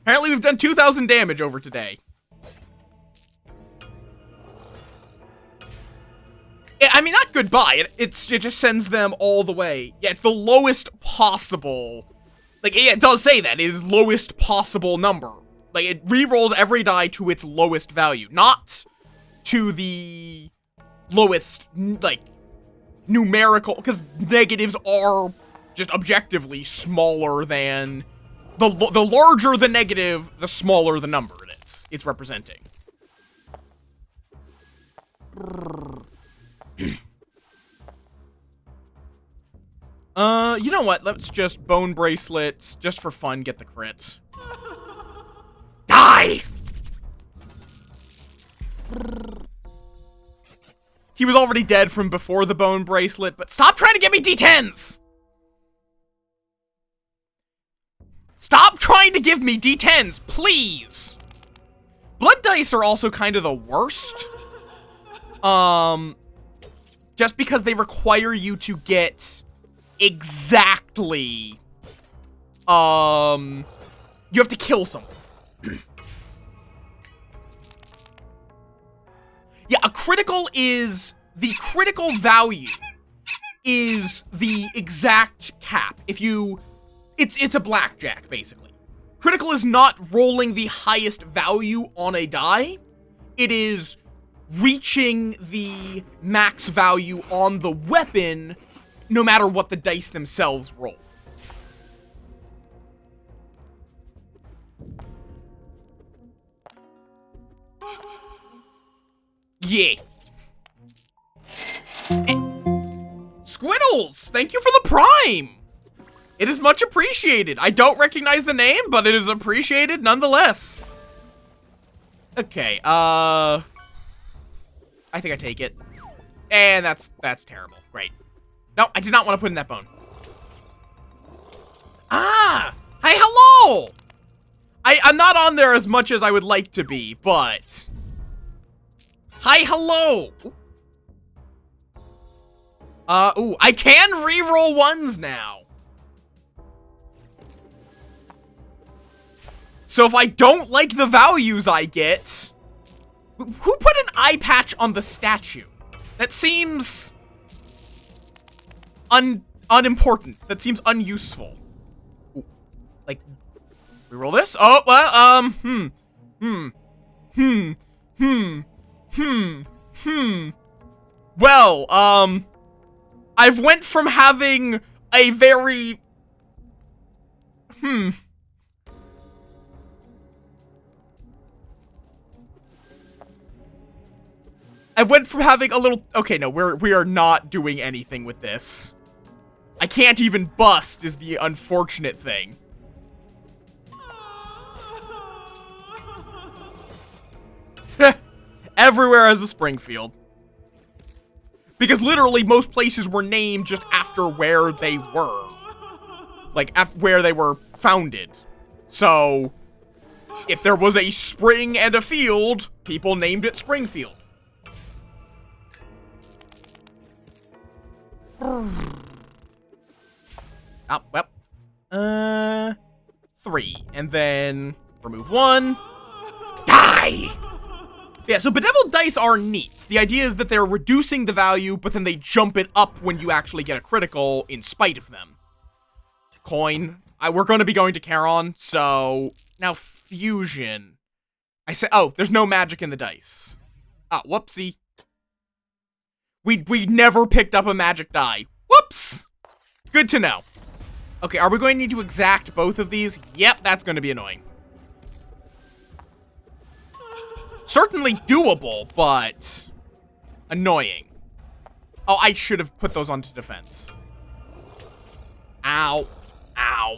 Apparently we've done 2,000 damage over today. I mean, not goodbye. It just sends them all the way. Yeah, it's the lowest possible. Like, yeah, it does say that. It is lowest possible number. Like, it re-rolls every die to its lowest value. Not to the lowest, like, numerical. Because negatives are just objectively smaller than... The larger the negative, the smaller the number it's representing. You know what? Let's just bone bracelets, just for fun, get the crits. Die! He was already dead from before the bone bracelet, but stop trying to get me D10s! Stop trying to give me D10s, please! Blood dice are also kind of the worst. Just because they require you to get exactly, you have to kill someone. Yeah, a critical is, the critical value is the exact cap. If you, it's a blackjack, basically. Critical is not rolling the highest value on a die. It is reaching the max value on the weapon, no matter what the dice themselves roll. Yeah. Squiddles, thank you for the prime. It is much appreciated. I don't recognize the name, but it is appreciated nonetheless. Okay, I think I take it. And that's terrible. Great. No, I did not want to put in that bone. Ah! Hey, hello! I'm not on there as much as I would like to be, but... Hi, hello! Ooh, I can reroll ones now. So if I don't like the values I get... Who put an eye patch on the statue? That seems... unimportant. That seems unuseful. Ooh, like, reroll this? Oh, well, Well, I've went from having a very... I went from having a little... Okay, no, we are not doing anything with this. I can't even bust is the unfortunate thing. Everywhere has a Springfield. Because literally most places were named just after where they were. Like, where they were founded. So, if there was a spring and a field, people named it Springfield. Oh, well. 3. And then remove 1. Die! Yeah, so bedeviled dice are neat. The idea is that they're reducing the value, but then they jump it up when you actually get a critical in spite of them. Coin. We're going to be going to Charon, so... Now, fusion. I said, oh, there's no magic in the dice. Ah, whoopsie. We never picked up a magic die. Whoops! Good to know. Okay, are we going to need to exact both of these? Yep, that's going to be annoying. Certainly doable, but annoying. Oh, I should have put those onto defense. Ow. Ow.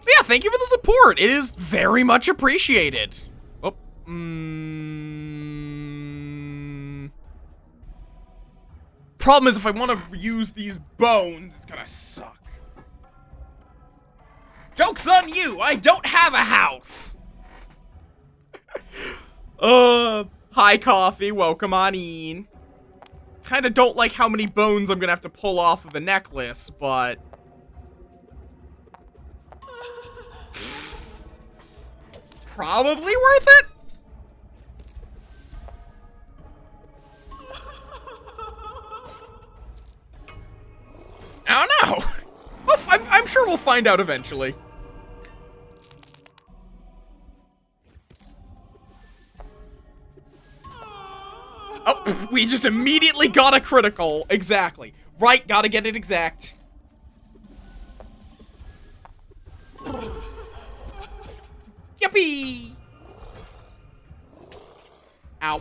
But yeah, thank you for the support. It is very much appreciated. Oh. Problem is, if I want to use these bones, it's gonna suck. Joke's on you! I don't have a house! Hi, Coffee. Welcome on in. Kinda don't like how many bones I'm gonna have to pull off of the necklace, but... probably worth it? I don't know. Well, I'm sure we'll find out eventually. Oh, we just immediately got a critical. Exactly. Right, gotta get it exact. Yippee! Ow.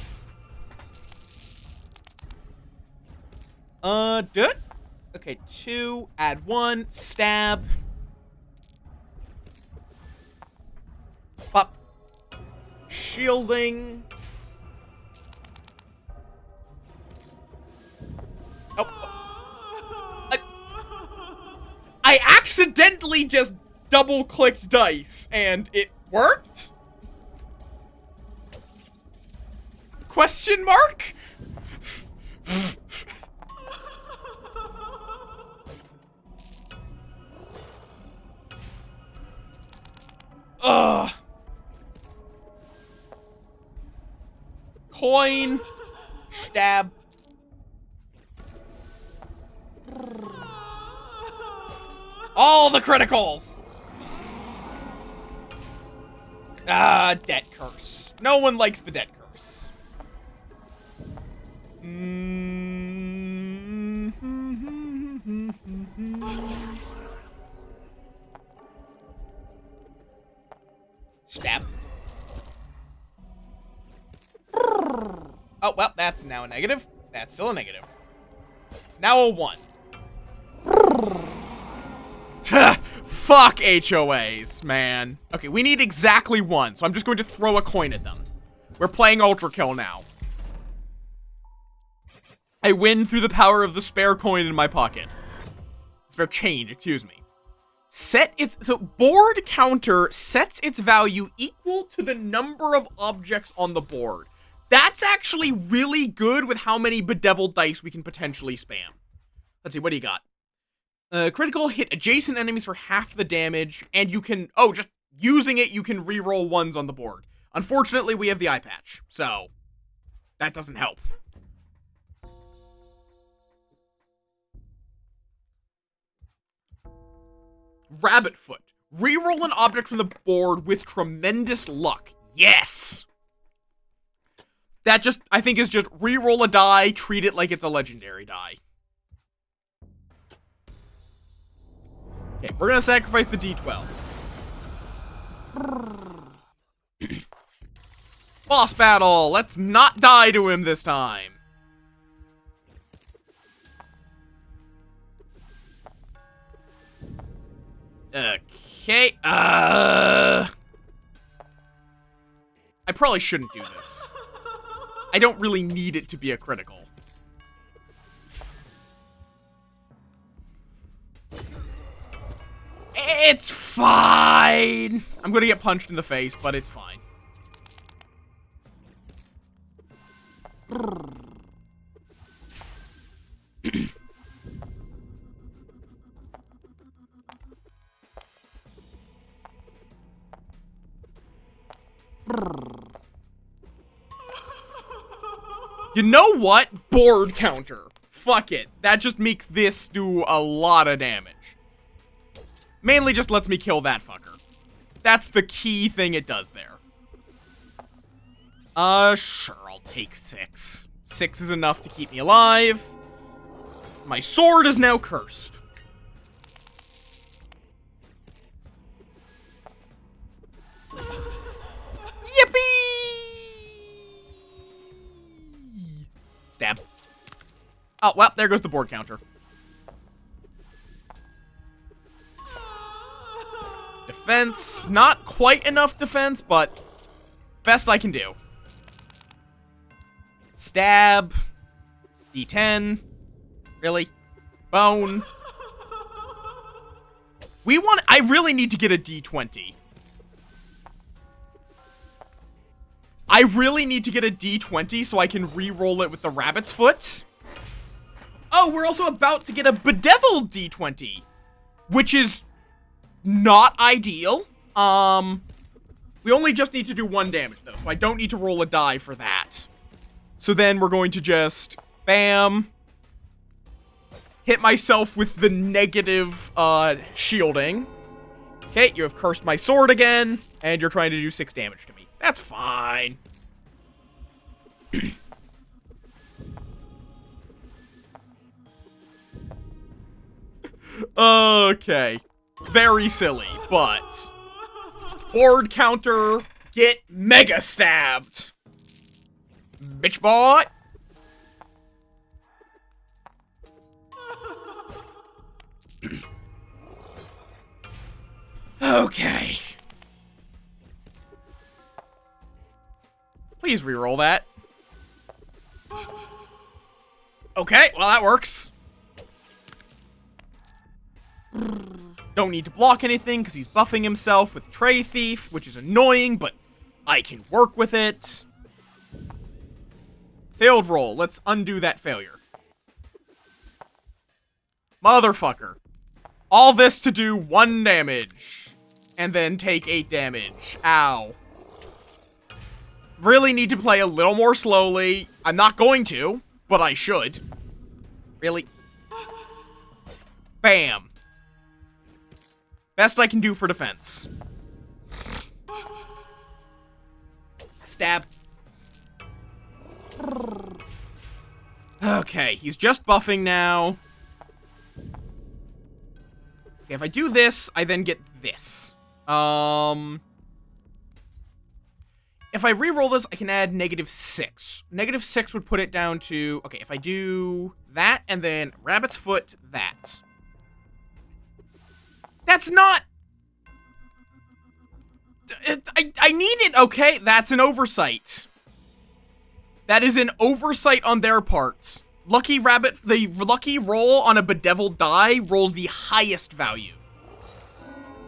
Do it. Okay, 2, add 1, stab. Pop. Shielding. Oh. I accidentally just double-clicked dice, and it worked? Question mark? Ugh. Coin. Stab. All the criticals! Ah, debt curse. No one likes the debt curse. Stab. Oh, well, that's now a negative. That's still a negative. It's now a 1. Fuck HOAs, man. Okay, we need exactly 1, so I'm just going to throw a coin at them. We're playing Ultra Kill now. I win through the power of the spare coin in my pocket. Spare change, excuse me. So board counter sets its value equal to the number of objects on the board. That's actually really good with how many bedeviled dice we can potentially spam. Let's see, what do you got? Critical hit adjacent enemies for half the damage, and you can, just using it, you can reroll 1s on the board. Unfortunately, we have the eye patch, so that doesn't help. Rabbit foot. Reroll an object from the board with tremendous luck. Yes! That just, I think, is just reroll a die, treat it like it's a legendary die. Okay, we're gonna sacrifice the D12. Boss battle! Let's not die to him this time. Okay, I probably shouldn't do this. I don't really need it to be a critical. It's fine. I'm gonna get punched in the face, but it's fine. You know what? Board counter. Fuck it. That just makes this do a lot of damage. Mainly just lets me kill that fucker. That's the key thing it does there. Sure, I'll take 6. 6 is enough to keep me alive. My sword is now cursed. Stab. Oh, well, there goes the board counter. Defense. Not quite enough defense, but best I can do. Stab. D10. Really? Bone. I really need to get a D20. I really need to get a D20 so I can re-roll it with the rabbit's foot. Oh, we're also about to get a bedeviled D20, which is not ideal. We only just need to do 1 damage, though, so I don't need to roll a die for that. So then we're going to just, bam, hit myself with the negative, shielding. Okay, you have cursed my sword again, and you're trying to do 6 damage to me. That's fine. Okay. Very silly, but board counter, get mega stabbed. Bitch boy. Okay. Please reroll that. Okay, well that works. Don't need to block anything because he's buffing himself with Tray Thief, which is annoying, but I can work with it. Failed roll. Let's undo that failure. Motherfucker. All this to do 1 damage. And then take 8 damage. Ow. Really need to play a little more slowly. I'm not going to, but I should. Really? Bam. Best I can do for defense. Stab. Okay, he's just buffing now. Okay, if I do this, I then get this. If I reroll this, I can add -6. -6 would put it down to... Okay, if I do that, and then Rabbit's Foot, that. That's not... I need it, okay? That's an oversight. That is an oversight on their part. Lucky Rabbit, the lucky roll on a bedeviled die rolls the highest value.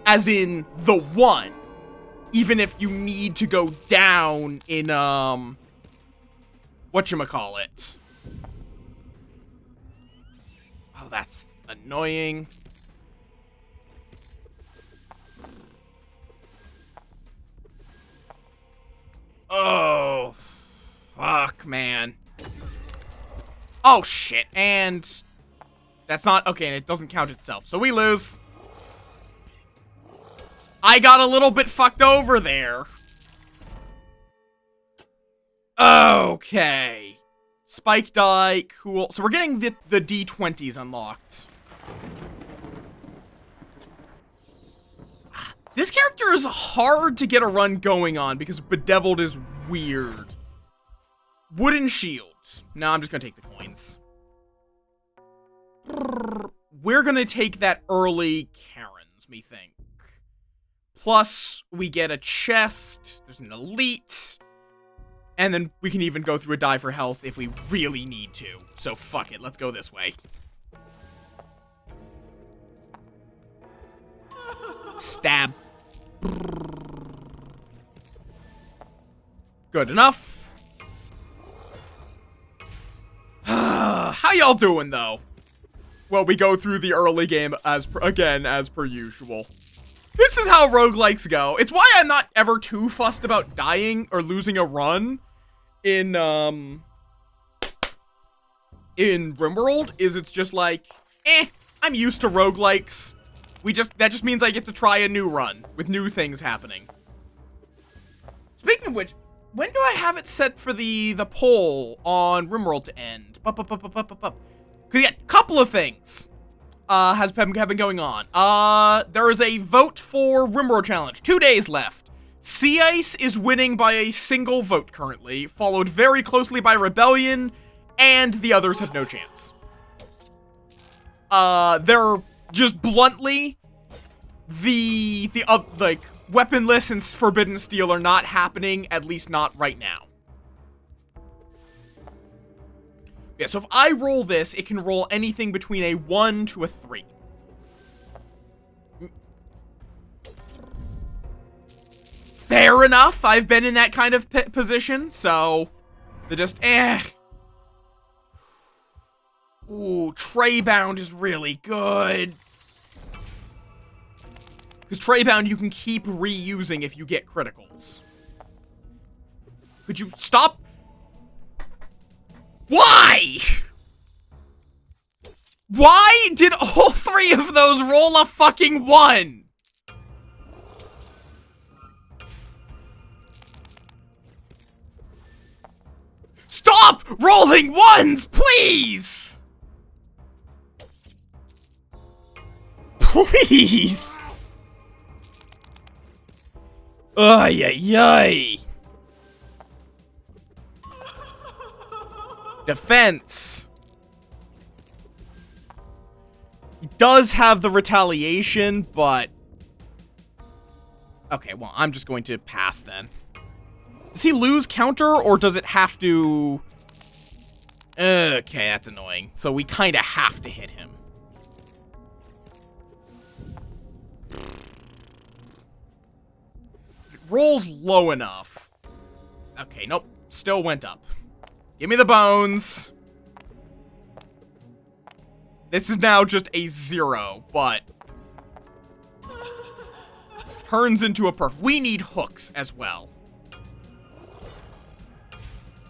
As in, the 1. Even if you need to go down in, whatchamacallit. Oh, that's annoying. Oh, fuck, man. Oh, shit, and that's not, okay, and it doesn't count itself, so we lose. I got a little bit fucked over there. Okay. Spike die, cool. So we're getting the D20s unlocked. This character is hard to get a run going on because Bedeviled is weird. Wooden shields. No, I'm just gonna take the coins. We're gonna take that early Karen's, me think. Plus, we get a chest, there's an elite, and then we can even go through a die for health if we really need to. So fuck it, let's go this way. Stab. Good enough. How y'all doing, though? Well, we go through the early game as per usual. This is how roguelikes go. It's why I'm not ever too fussed about dying or losing a run in RimWorld, is it's just like, I'm used to roguelikes. That just means I get to try a new run with new things happening. Speaking of which, when do I have it set for the poll on RimWorld to end? Cause yeah, couple of things have been going on. There is a vote for RimWorld challenge. 2 days left. Sea Ice is winning by a single vote currently, followed very closely by Rebellion, and the others have no chance. They're just bluntly, like, weaponless and Forbidden Steel are not happening, at least not right now. Yeah, so if I roll this, it can roll anything between a 1 to a 3. Fair enough, I've been in that kind of position, so they're just, Ooh, Traybound is really good. Because Traybound you can keep reusing if you get criticals. Could you stop? Why? Why did all 3 of those roll a fucking 1? Stop rolling 1s, please! Please! Ay, ay, ay. Defense. He does have the retaliation, but... Okay, well, I'm just going to pass then. Does he lose counter, or does it have to... Okay, that's annoying. So we kind of have to hit him. If it rolls low enough... Okay, nope. Still went up. Give me the bones. This is now just a 0, but... turns into a perf. We need hooks as well.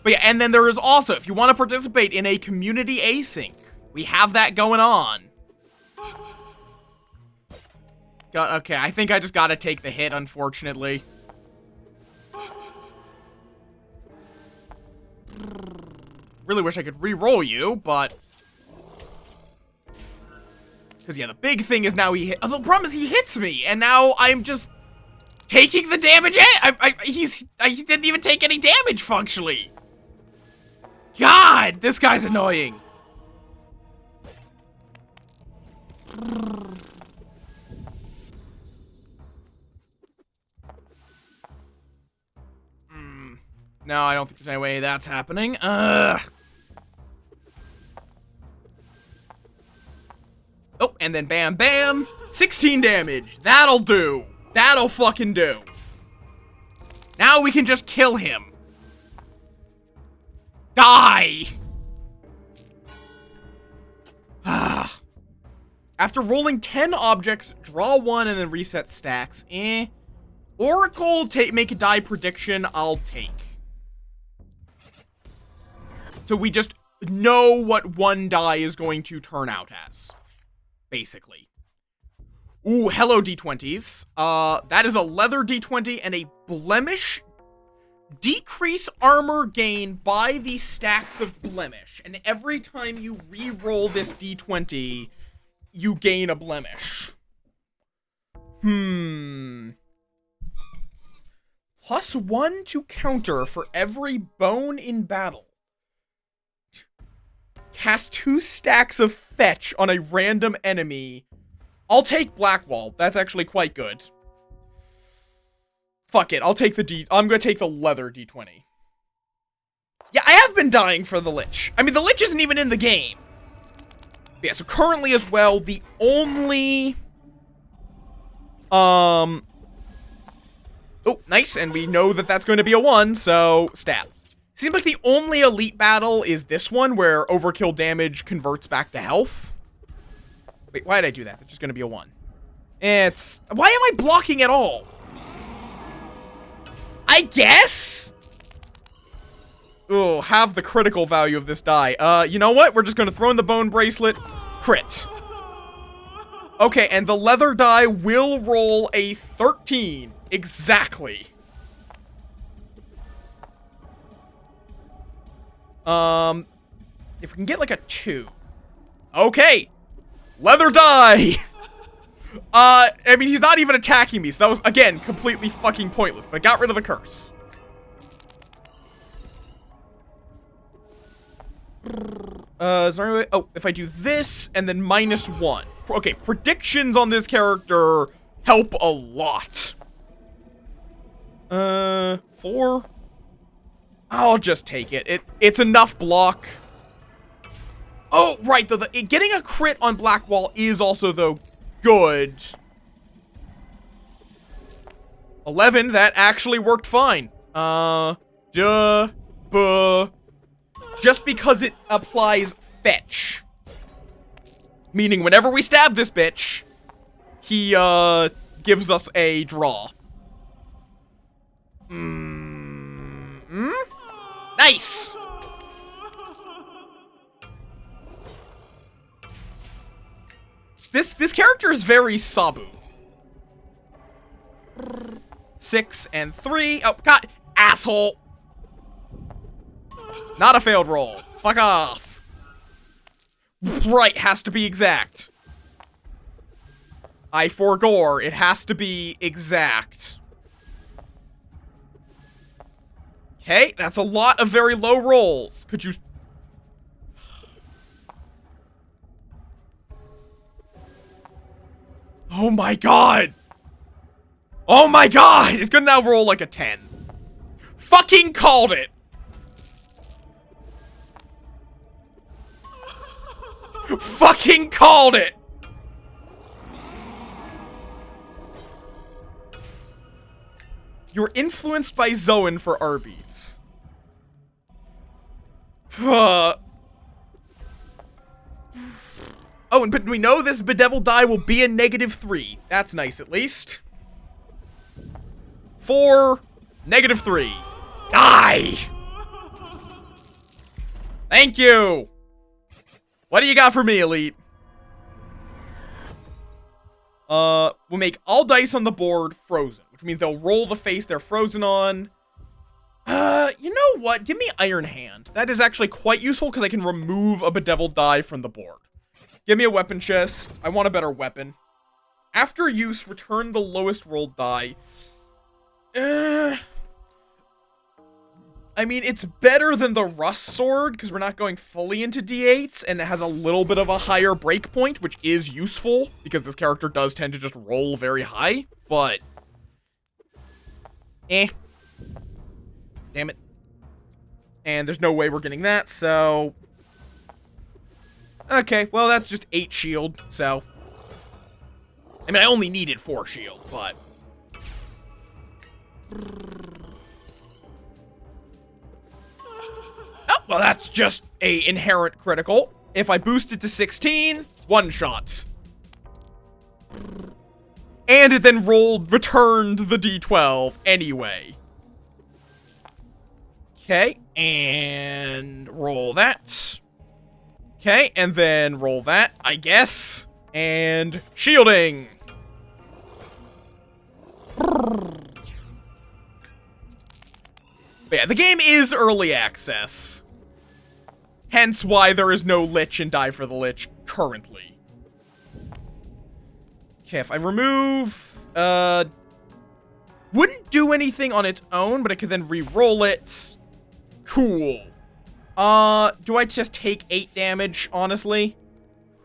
But yeah, and then there is also, if you want to participate in a community async, we have that going on. Okay, I think I just gotta take the hit, unfortunately. Really wish I could re-roll you, but... Because, yeah, the big thing is now he hit... Oh, the problem is he hits me, and now I'm just taking the damage. He didn't even take any damage, functionally. God, this guy's annoying. No, I don't think there's any way that's happening. Oh, and then bam, bam. 16 damage. That'll do. That'll fucking do. Now we can just kill him. Die! After rolling 10 objects, draw 1 and then reset stacks. Oracle, make a die prediction, I'll take. So we just know what one die is going to turn out as. Basically. Ooh, hello D20s. That is a leather D20 and a blemish. Decrease armor gain by the stacks of blemish. And every time you re-roll this D20, you gain a blemish. +1 to counter for every bone in battle. Cast 2 stacks of fetch on a random enemy. I'll take Blackwall. That's actually quite good. Fuck it, I'll take the I'm gonna take the leather D20. Yeah, I have been dying for the Lich. I mean, the Lich isn't even in the game. But yeah, so currently as well, the only... Oh, nice, and we know that that's going to be a 1, so stab. Seems like the only elite battle is this one, where overkill damage converts back to health. Wait, why did I do that? That's just gonna be a 1. It's... Why am I blocking at all? I guess? Oh, have the critical value of this die. You know what? We're just gonna throw in the bone bracelet. Crit. Okay, and the leather die will roll a 13. Exactly. If we can get like a 2. Okay. Leather die! I mean, he's not even attacking me, so that was, again, completely fucking pointless, but I got rid of the curse. Is there any way? Oh, if I do this, and then -1. Okay, predictions on this character help a lot. 4? I'll just take it. It's enough block. Oh, right, though, getting a crit on Blackwall is also, though, good. 11, that actually worked fine. Just because it applies fetch. Meaning, whenever we stab this bitch, he, gives us a draw. Nice! This character is very Sabu. 6 and 3. Oh, God. Asshole. Not a failed roll. Fuck off. Right, has to be exact. I forgore. It has to be exact. Okay, that's a lot of very low rolls. Could you... Oh my god! Oh my god! It's gonna now roll like a 10. Fucking called it! Fucking called it! You're influenced by Zoan for Arby's. Oh, but we know this bedeviled die will be a -3. That's nice, at least. 4, -3. Die! Thank you! What do you got for me, Elite? We'll make all dice on the board frozen, which means they'll roll the face they're frozen on. You know what? Give me Iron Hand. That is actually quite useful because I can remove a bedeviled die from the board. Give me a weapon chest. I want a better weapon. After use, return the lowest rolled die. I mean, it's better than the Rust Sword, because we're not going fully into D8s, and it has a little bit of a higher breakpoint, which is useful, because this character does tend to just roll very high, but... Damn it. And there's no way we're getting that, so... Okay, well, that's just 8 shield, so... I mean, I only needed 4 shield, but... Oh, well, that's just a inherent critical. If I boost it to 16, one shot. And it then returned the D12 anyway. Okay, and roll that. Okay, and then roll that, I guess. And shielding. But yeah, the game is early access. Hence why there is no Lich in Die for the Lich currently. Okay, if I remove... Wouldn't do anything on its own, but I could then re-roll it. Cool. Do I just take 8 damage, honestly?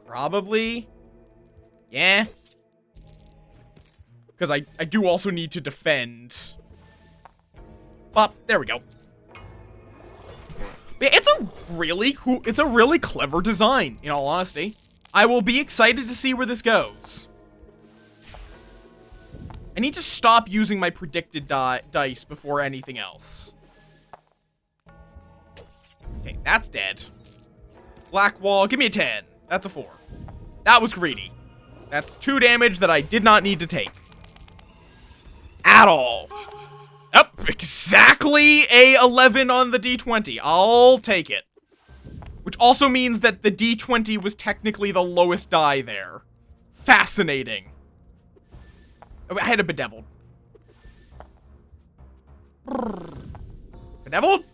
Probably. Yeah. Because I do also need to defend. Pop, there we go. Yeah, it's a really cool, it's a really clever design, in all honesty. I will be excited to see where this goes. I need to stop using my predicted dice before anything else. Okay, that's dead. Black wall, give me a 10. That's a 4. That was greedy. That's 2 damage that I did not need to take. At all. Yep, exactly a 11 on the D20. I'll take it. Which also means that the D20 was technically the lowest die there. Fascinating. Oh, I had a bedeviled. Bedeviled?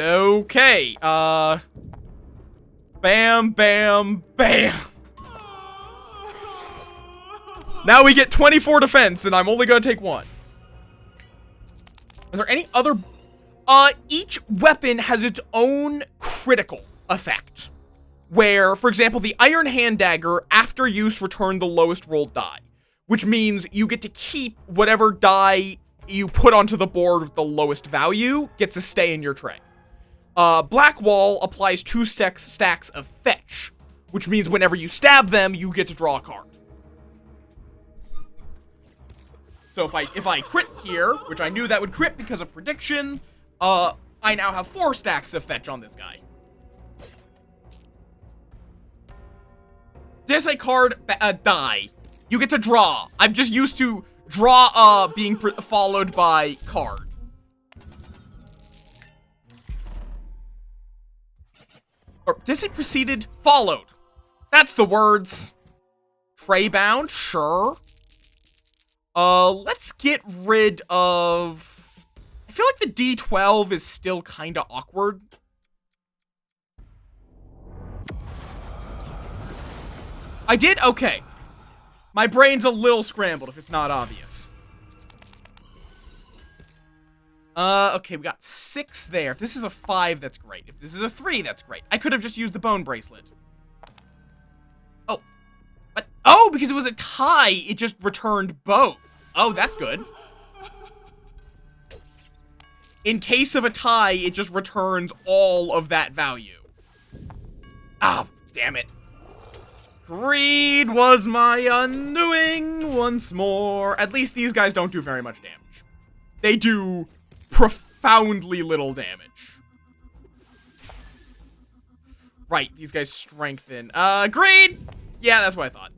Okay, bam, bam, bam. Now we get 24 defense, and I'm only gonna take 1. Is there any other... each weapon has its own critical effect. Where, for example, the Iron Hand Dagger, after use, return the lowest rolled die. Which means you get to keep whatever die you put onto the board with the lowest value, gets to stay in your tray. Black Wall applies 2 stacks of fetch. Which means whenever you stab them, you get to draw a card. So if I crit here, which I knew that would crit because of prediction, I now have 4 stacks of fetch on this guy. This a card, die. You get to draw. I'm just used to draw, being followed by card. Or, did it preceded? Followed. That's the words. Tray bound, sure. Let's get rid of... I feel like the D12 is still kinda awkward. I did? Okay. My brain's a little scrambled if it's not obvious. Okay, we got 6 there. If this is a 5, that's great. If this is a 3, that's great. I could have just used the bone bracelet. Oh. But, oh, because it was a tie, it just returned both. Oh, that's good. In case of a tie, it just returns all of that value. Ah, damn it. Greed was my undoing once more. At least these guys don't do very much damage. They do profoundly little damage. Right, these guys strengthen. Greed! Yeah, that's what I thought.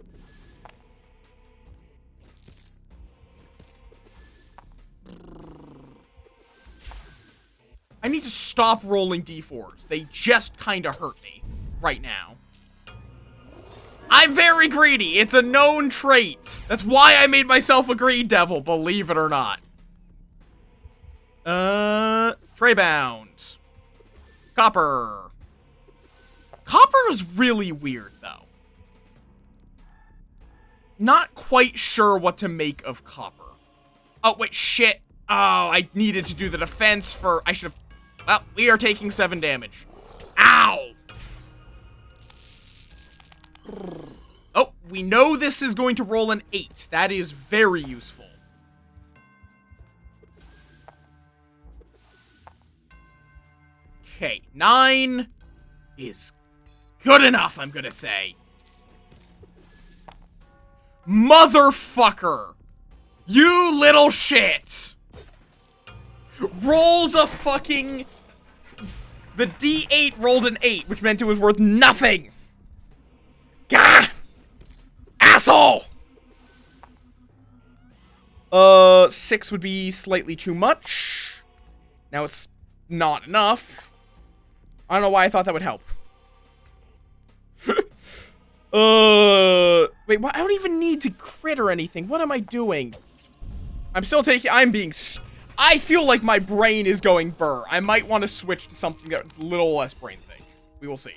I need to stop rolling d4s. They just kind of hurt me right now. I'm very greedy. It's a known trait. That's why I made myself a greed devil, believe it or not. Tray bound. Copper. Copper is really weird, though. Not quite sure what to make of copper. Oh, wait, shit. Oh, I needed to do the defense for... I should have... Well, we are taking 7 damage. Ow! Oh, we know this is going to roll an 8. That is very useful. Okay, 9 is good enough, I'm gonna say. Motherfucker! You little shit! Rolls a fucking... The D8 rolled an 8, which meant it was worth nothing! Gah! Asshole! 6 would be slightly too much. Now it's not enough. I don't know why I thought that would help. Wait, what? I don't even need to crit or anything. What am I doing? I'm still taking... I feel like my brain is going burr. I might want to switch to something that's a little less brain thing. We will see.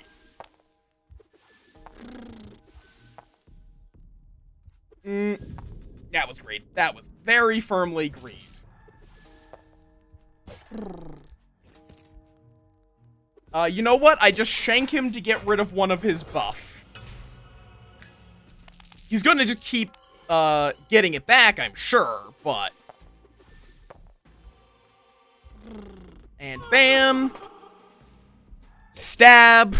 That was great. That was very firmly green. You know what? I just shank him to get rid of one of his buff. He's gonna just keep, getting it back, I'm sure, but... And bam! Stab!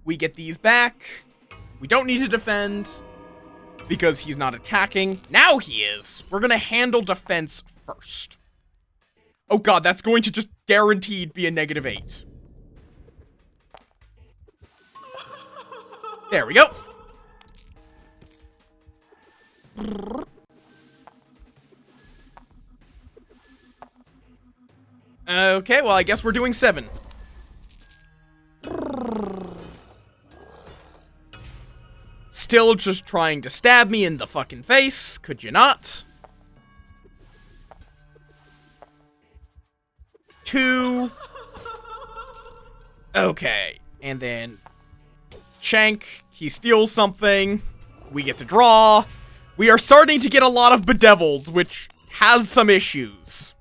We get these back. We don't need to defend, because he's not attacking. Now he is! We're gonna handle defense first. Oh god, that's going to just guaranteed be a -8. There we go. Okay, well, I guess we're doing 7. Still just trying to stab me in the fucking face. Could you not? 2. Okay, and then Shank, he steals something. We get to draw. We are starting to get a lot of bedeviled, which has some issues.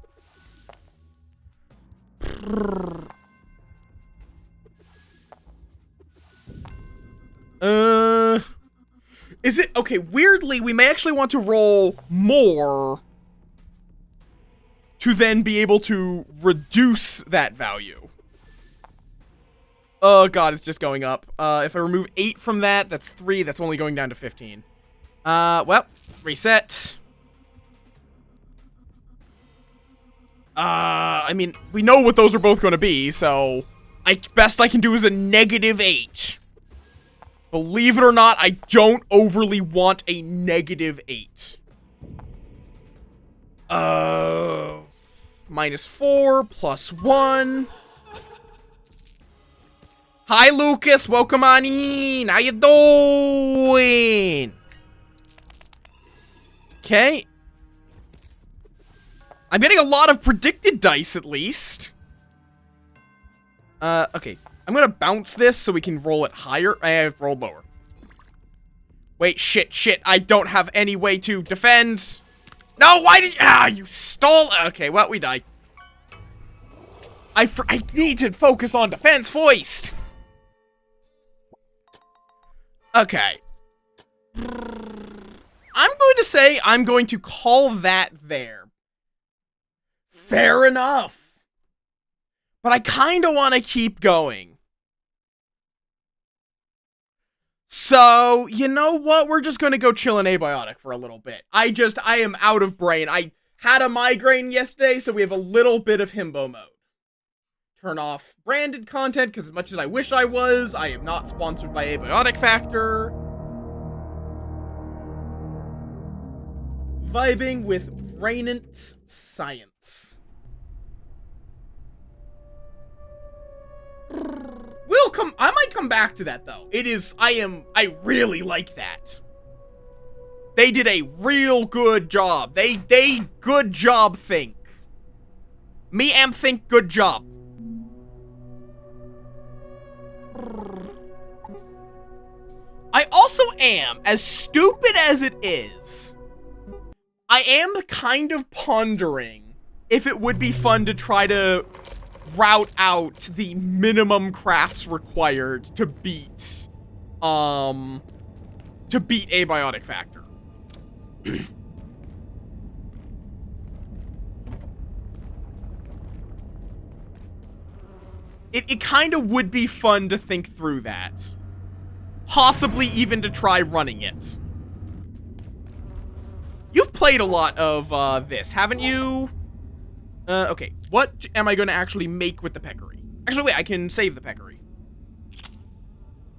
Is it... Okay, weirdly, we may actually want to roll more to then be able to reduce that value. Oh god, it's just going up. If I remove 8 from that, that's 3. That's only going down to 15. Well, reset. I mean, we know what those are both going to be, so... best I can do is a -8. Believe it or not, I don't overly want a -8. -4, +1. Hi, Lucas. Welcome on in. How you doing? Okay. I'm getting a lot of predicted dice, at least. Okay. I'm gonna bounce this so we can roll it higher. I've rolled lower. Wait, shit. I don't have any way to defend. No, why did you... Ah, you stole... Okay, well, we died. I need to focus on defense first. Okay. going to say I'm going to call that there. Fair enough. But I kind of want to keep going. So, you know what? We're just going to go chill in Abiotic for a little bit. I am out of brain. I had a migraine yesterday, so we have a little bit of himbo mode. Turn off branded content, because as much as I wish I was, I am not sponsored by Abiotic Factor. Vibing with Rainant Science. I might come back to that, though. I really like that. They did a real good job. They good job think. Me am think good job. I also am, as stupid as it is, I am kind of pondering if it would be fun to try to route out the minimum crafts required to beat Abiotic Factor. It kind of would be fun to think through that. Possibly even to try running it. You've played a lot of this, haven't you? Okay. What am I going to actually make with the peccary? Actually, wait, I can save the peccary.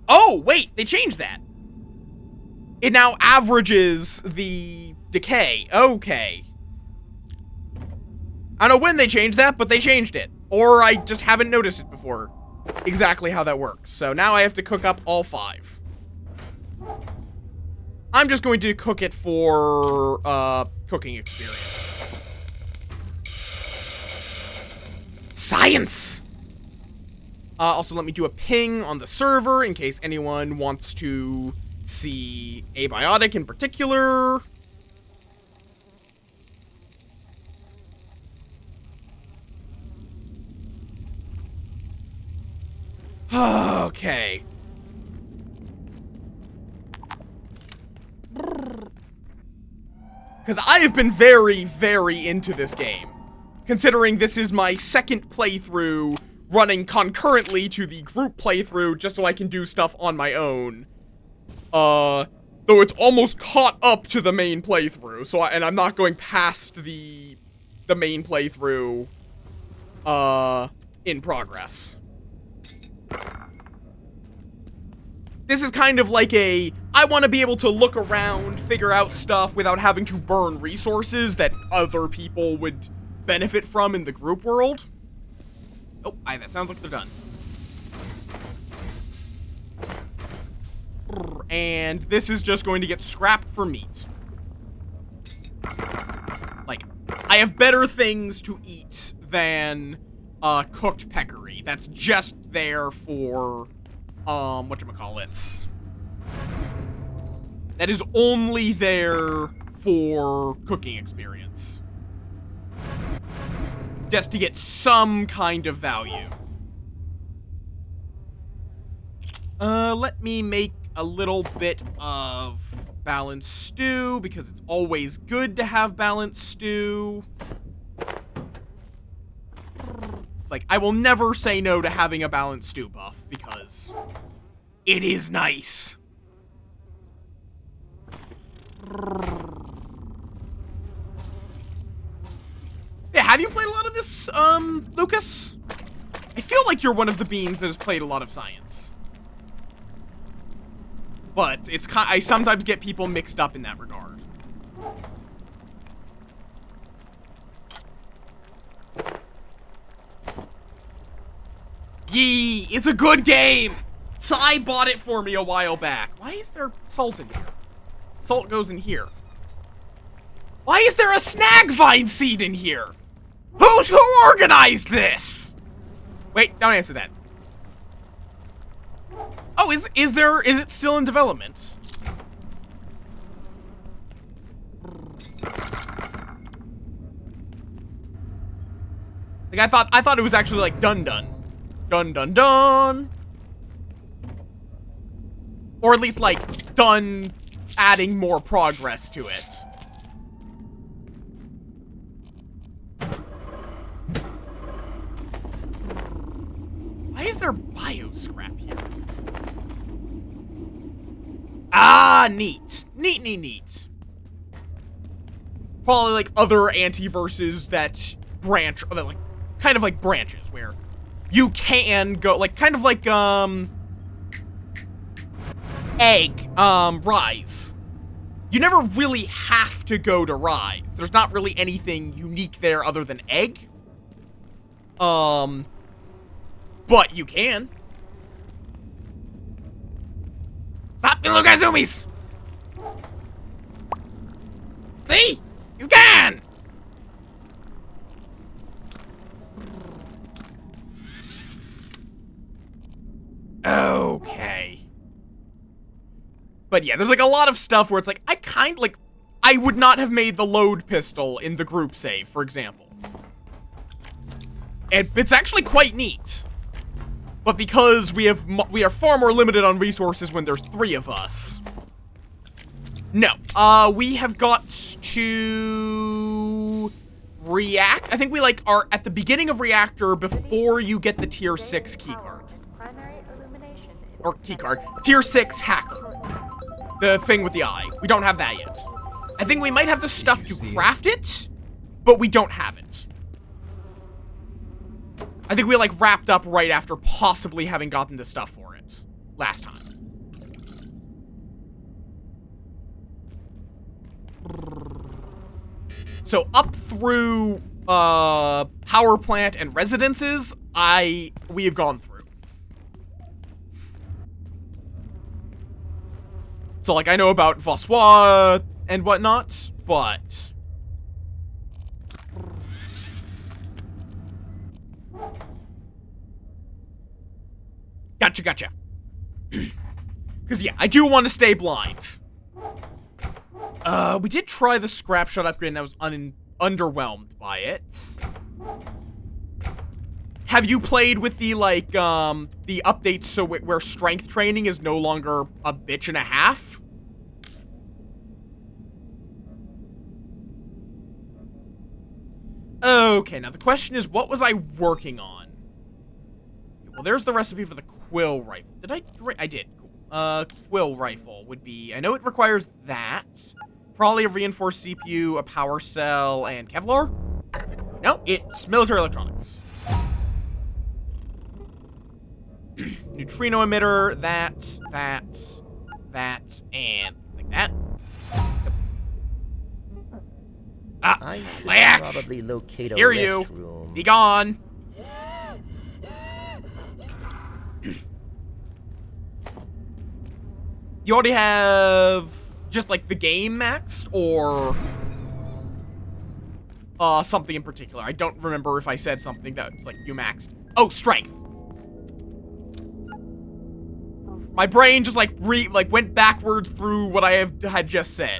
Oh, wait, they changed that. It now averages the decay. Okay. I don't know when they changed that, but they changed it. Or I just haven't noticed it before. Exactly how that works. So now I have to cook up all 5. I'm just going to cook it for, cooking experience. Science! Also, let me do a ping on the server in case anyone wants to see Abiotic in particular. Okay. Because I have been very, very into this game. Considering this is my second playthrough running concurrently to the group playthrough just so I can do stuff on my own. Though it's almost caught up to the main playthrough, so and I'm not going past the main playthrough, in progress. This is kind of like I want to be able to look around, figure out stuff without having to burn resources that other people would benefit from in the group world. Oh, that sounds like they're done. And this is just going to get scrapped for meat. Like, I have better things to eat than cooked peccary. That's just there for whatchamacallits. That is only there for cooking experience. Just to get some kind of value. Let me make a little bit of balanced stew, because it's always good to have balanced stew. Like, I will never say no to having a balanced stew buff, because it is nice. Yeah, have you played a lot of this, Lucas? I feel like you're one of the beans that has played a lot of science. But I sometimes get people mixed up in that regard. Yee, it's a good game! Sai bought it for me a while back. Why is there salt in here? Salt goes in here. Why is there a snag vine seed in here? Who organized this? Wait, don't answer that. Oh, is it still in development? Like, I thought it was actually like done. Or at least like done adding more progress to it. Why is there bio-scrap here? Ah, neat. Neat. Probably like other anti-verses that branch, or that like, kind of like branches, where you can go, like, kind of like, Rise. You never really have to go to Rise. There's not really anything unique there other than Egg. But you can. Stop, you little Gazumis! See? He's gone! Okay. But yeah, there's like a lot of stuff where it's like, I would not have made the load pistol in the group save, for example. And it's actually quite neat. But because we are far more limited on resources when there's 3 of us. No, we have got to react. I think we like are at the beginning of reactor before you get the tier 6 keycard. Or keycard. Tier 6 hacker. The thing with the eye. We don't have that yet. I think we might have the stuff to craft it, but we don't have it. I think we, like, wrapped up right after possibly having gotten the stuff for it last time. So, up through, power plant and residences, we have gone through. So, like, I know about Vossois and whatnot, but... Gotcha. Because, yeah, I do want to stay blind. We did try the scrap shot upgrade, and I was underwhelmed by it. Have you played with the, like, the updates so where strength training is no longer a bitch and a half? Okay, now the question is, what was I working on? Well, there's the recipe for the quill rifle. Did I did. Cool. Quill rifle would be, I know it requires that. Probably a reinforced CPU, a power cell, and Kevlar? No, it's military electronics. Neutrino emitter, that, and like that. Ah, I should Lack! probably locate a Hear you. restroom. Be gone. You already have just like the game maxed, or something in particular. I don't remember if I said something that was like you maxed. Oh, strength. My brain just like went backwards through what I had just said.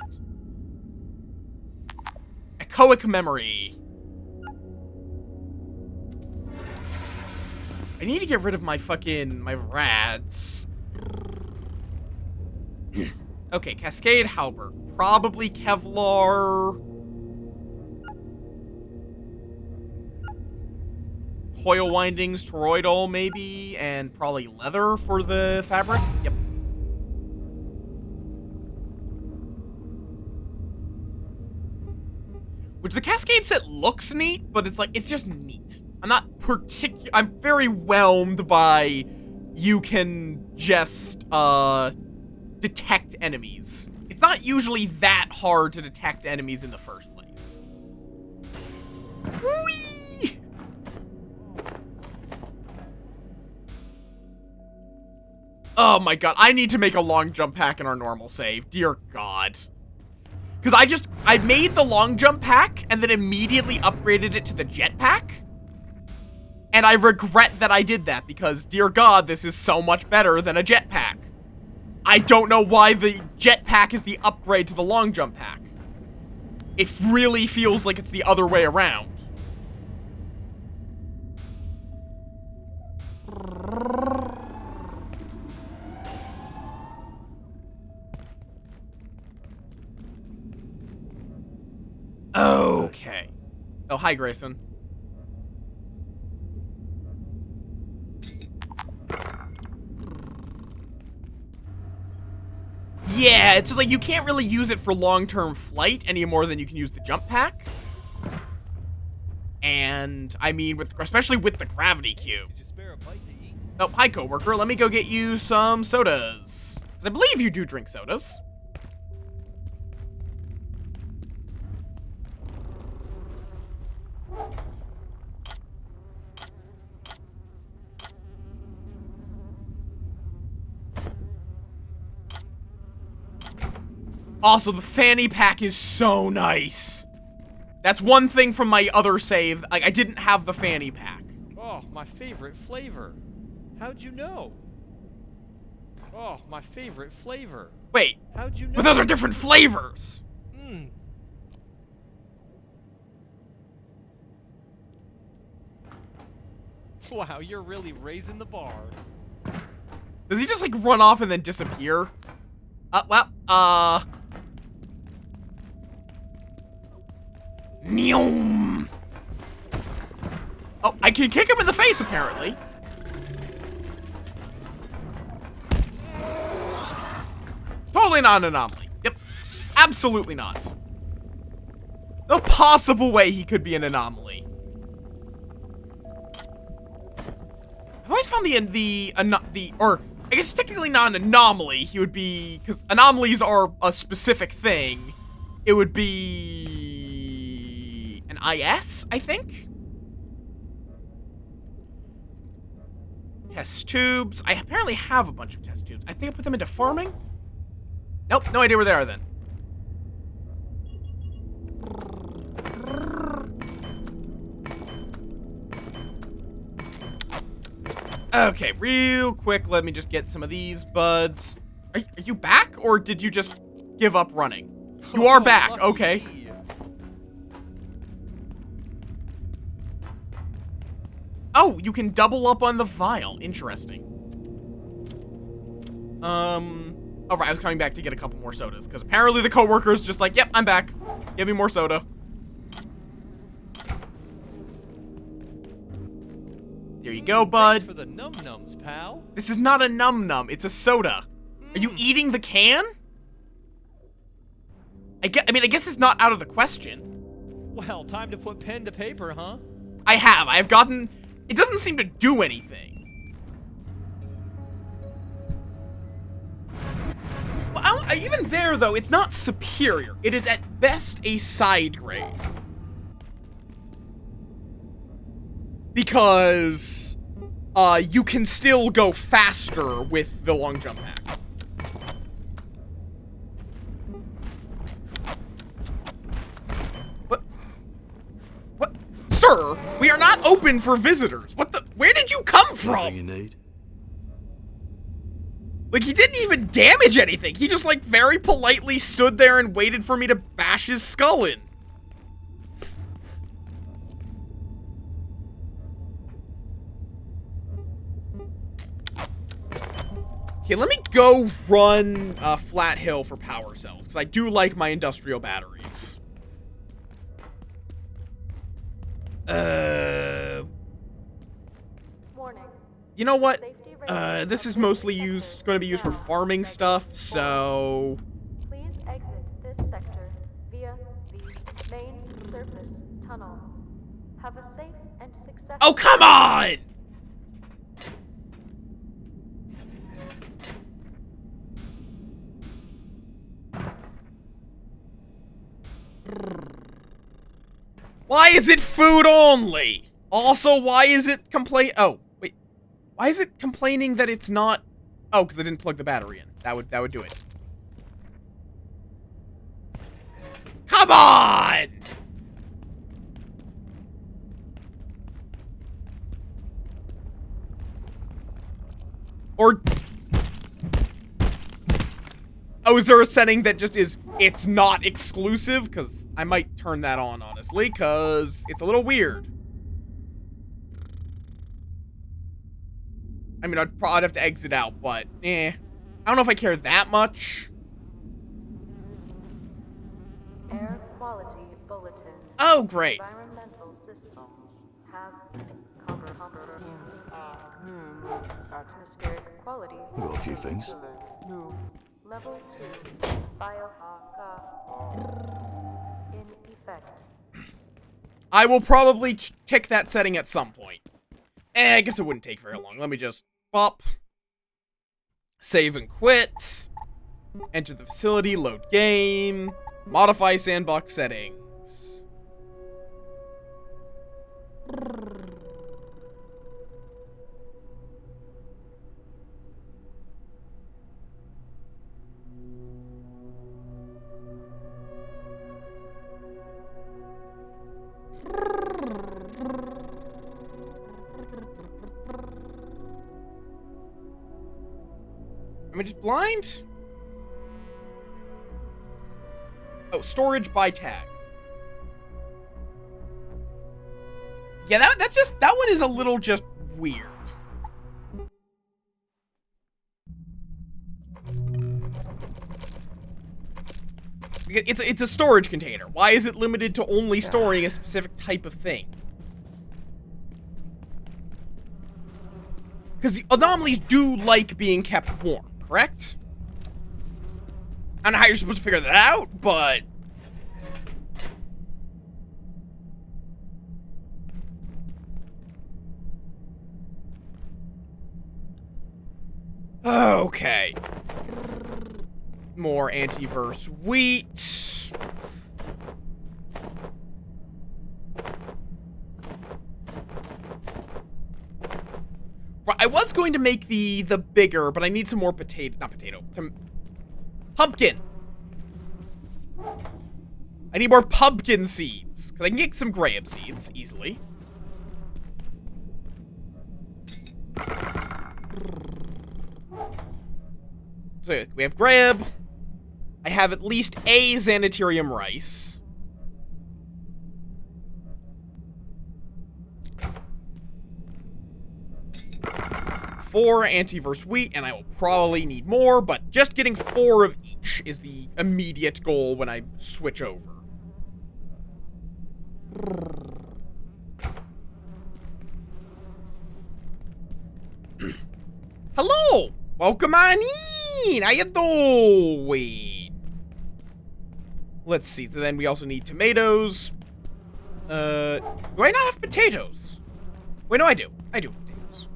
Echoic memory. I need to get rid of my rads. Okay, Cascade Halberd. Probably Kevlar. Coil windings, toroidal maybe, and probably leather for the fabric. Yep. Which the Cascade set looks neat, but it's like, it's just neat. I'm very whelmed by you can just, detect enemies. It's not usually that hard to detect enemies in the first place. Whee! Oh my god, I need to make a long jump pack in our normal save. Dear god. Because I made the long jump pack and then immediately upgraded it to the jetpack. And I regret that I did that because, dear god, this is so much better than a jetpack. I don't know why the jetpack is the upgrade to the long jump pack. It really feels like it's the other way around. Okay. Oh, hi, Grayson. Yeah, it's just like you can't really use it for long-term flight any more than you can use the jump pack. And, I mean, especially with the gravity cube. Oh, hi, coworker. Let me go get you some sodas. 'Cause I believe you do drink sodas. Also, the fanny pack is so nice. That's one thing from my other save. Like, I didn't have the fanny pack. Oh, my favorite flavor. How'd you know? Oh, my favorite flavor. Wait. How'd you know? But those are different flavors. Mmm. Wow, you're really raising the bar. Does he just, like, run off and then disappear? Neom. Oh, I can kick him in the face, apparently. Totally not an anomaly. Yep. Absolutely not. No possible way he could be an anomaly. I've always found or I guess technically not an anomaly. He would be, because anomalies are a specific thing. It would be an IS, I think. Test tubes. I apparently have a bunch of test tubes. I think I put them into farming. Nope, no idea where they are then. Okay, real quick, let me just get some of these buds. Are you back, or did you just give up running? You are back, okay. Oh, you can double up on the vial. Interesting. Oh, right, I was coming back to get a couple more sodas, because apparently the coworker is just like, yep, I'm back. Give me more soda. There you go, bud. Thanks for the num-nums, pal. This is not a num-num, it's a soda. Are you eating the can? I guess it's not out of the question. Well, time to put pen to paper, huh? I've gotten... It doesn't seem to do anything. Well, even there, though, it's not superior. It is at best a side grade. Because, you can still go faster with the long jump pack. What? Sir, we are not open for visitors. Where did you come from? Anything you need? Like, he didn't even damage anything. He just, like, very politely stood there and waited for me to bash his skull in. Okay, let me go run Flat Hill for power cells, because I do like my industrial batteries. Warning. You know what? Safety This is mostly going to be used for farming stuff, so... Please exit this sector via the main surface tunnel. Have a safe and successful... Oh, come on! Why is it food only? Also, why is it Oh, wait. Why is it complaining that it's not... Oh, because I didn't plug the battery in. That would do it. Come on! Or... Oh, is there a setting that just is, it's not exclusive? Because I might turn that on, honestly, because it's a little weird. I mean, I'd have to exit out, but, I don't know if I care that much. Air quality bulletin. Oh, great. Environmental systems have atmospheric quality. Well, a few things. Level 2 biohacker in effect. I will probably tick that setting at some point. I guess it wouldn't take very long. Let me just pop. Save and quit. Enter the facility, load game. Modify sandbox settings. Am I just blind? Oh, storage by tag. Yeah, that's just, that one is a little just weird. It's a storage container. Why is it limited to only storing a specific type of thing? Because the anomalies do like being kept warm, correct? I don't know how you're supposed to figure that out, but... Okay. More antiverse wheat. Right, I was going to make the bigger, but I need some more pumpkin. I need more pumpkin seeds, because I can get some graham seeds easily. So we have grab. I have at least a Xanathurium rice. Four antiverse wheat, and I will probably need more, but just getting 4 of each is the immediate goal when I switch over. Hello! Welcome on in! How you doing? Let's see, so then we also need tomatoes. Do I not have potatoes? Wait, no, I do. I do have potatoes.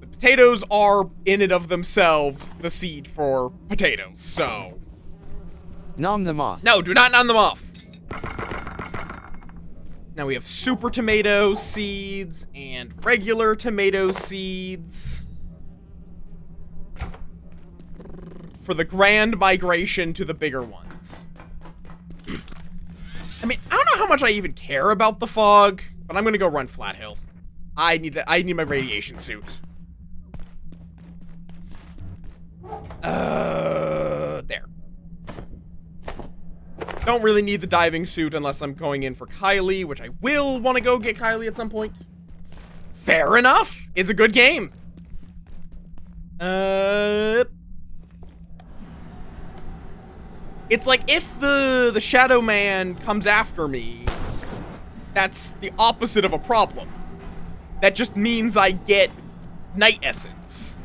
But potatoes are, in and of themselves, the seed for potatoes, so... Nom them off. No, do not nom them off. Now we have super tomato seeds and regular tomato seeds. For the grand migration to the bigger ones. I mean, I don't know how much I even care about the fog, but I'm gonna go run Flat Hill. I need my radiation suit. There. Don't really need the diving suit unless I'm going in for Kylie, which I will want to go get Kylie at some point. Fair enough. It's a good game. It's like if the Shadow Man comes after me, that's the opposite of a problem. That just means I get Night Essence.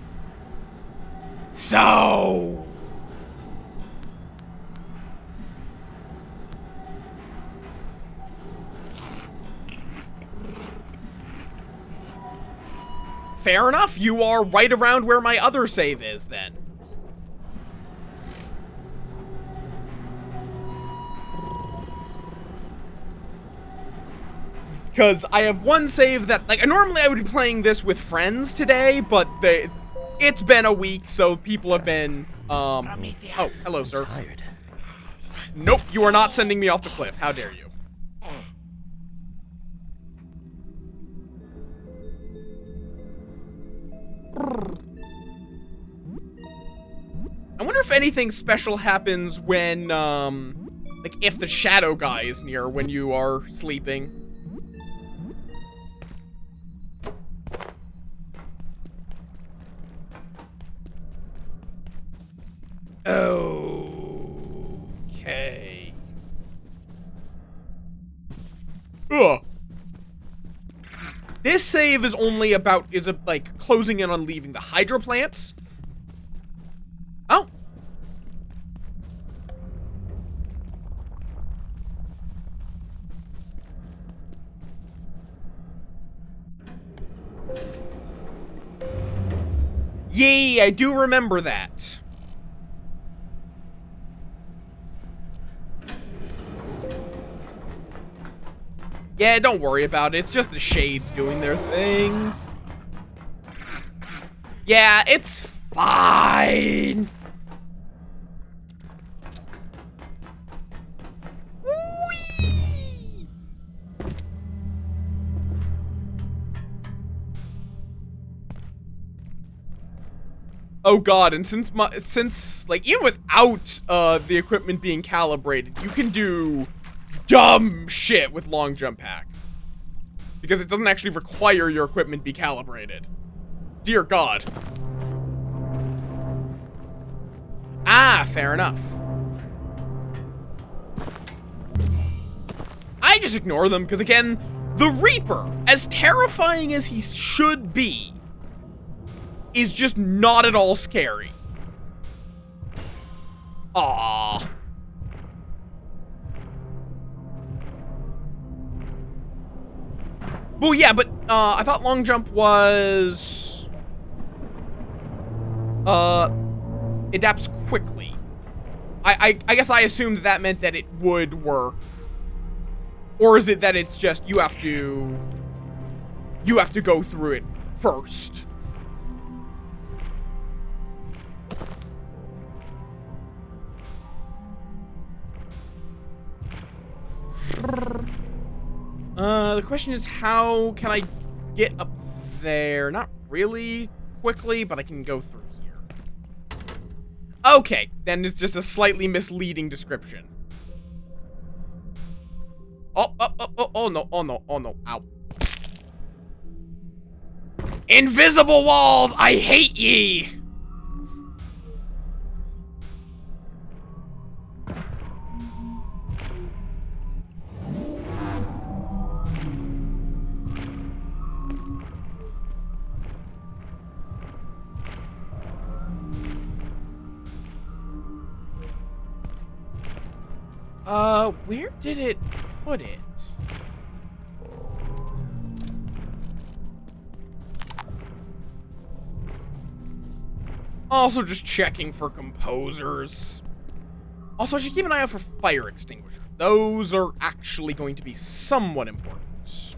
So... fair enough, you are right around where my other save is, then. Because I have one save that, like, normally I would be playing this with friends today, but it's been a week, so people have been, oh, hello, sir. Tired. Nope, you are not sending me off the cliff. How dare you? I wonder if anything special happens when, like, if the shadow guy is near when you are sleeping. Okay. this save is only about, like, closing in on leaving the hydro plants. Oh. Yay, I do remember that. Yeah, don't worry about it. It's just the shades doing their thing. Yeah, it's fine. Whee! Oh god, and since like even without the equipment being calibrated, you can do dumb shit with long jump hack. Because it doesn't actually require your equipment be calibrated. Dear God. Ah, fair enough. I just ignore them, because again, the Reaper, as terrifying as he should be, is just not at all scary. Aww. Well, yeah, but, I thought long jump was... adapts quickly. I guess I assumed that meant that it would work. Or is it that it's just, you have to go through it first? The question is, how can I get up there? Not really quickly, but I can go through here. Okay, then it's just a slightly misleading description. Oh no, ow. Invisible walls, I hate ye! Where did it put it? Also just checking for composers. Also, I should keep an eye out for fire extinguishers. Those are actually going to be somewhat important.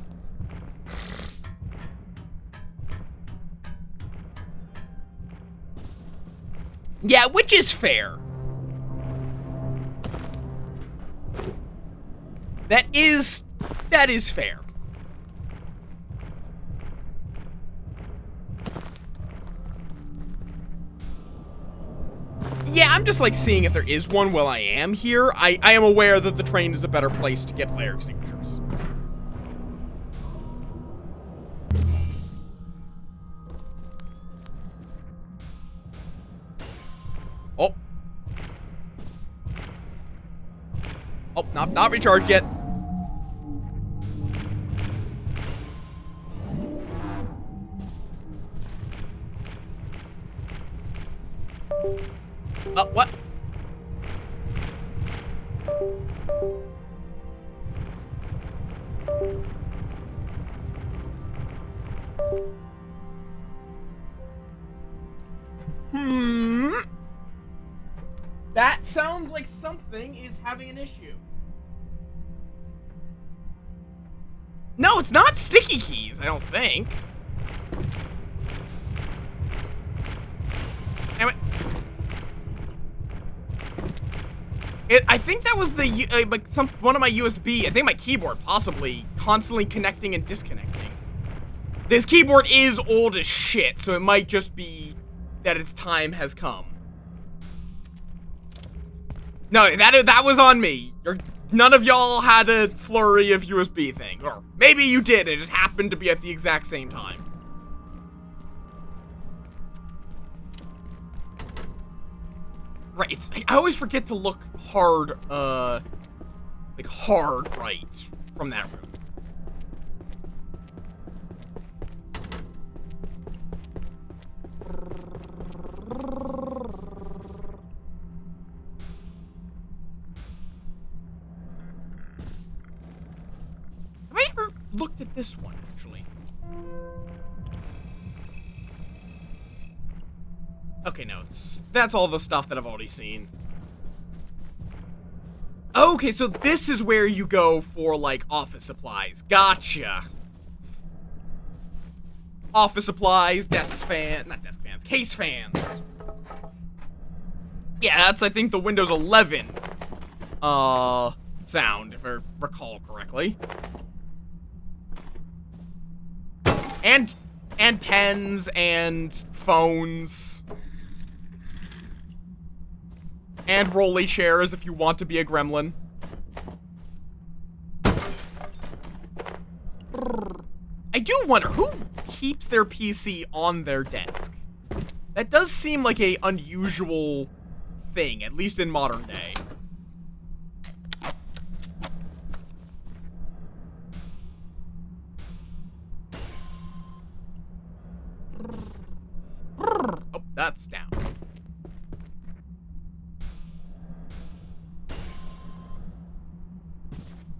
Yeah, which is fair. That is fair. Yeah, I'm just like seeing if there is one while I am here. I am aware that the train is a better place to get fire extinguishers. Oh. Oh, not recharged yet. What? That sounds like something is having an issue. No, it's not sticky keys, I don't think. Damn it. I think that was the like one of my USB. I think my keyboard possibly constantly connecting and disconnecting. This keyboard is old as shit, so it might just be that its time has come. No, that was on me. None of y'all had a flurry of USB things, or maybe you did. It just happened to be at the exact same time. Right, I always forget to look hard, like hard right from that room. looked at this one, actually. Okay, no, that's all the stuff that I've already seen. Okay, so this is where you go for, like, office supplies. Gotcha. Office supplies, not desk fans, case fans. Yeah, that's, I think, the Windows 11, sound, if I recall correctly. And pens, and phones. And rolly chairs if you want to be a gremlin. I do wonder, who keeps their PC on their desk? That does seem like a unusual thing, at least in modern day. Oh, that's down.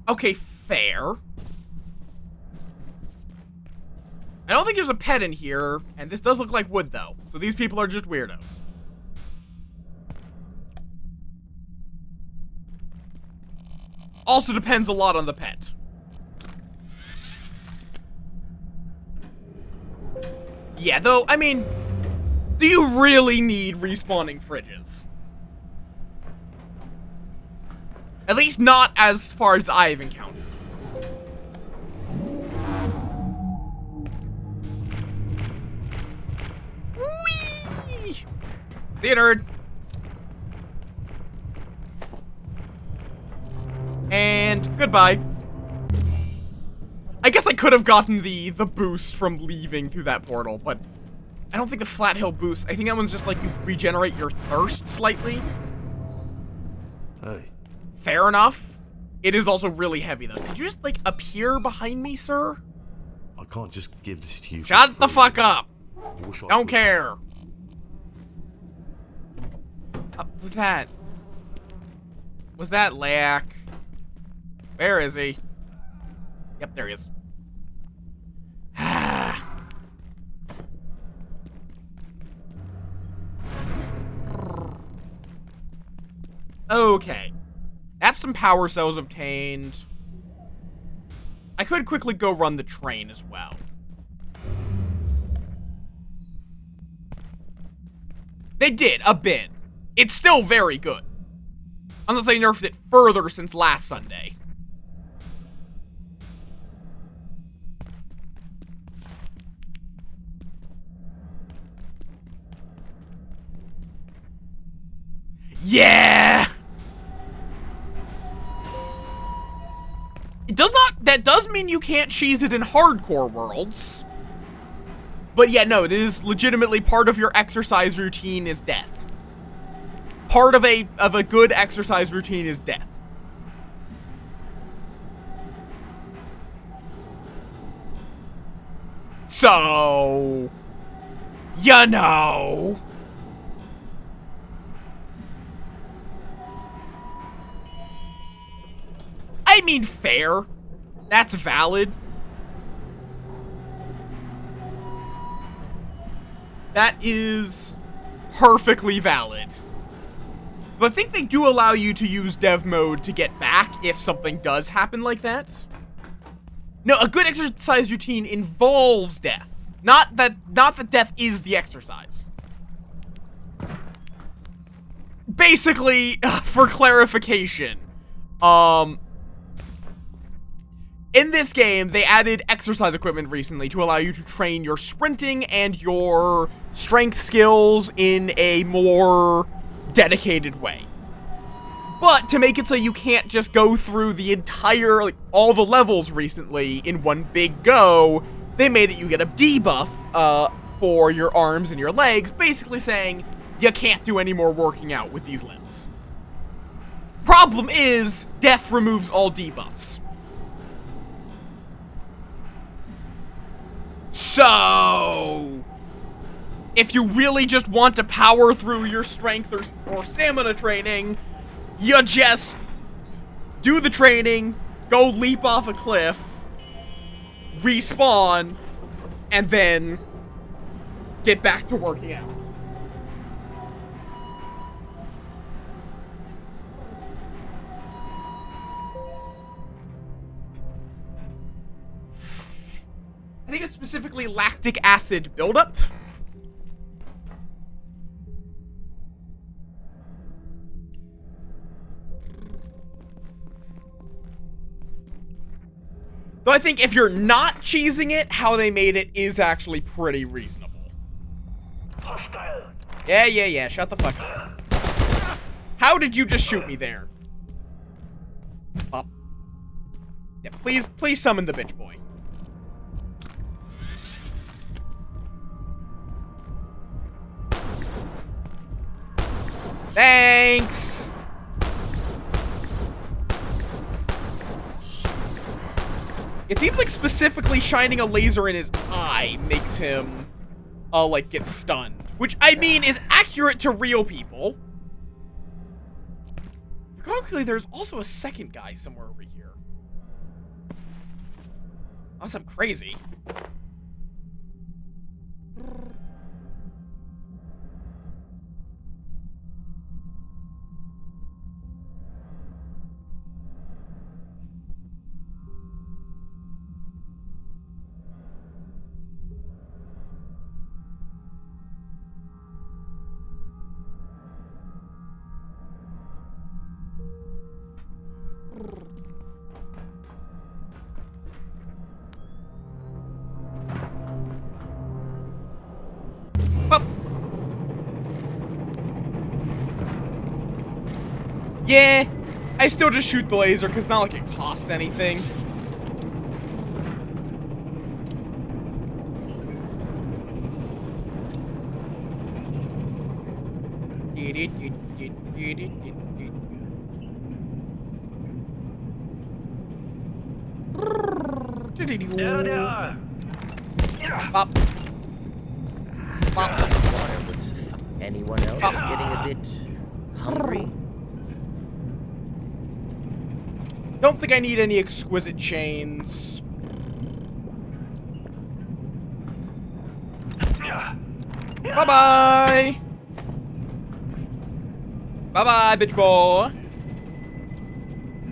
Okay, fair. I don't think there's a pet in here, and this does look like wood, though. So these people are just weirdos. Also depends a lot on the pet. Yeah, though, I mean, do you really need respawning fridges? At least not as far as I've encountered. Whee! See you, nerd. And goodbye. I guess I could have gotten the boost from leaving through that portal, but I don't think the flat hill boost. I think that one's just like you regenerate your thirst slightly. Hey. Fair enough. It is also really heavy, though. Did you just, like, appear behind me, sir? I can't just give this to you. Shut the fuck up! I wish I Don't could. care. Was that Layak? Where is he? Yep, there he is. Okay. That's some power cells obtained. I could quickly go run the train as well. They did, a bit. It's still very good. Unless they nerfed it further since last Sunday. Yeah! That does mean you can't cheese it in hardcore worlds. But yeah, no, it is legitimately part of your exercise routine is death. Part of a good exercise routine is death. So, you know. I mean, fair. That's valid. That is perfectly valid. But I think they do allow you to use dev mode to get back if something does happen like that. No, a good exercise routine involves death. Not that death is the exercise. Basically, for clarification, in this game, they added exercise equipment recently to allow you to train your sprinting and your strength skills in a more dedicated way. But to make it so you can't just go through the entire, like, all the levels recently in one big go, they made it you get a debuff, for your arms and your legs, basically saying you can't do any more working out with these limbs. Problem is, death removes all debuffs. So, if you really just want to power through your strength or stamina training, you just do the training, go leap off a cliff, respawn, and then get back to working out. I think it's specifically lactic acid buildup. Though I think if you're not cheesing it, how they made it is actually pretty reasonable. Yeah, shut the fuck up. How did you just shoot me there? Up. Yeah, please summon the bitch boy. Thanks! It seems like specifically shining a laser in his eye makes him, like, get stunned. Which, I mean, is accurate to real people. Regardless, there's also a second guy somewhere over here. Unless I'm crazy. Yeah, I still just shoot the laser because not like it costs anything. Pop. Pop. Anyone else getting a bit hungry? Don't think I need any exquisite chains. Bye-bye! Bye-bye, bitch boy!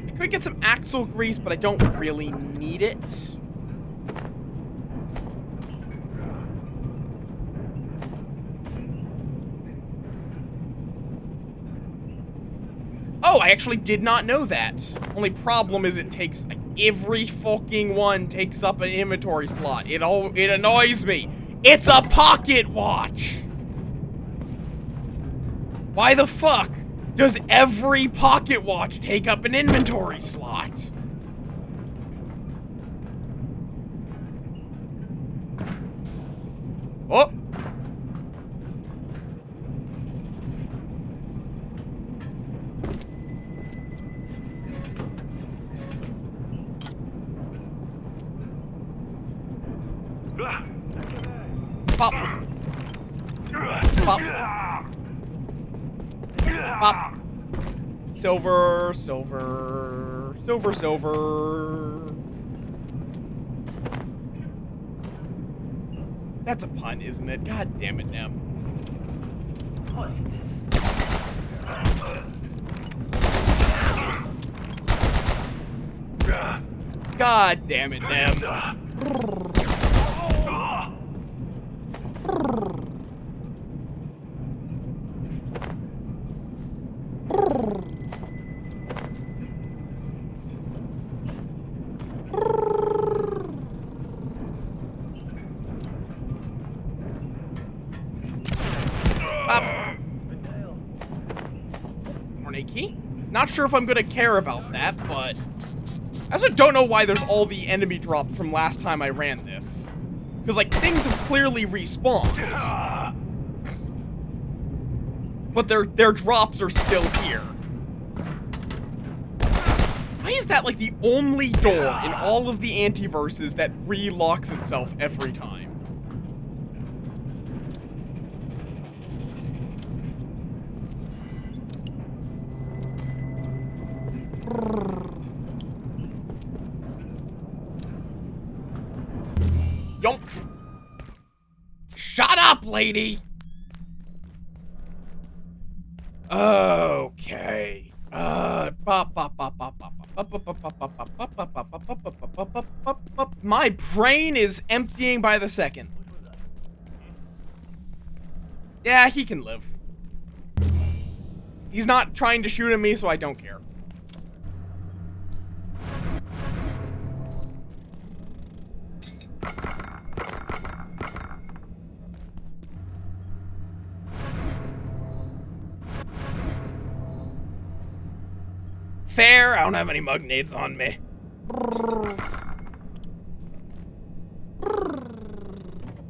I could get some axle grease, but I don't really need it. Oh, I actually did not know that. Only problem is it takes, like, every fucking one takes up an inventory slot. It annoys me. It's a pocket watch. Why the fuck does every pocket watch take up an inventory slot? Oh. Pop. Pop. Pop. Silver, silver, silver, silver. That's a pun, isn't it? God damn it, Nem. God damn it, Nem. Key? Not sure if I'm gonna care about that, but I also don't know why there's all the enemy drop from last time I ran this. Because, like, things have clearly respawned. But their drops are still here. Why is that, like, the only door in all of the antiverses that relocks itself every time? lady. Okay. My brain is emptying by the second. Yeah, he can live. He's not trying to shoot at me, so I don't care. Fair, I don't have any mug nades on me.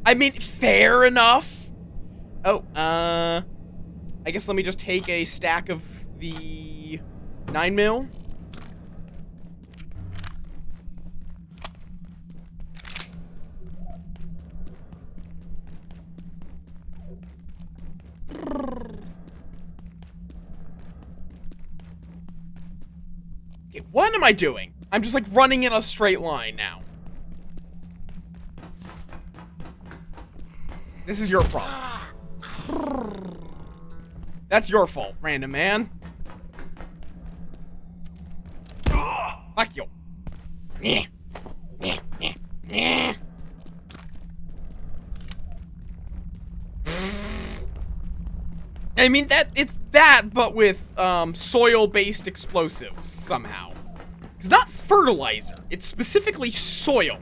I mean, fair enough. Oh, I guess let me just take a stack of the 9mm. Okay, what am I doing? I'm just like running in a straight line now. This is your problem. That's your fault, random man. Fuck you. I mean, it's that, but with soil-based explosives somehow. It's not fertilizer. It's specifically soil.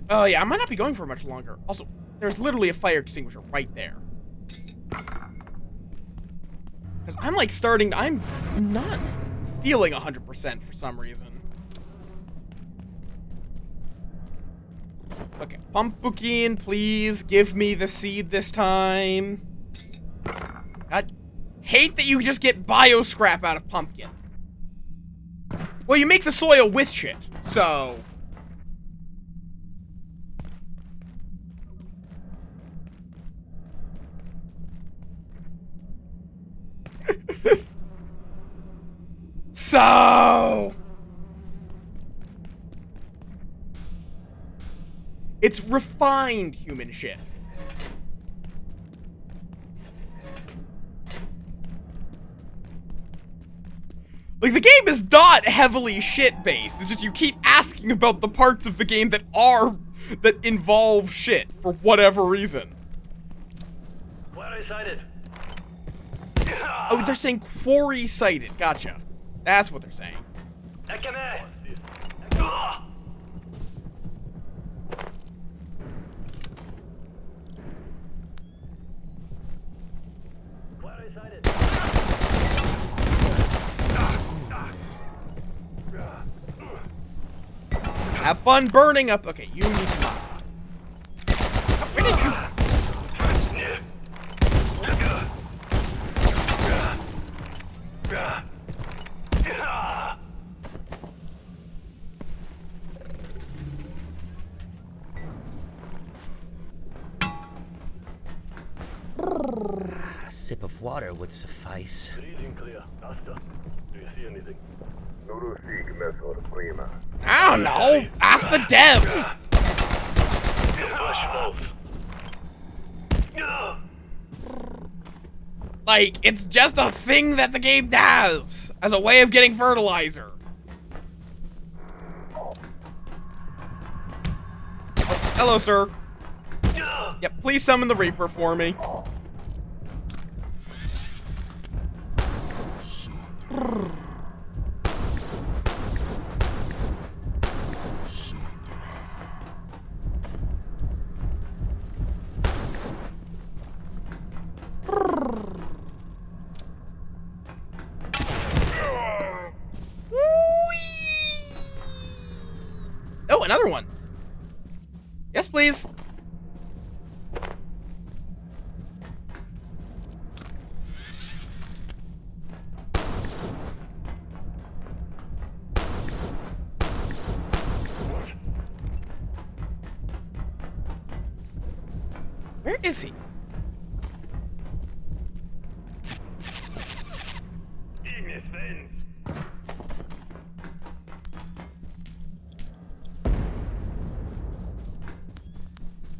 Oh yeah, I might not be going for much longer. Also, there's literally a fire extinguisher right there. Because I'm like I'm not feeling 100% for some reason. Okay, pumpkin, please give me the seed this time. God, hate that you just get bio scrap out of pumpkin. Well, you make the soil with shit, so... So... It's refined human shit. Like, the game is not heavily shit-based. It's just you keep asking about the parts of the game that involve shit, for whatever reason. Where is sighted? Oh, they're saying quarry sighted. Gotcha. That's what they're saying. Have fun burning up. Okay, you need to not. Where did you? A sip of water would suffice. Reading clear. Master, do you see anything? I don't know. Ask the devs. Like, it's just a thing that the game does as a way of getting fertilizer. Oh, hello, sir. Yep, please summon the Reaper for me. Oh, another one. Yes, please. Where is he?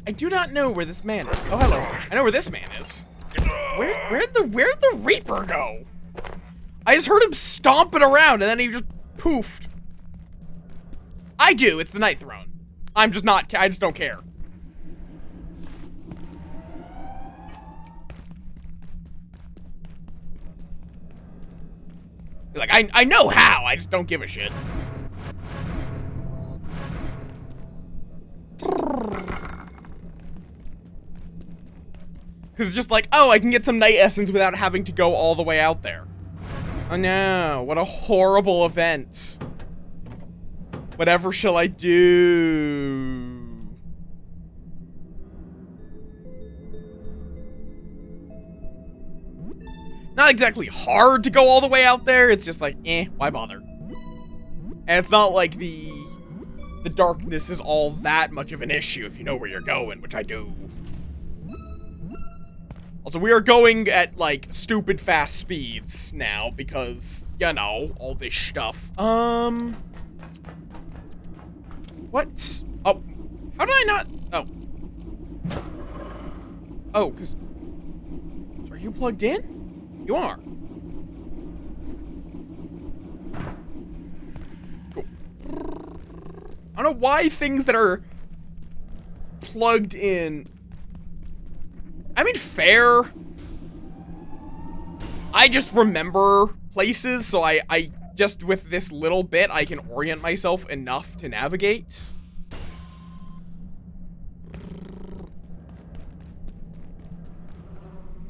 I do not know where this man is. Oh, hello. I know where this man is. Where'd the Reaper go? I just heard him stomping around and then he just poofed. I do. It's the Night Throne. I just don't care. Like, I know how, I just don't give a shit. Because it's just like, oh, I can get some night essence without having to go all the way out there. Oh no, what a horrible event. Whatever shall I do? Not exactly hard to go all the way out there, it's just like, why bother? And it's not like the darkness is all that much of an issue if you know where you're going, which I do. Also, we are going at, like, stupid fast speeds now because, you know, all this stuff. What? Oh, how did I not? Oh. Oh, because... Are you plugged in? You are. Cool. I don't know why things that are plugged in... I mean, fair. I just remember places, so I just, with this little bit, I can orient myself enough to navigate.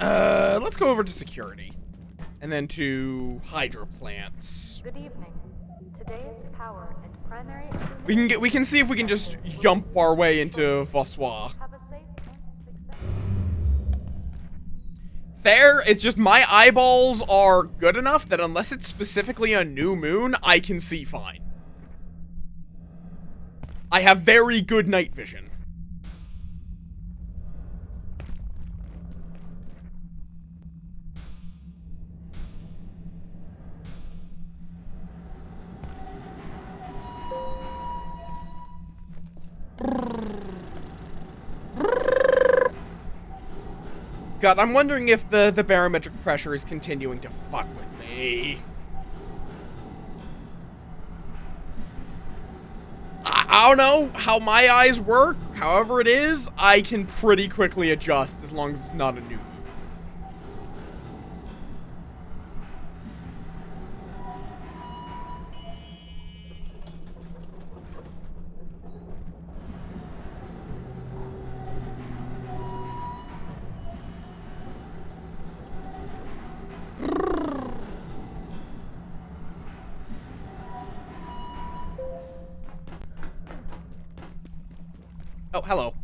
Let's go over to security. And then to hydro plants. Good evening. Today's power and primary... We can see if we can just jump our way into Vossois. Have a safe and successful... Fair, it's just my eyeballs are good enough that unless it's specifically a new moon, I can see fine. I have very good night vision. God, I'm wondering if the barometric pressure is continuing to fuck with me. I don't know how my eyes work. However it is, I can pretty quickly adjust as long as it's not a new moon. Oh, hello.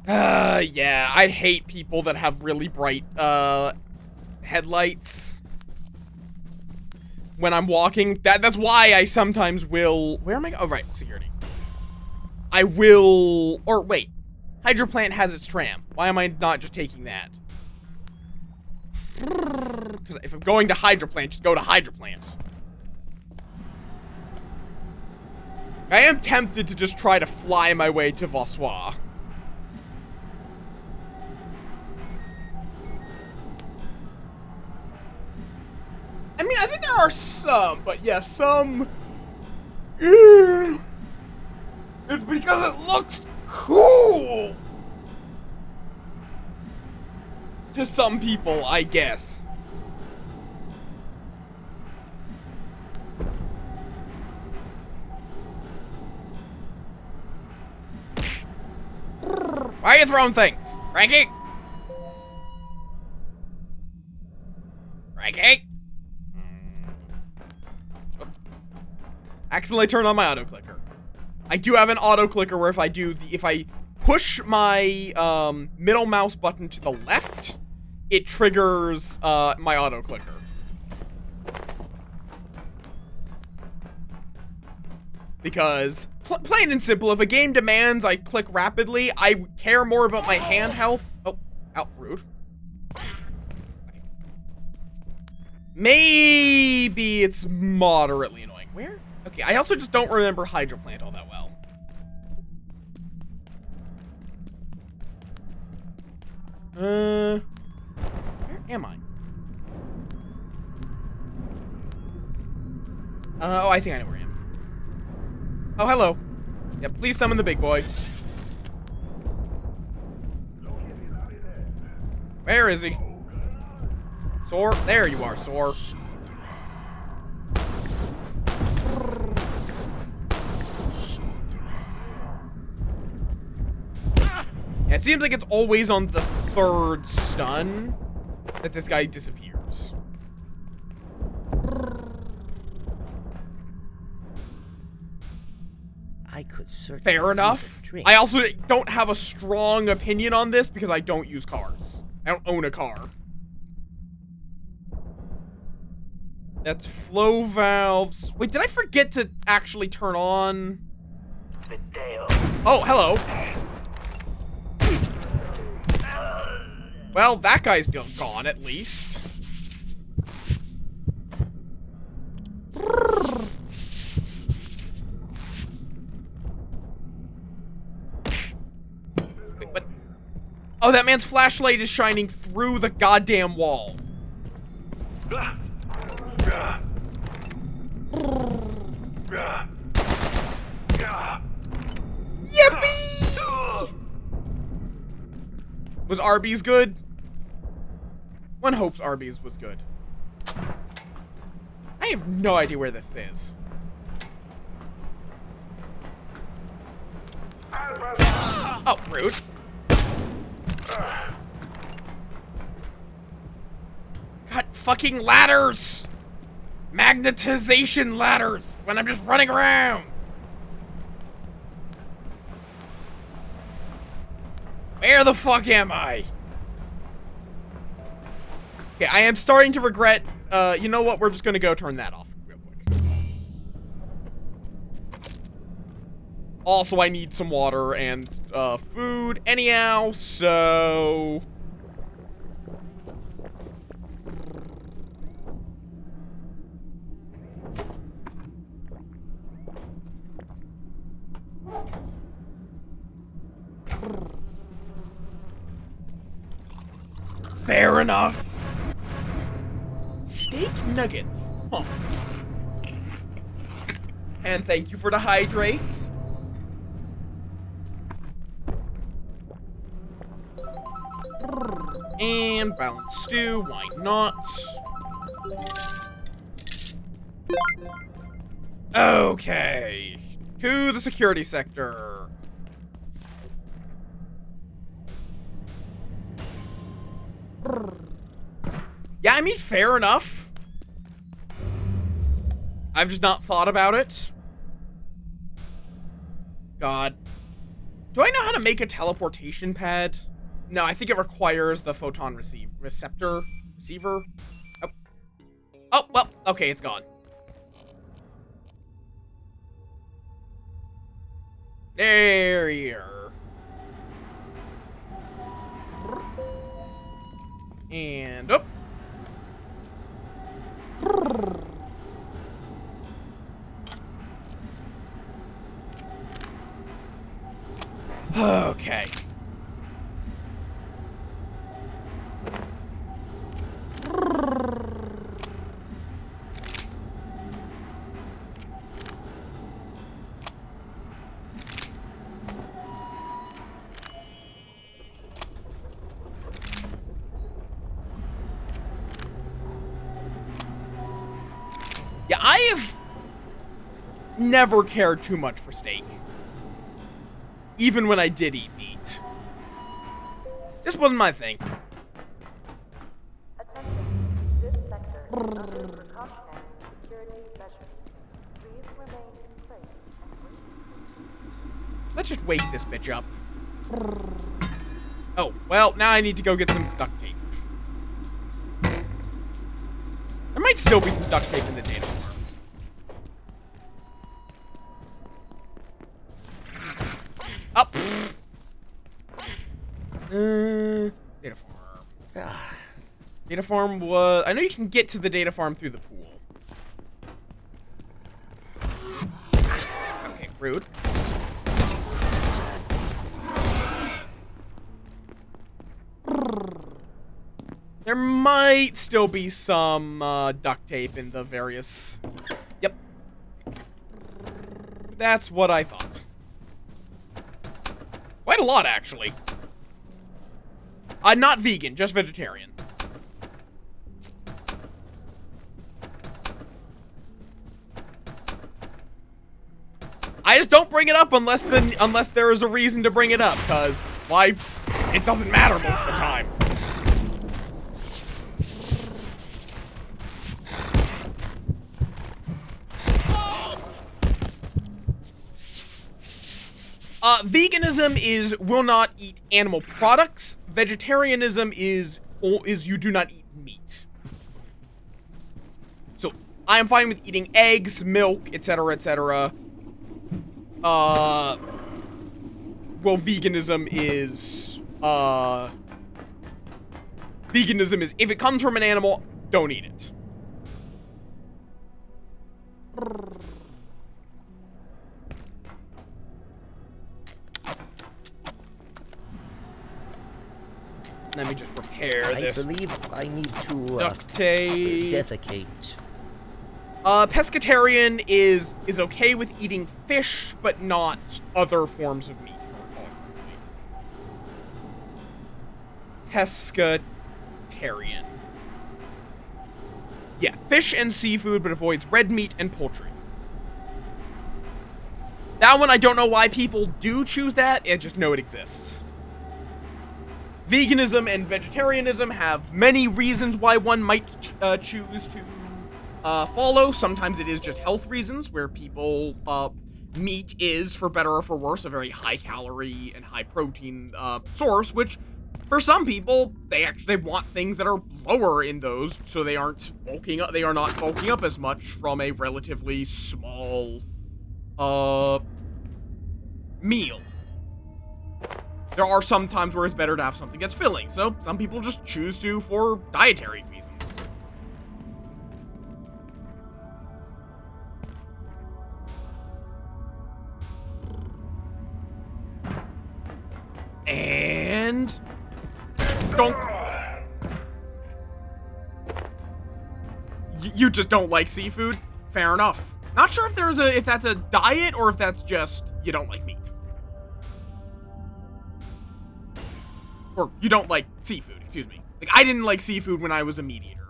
Yeah, I hate people that have really bright, headlights. When I'm walking, that's why I sometimes will... Where am I? Oh, right, security. I will... Or, wait. Hydroplant has its tram. Why am I not just taking that? Because if I'm going to Hydroplant, just go to Hydroplant. I am tempted to just try to fly my way to Vossois. I mean, I think there are some, but yeah, some... It's because it looks cool! To some people, I guess. Why are you throwing things? Frankie? Frankie? Oh. Accidentally turned on my auto clicker. I do have an auto clicker where if I push my middle mouse button to the left, it triggers my auto clicker. Because, plain and simple, if a game demands I click rapidly, I care more about my hand health. Oh, out, rude. Okay. Maybe it's moderately annoying. Where Okay, I also just don't remember Hydroplant all that well. Where am I? Oh, I think I know where I am. Oh, hello. Yeah, please summon the big boy. Where is he? Sor? There you are, Sor. Yeah, it seems like it's always on the 3rd stun that this guy disappears. I could certainly Fair use a enough. drink. I also don't have a strong opinion on this because I don't use cars. I don't own a car. That's flow valves. Wait, did I forget to actually turn on? Oh, hello. Well, that guy's gone at least. Wait, what? Oh, that man's flashlight is shining through the goddamn wall. Yippee! Was Arby's good? One hopes Arby's was good. I have no idea where this is. Oh, rude. God, fucking ladders! Magnetization ladders when I'm just running around. Where the fuck am I? Okay, I am starting to regret, you know what, we're just gonna go turn that off real quick. Also, I need some water and, food anyhow, so... Fair enough. Steak nuggets. Huh. And thank you for the hydrate. And balanced stew, why not? Okay. To the security sector. Yeah, I mean, fair enough. I've just not thought about it. God. Do I know how to make a teleportation pad? No, I think it requires the photon receiver. Oh. Oh, well, okay, it's gone. There you are. And up. Okay. Yeah, I have never cared too much for steak. Even when I did eat meat. This wasn't my thing. Attention. This sector is under precautionary security measures. Please remain in place and wait. Let's just wake this bitch up. Oh, well, now I need to go get some duct tape. There might still be some duct tape in the data farm. Up. Data farm. Data farm was... I know you can get to the data farm through the pool. Rude. There might still be some duct tape in the various... Yep. That's what I thought. Quite a lot, actually. Not vegan, just vegetarian. I just don't bring it up unless there is a reason to bring it up, because why? It doesn't matter most of the time. Veganism is will not eat animal products. Vegetarianism is you do not eat meat. So I am fine with eating eggs, milk, etc., etc. Well, veganism is if it comes from an animal, don't eat it. Let me just prepare this. I believe I need to Duct tape. defecate. Pescatarian is okay with eating fish, but not other forms of meat. Pescatarian. Yeah, fish and seafood, but avoids red meat and poultry. That one, I don't know why people do choose that. I just know it exists. Veganism and vegetarianism have many reasons why one might choose to follow. Sometimes it is just health reasons, where people, meat is, for better or for worse, a very high calorie and high protein source, which for some people, they want things that are lower in those, so they aren't bulking up, they are not bulking up as much from a relatively small, meal. There are some times where it's better to have something that's filling, so some people just choose to for dietary reasons. And... don't... You just don't like seafood? Fair enough. Not sure if that's a diet or if that's just you don't like meat. Or you don't like seafood, excuse me. Like, I didn't like seafood when I was a meat eater.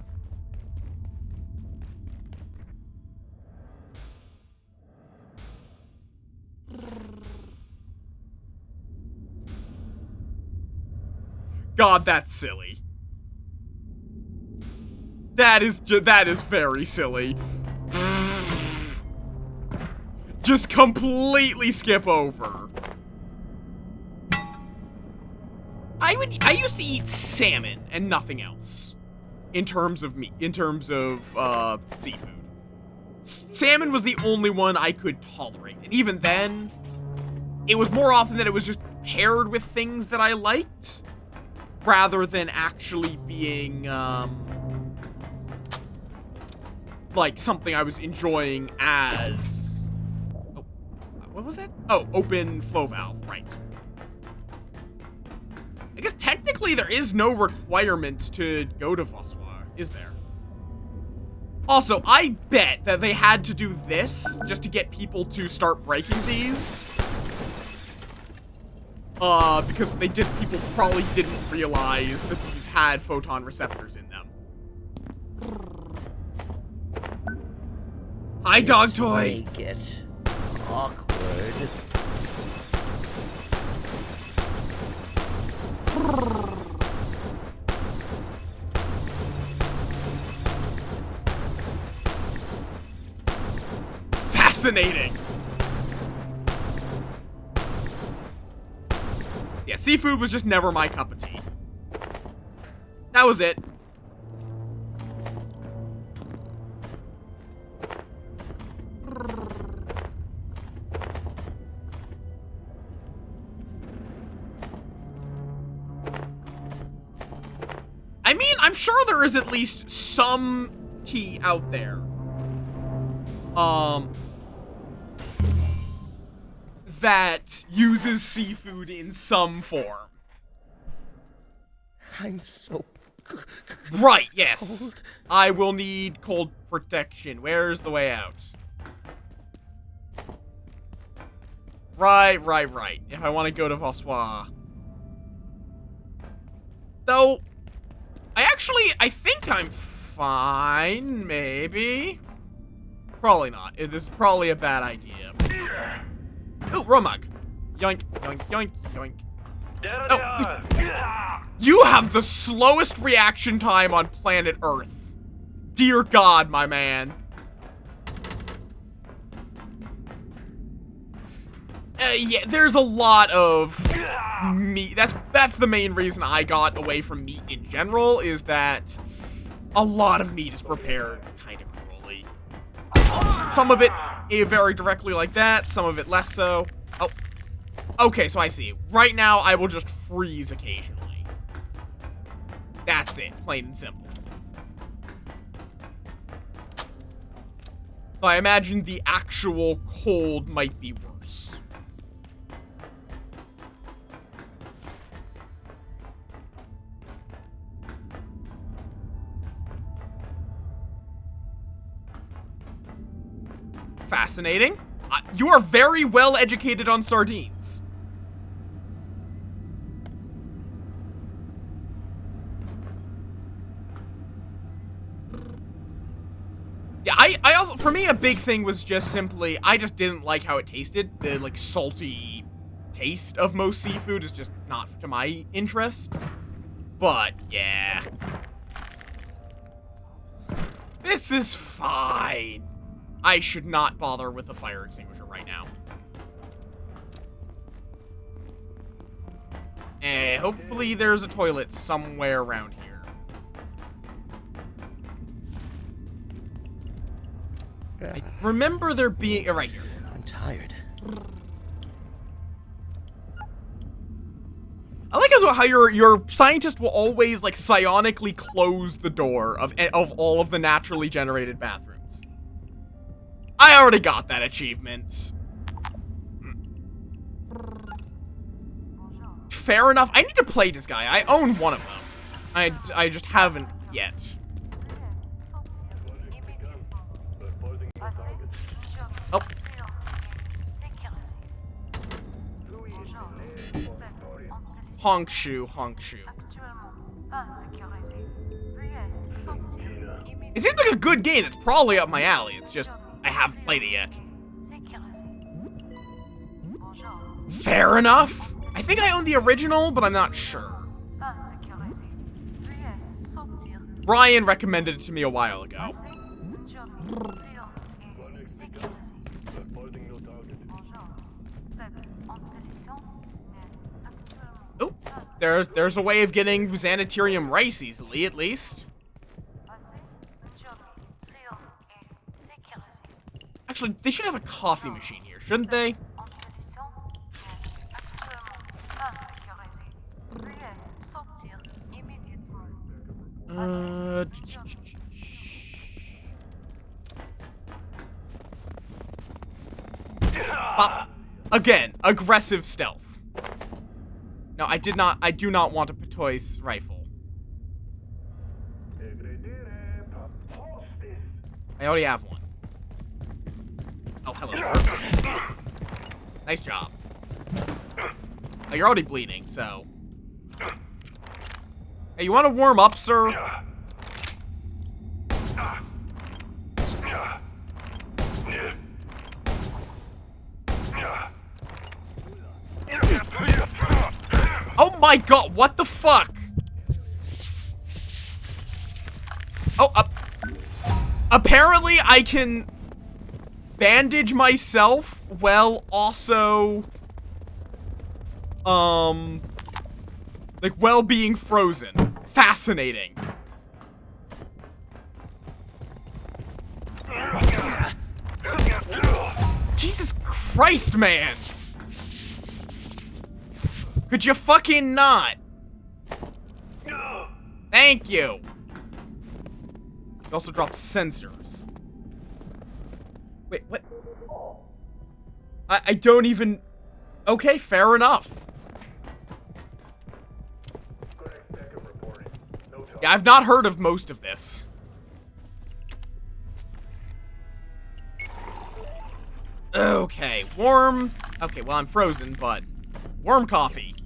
God, that's silly. That is very silly. Just completely skip over. I used to eat salmon and nothing else in terms of meat, seafood. Salmon was the only one I could tolerate, and even then, it was more often that it was just paired with things that I liked, rather than actually being, like, something I was enjoying as... Oh, what was that? Oh, open flow valve, right. I guess technically there is no requirement to go to Vossoir, is there? Also, I bet that they had to do this just to get people to start breaking these. Because people probably didn't realize that these had photon receptors in them. Hi, dog toy! May get awkward. Fascinating! Yeah, seafood was just never my cup of tea. That was it. I mean, I'm sure there is at least some tea out there. that uses seafood in some form. I'm so Right, yes. cold. I will need cold protection. Where's the way out? Right. If I want to go to Vossois. Though, I think I'm fine, maybe. Probably not. This is probably a bad idea. Ooh, Romug. Yoink, yoink, yoink, yoink. Oh, you have the slowest reaction time on planet Earth. Dear God, my man. Yeah, there's a lot of meat. That's the main reason I got away from meat in general, is that a lot of meat is prepared kind of cruelly. Some of it very directly like that, some of it less so. Oh, okay, so I see. Right now, I will just freeze occasionally. That's it, plain and simple. So I imagine the actual cold might be worse. Fascinating. You are very well educated on sardines. Yeah, I also, for me, a big thing was just simply, I just didn't like how it tasted. The, like, salty taste of most seafood is just not to my interest. But, yeah. This is fine. I should not bother with a fire extinguisher right now. Hopefully there's a toilet somewhere around here. I remember there being... right here. I'm tired. I like how your scientist will always, like, psionically close the door of all of the naturally generated bathrooms. I already got that achievement. Fair enough. I need to play this guy. I own one of them. I just haven't yet. Oh. Honk shoe. It seems like a good game. It's probably up my alley. It's just, I haven't played it yet. Fair enough. I think I own the original, but I'm not sure. Brian recommended it to me a while ago. Oh, there's a way of getting Xanathurium rice easily, at least. Actually, they should have a coffee machine here, shouldn't they? Again, aggressive stealth. No, I do not want a Petois rifle. I already have one. Oh, hello, sir. Nice job. Oh, you're already bleeding, so... Hey, you want to warm up, sir? Oh my god, what the fuck? Oh, apparently I can bandage myself while also, like, while being frozen. Fascinating. Jesus Christ, man. Could you fucking not? Thank you. It also drops sensors. Wait, what? I don't even... Okay, fair enough. Yeah, I've not heard of most of this. Okay, warm. Okay, well, I'm frozen, but warm coffee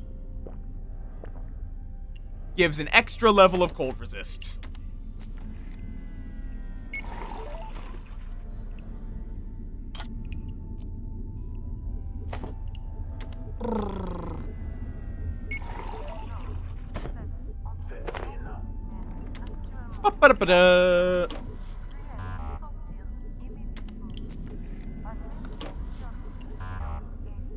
gives an extra level of cold resist. Ba-ba-da-ba-da.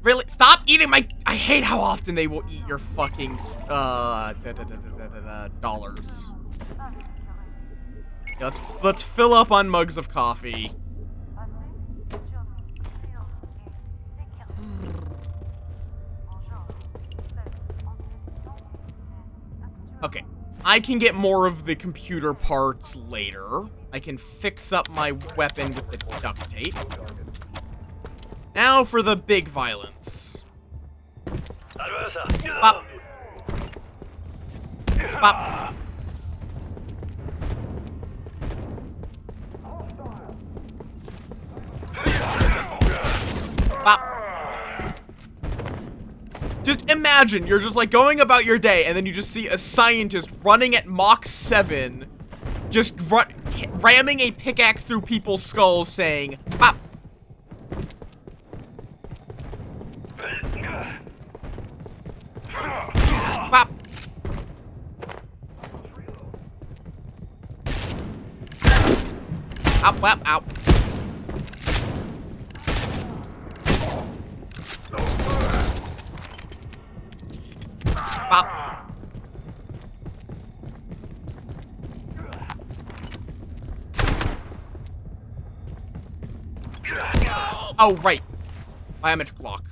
Really? Stop eating my... I hate how often they will eat your fucking, dollars. Yeah, let's fill up on mugs of coffee. Okay. I can get more of the computer parts later. I can fix up my weapon with the duct tape. Now for the big violence. Bop. Bop. Bop. Just imagine, you're just like going about your day, and then you just see a scientist running at Mach 7, just ramming a pickaxe through people's skulls saying, "Bop." Bop. Ow, ow, ow. Bop. Oh, right. Biometric lock.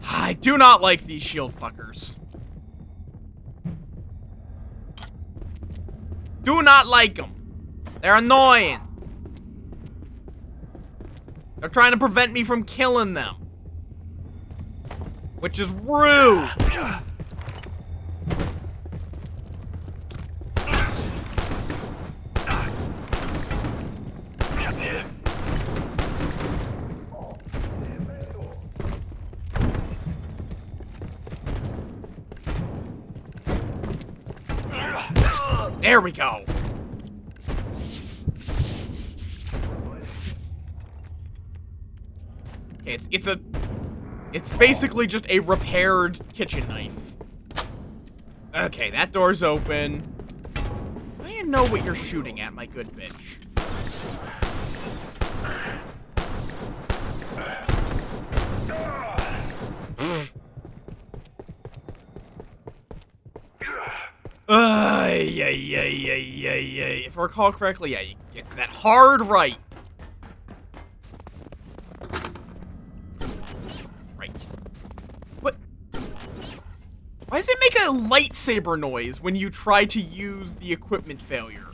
I do not like these shield fuckers. Do not like them. They're annoying. They're trying to prevent me from killing them. Which is rude. There we go. Okay, it's basically just a repaired kitchen knife. Okay, that door's open. I didn't know what you're shooting at, my good bitch. Yeah. If I recall correctly, yeah, it's that hard right. Right. What? Why does it make a lightsaber noise when you try to use the equipment failure?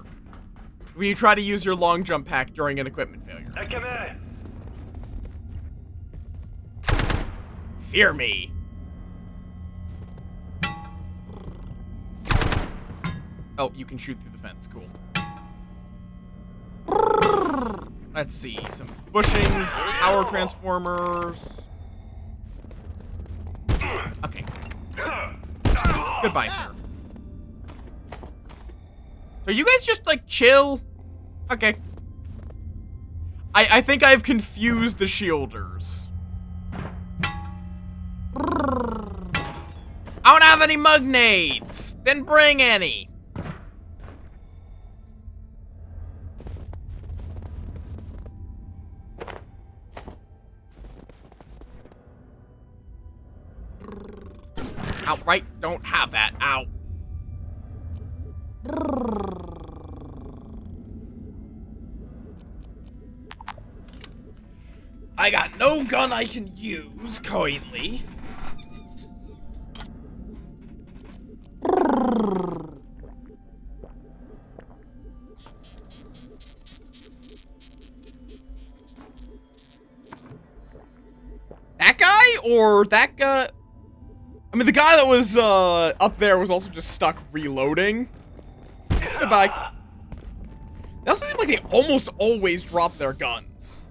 When you try to use your long jump pack during an equipment failure? Fear me. Oh, you can shoot through the fence. Cool. Let's see. Some bushings, power transformers. Okay. Goodbye, sir. So you guys just, like, chill? Okay. I think I've confused the shielders. I don't have any mug nades. Then bring any. Outright, don't have that. Ow. I got no gun I can use currently. or that guy... I mean, the guy that was up there was also just stuck reloading. Goodbye. They also seem like they almost always drop their guns.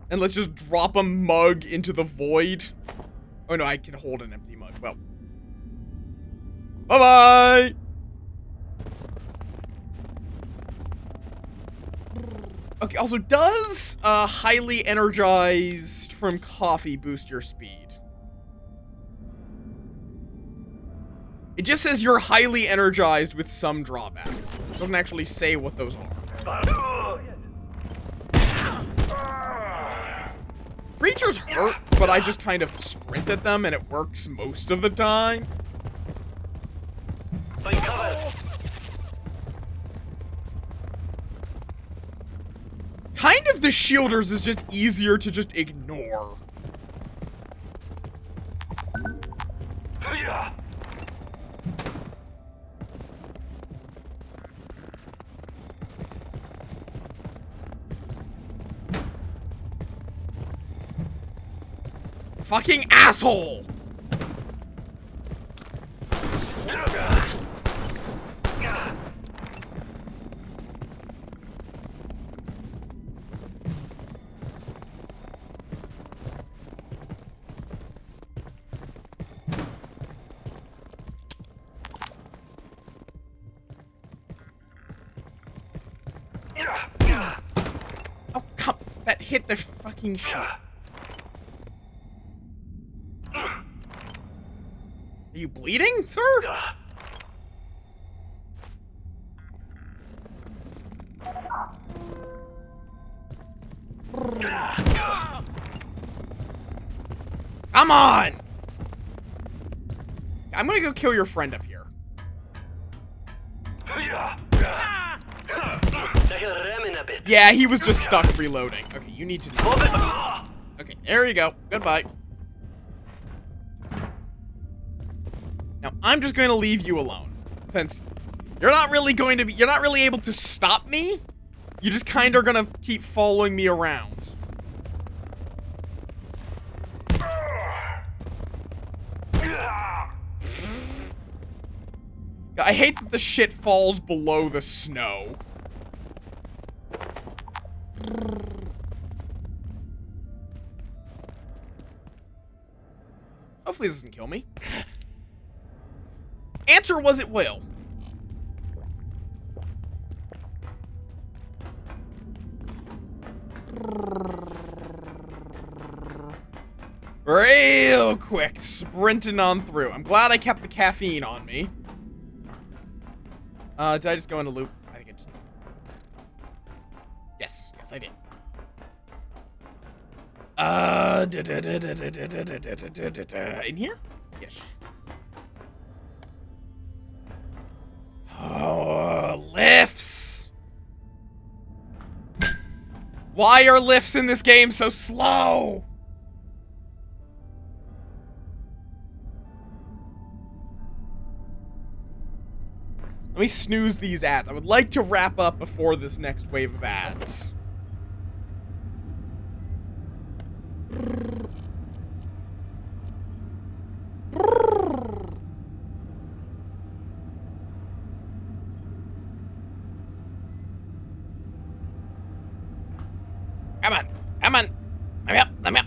And let's just drop a mug into the void. Oh no, I can hold an empty mug. Well. Bye-bye! Okay, also, does highly energized from coffee boost your speed? It just says you're highly energized with some drawbacks. It doesn't actually say what those are. Creatures hurt, but I just kind of sprint at them and it works most of the time. Find cover. Kind of the shielders is just easier to just ignore. Fucking asshole! Oh, come. That hit the fucking shit. Are you bleeding, sir? Come on! I'm gonna go kill your friend up here. Yeah, he was just stuck reloading. Okay, you need to know. Okay, there you go. Goodbye. Now, I'm just going to leave you alone. Since you're not really able to stop me. You just kind of are going to keep following me around. I hate that the shit falls below the snow. Hopefully this doesn't kill me. Answer was it will. Real quick, sprinting on through. I'm glad I kept the caffeine on me. Did I just go into loop? I think I just... Yes, I did. In here? Yes. Oh, lifts! Why are lifts in this game so slow? Let me snooze these ads. I would like to wrap up before this next wave of ads. Come on. Come on. Let me up. Let me up.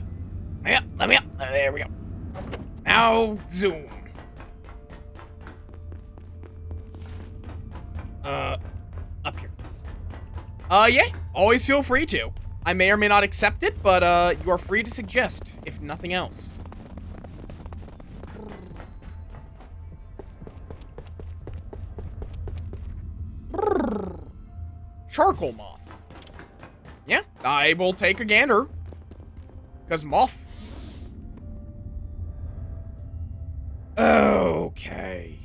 Let me up. Let me up. There we go. Now, zoom. Up here. Yeah. Always feel free to. I may or may not accept it, but, you are free to suggest, if nothing else. Charcoal Moth. Yeah, I will take a gander. Because Moff. Okay.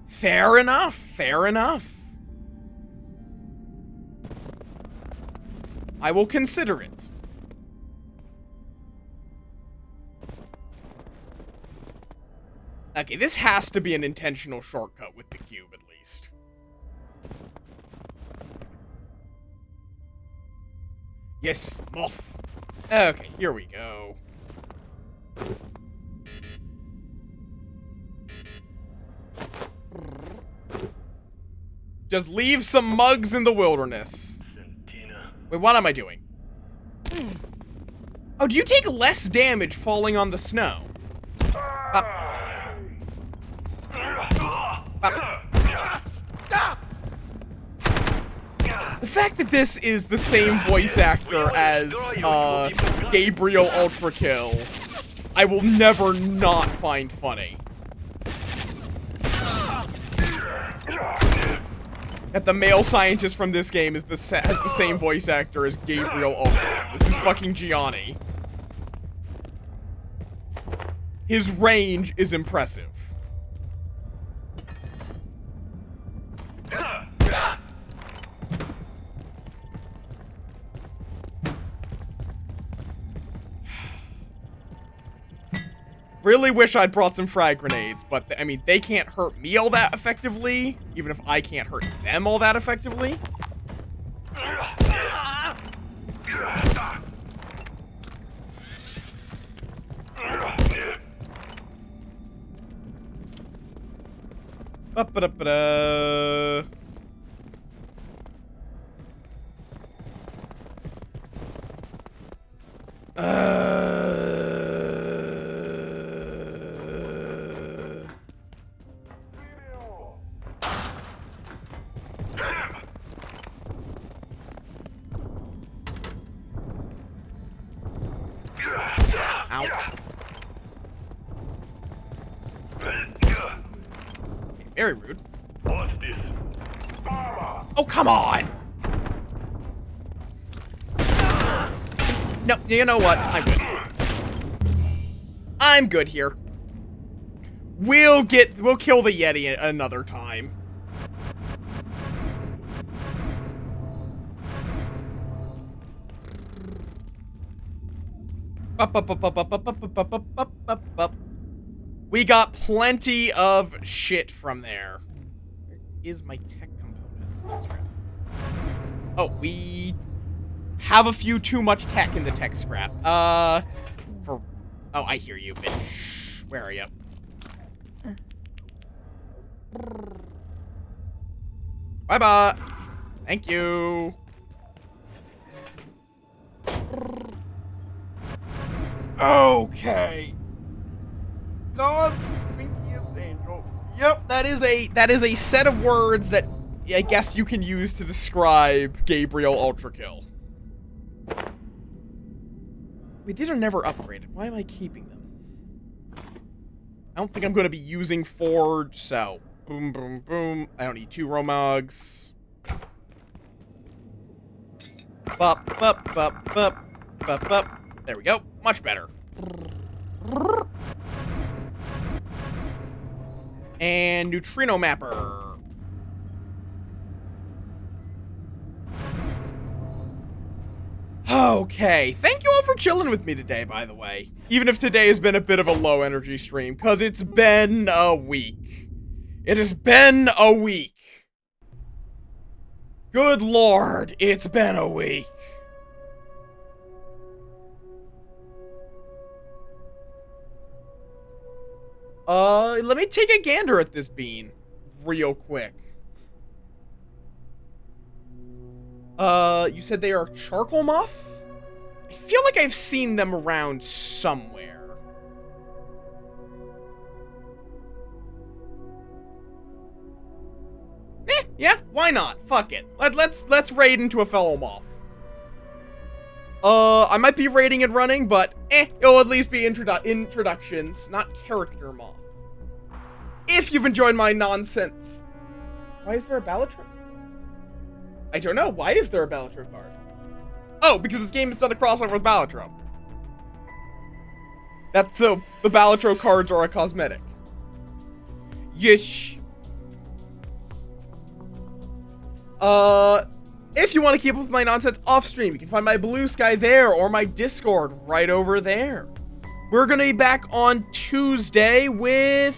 Fair enough. Fair enough. I will consider it. Okay, this has to be an intentional shortcut with the cube, at least. Yes, Moff. Okay, here we go. Just leave some mugs in the wilderness. Sentina. Wait, what am I doing? Oh, do you take less damage falling on the snow? Stop. The fact that this is the same voice actor as Gabriel Ultrakill, I will never not find funny. That the male scientist from this game is has the same voice actor as Gabriel Ultrakill. This is fucking Gianni. His range is impressive. Really wish I'd brought some frag grenades, but I mean, they can't hurt me all that effectively, even if I can't hurt them all that effectively. Ba-ba-da-ba-da. Ow. Very rude. What's this? Oh, come on! No, you know what? I'm good. I'm good here. We'll kill the Yeti another time. We got plenty of shit from there. Where is my tech components? Oh, we have a few too much tech in the tech scrap. Oh, I hear you, bitch. Where are you? Bye-bye. Thank you. Okay. God's twinkiest angel. Yep, that is a set of words that I guess you can use to describe Gabriel Ultrakill. Wait, these are never upgraded. Why am I keeping them? I don't think I'm going to be using Forge, so boom, boom, boom. I don't need 2 Romogs. Bup, bup, bup, bup, bup, bup. There we go. Much better. And Neutrino Mapper. Okay, thank you all for chilling with me today, by the way. Even if today has been a bit of a low energy stream, because it's been a week. It has been a week. Good lord, it's been a week. Let me take a gander at this bean real quick. You said they are charcoal moth? I feel like I've seen them around somewhere. Yeah, why not? Fuck it. Let's raid into a fellow moth. I might be raiding and running, but it'll at least be introductions, not character moth. If you've enjoyed my nonsense. Why is there a Balatro? I don't know. Why is there a Balatro card? Oh, because this game has done a crossover with Balatro. That's so the Balatro cards are a cosmetic. Yeesh. If you want to keep up with my nonsense off stream, you can find my Blue Sky there or my Discord right over there. We're gonna be back on Tuesday with...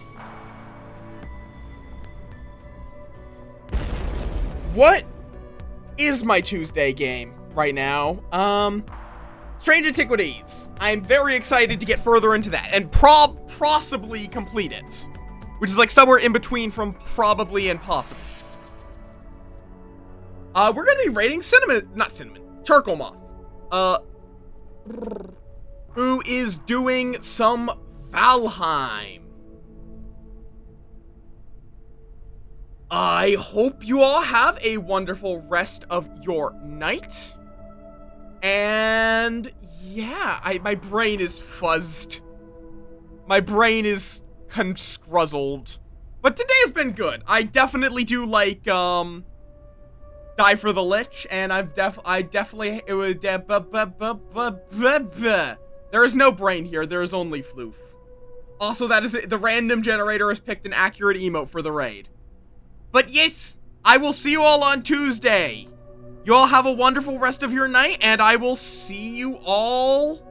What is my Tuesday game? right now. Strange Antiquities. I'm very excited to get further into that and possibly complete it. Which is like somewhere in between from probably and possibly. We're gonna be raiding Charcoal Moff. Who is doing some Valheim. I hope you all have a wonderful rest of your night. And yeah, my brain is fuzzed. My brain is conscruzzled. But today has been good. I definitely do like, Die for the Lich, and I definitely, it was, there is no brain here, there is only floof. Also, that is, the random generator has picked an accurate emote for the raid. But yes, I will see you all on Tuesday. You all have a wonderful rest of your night, and I will see you all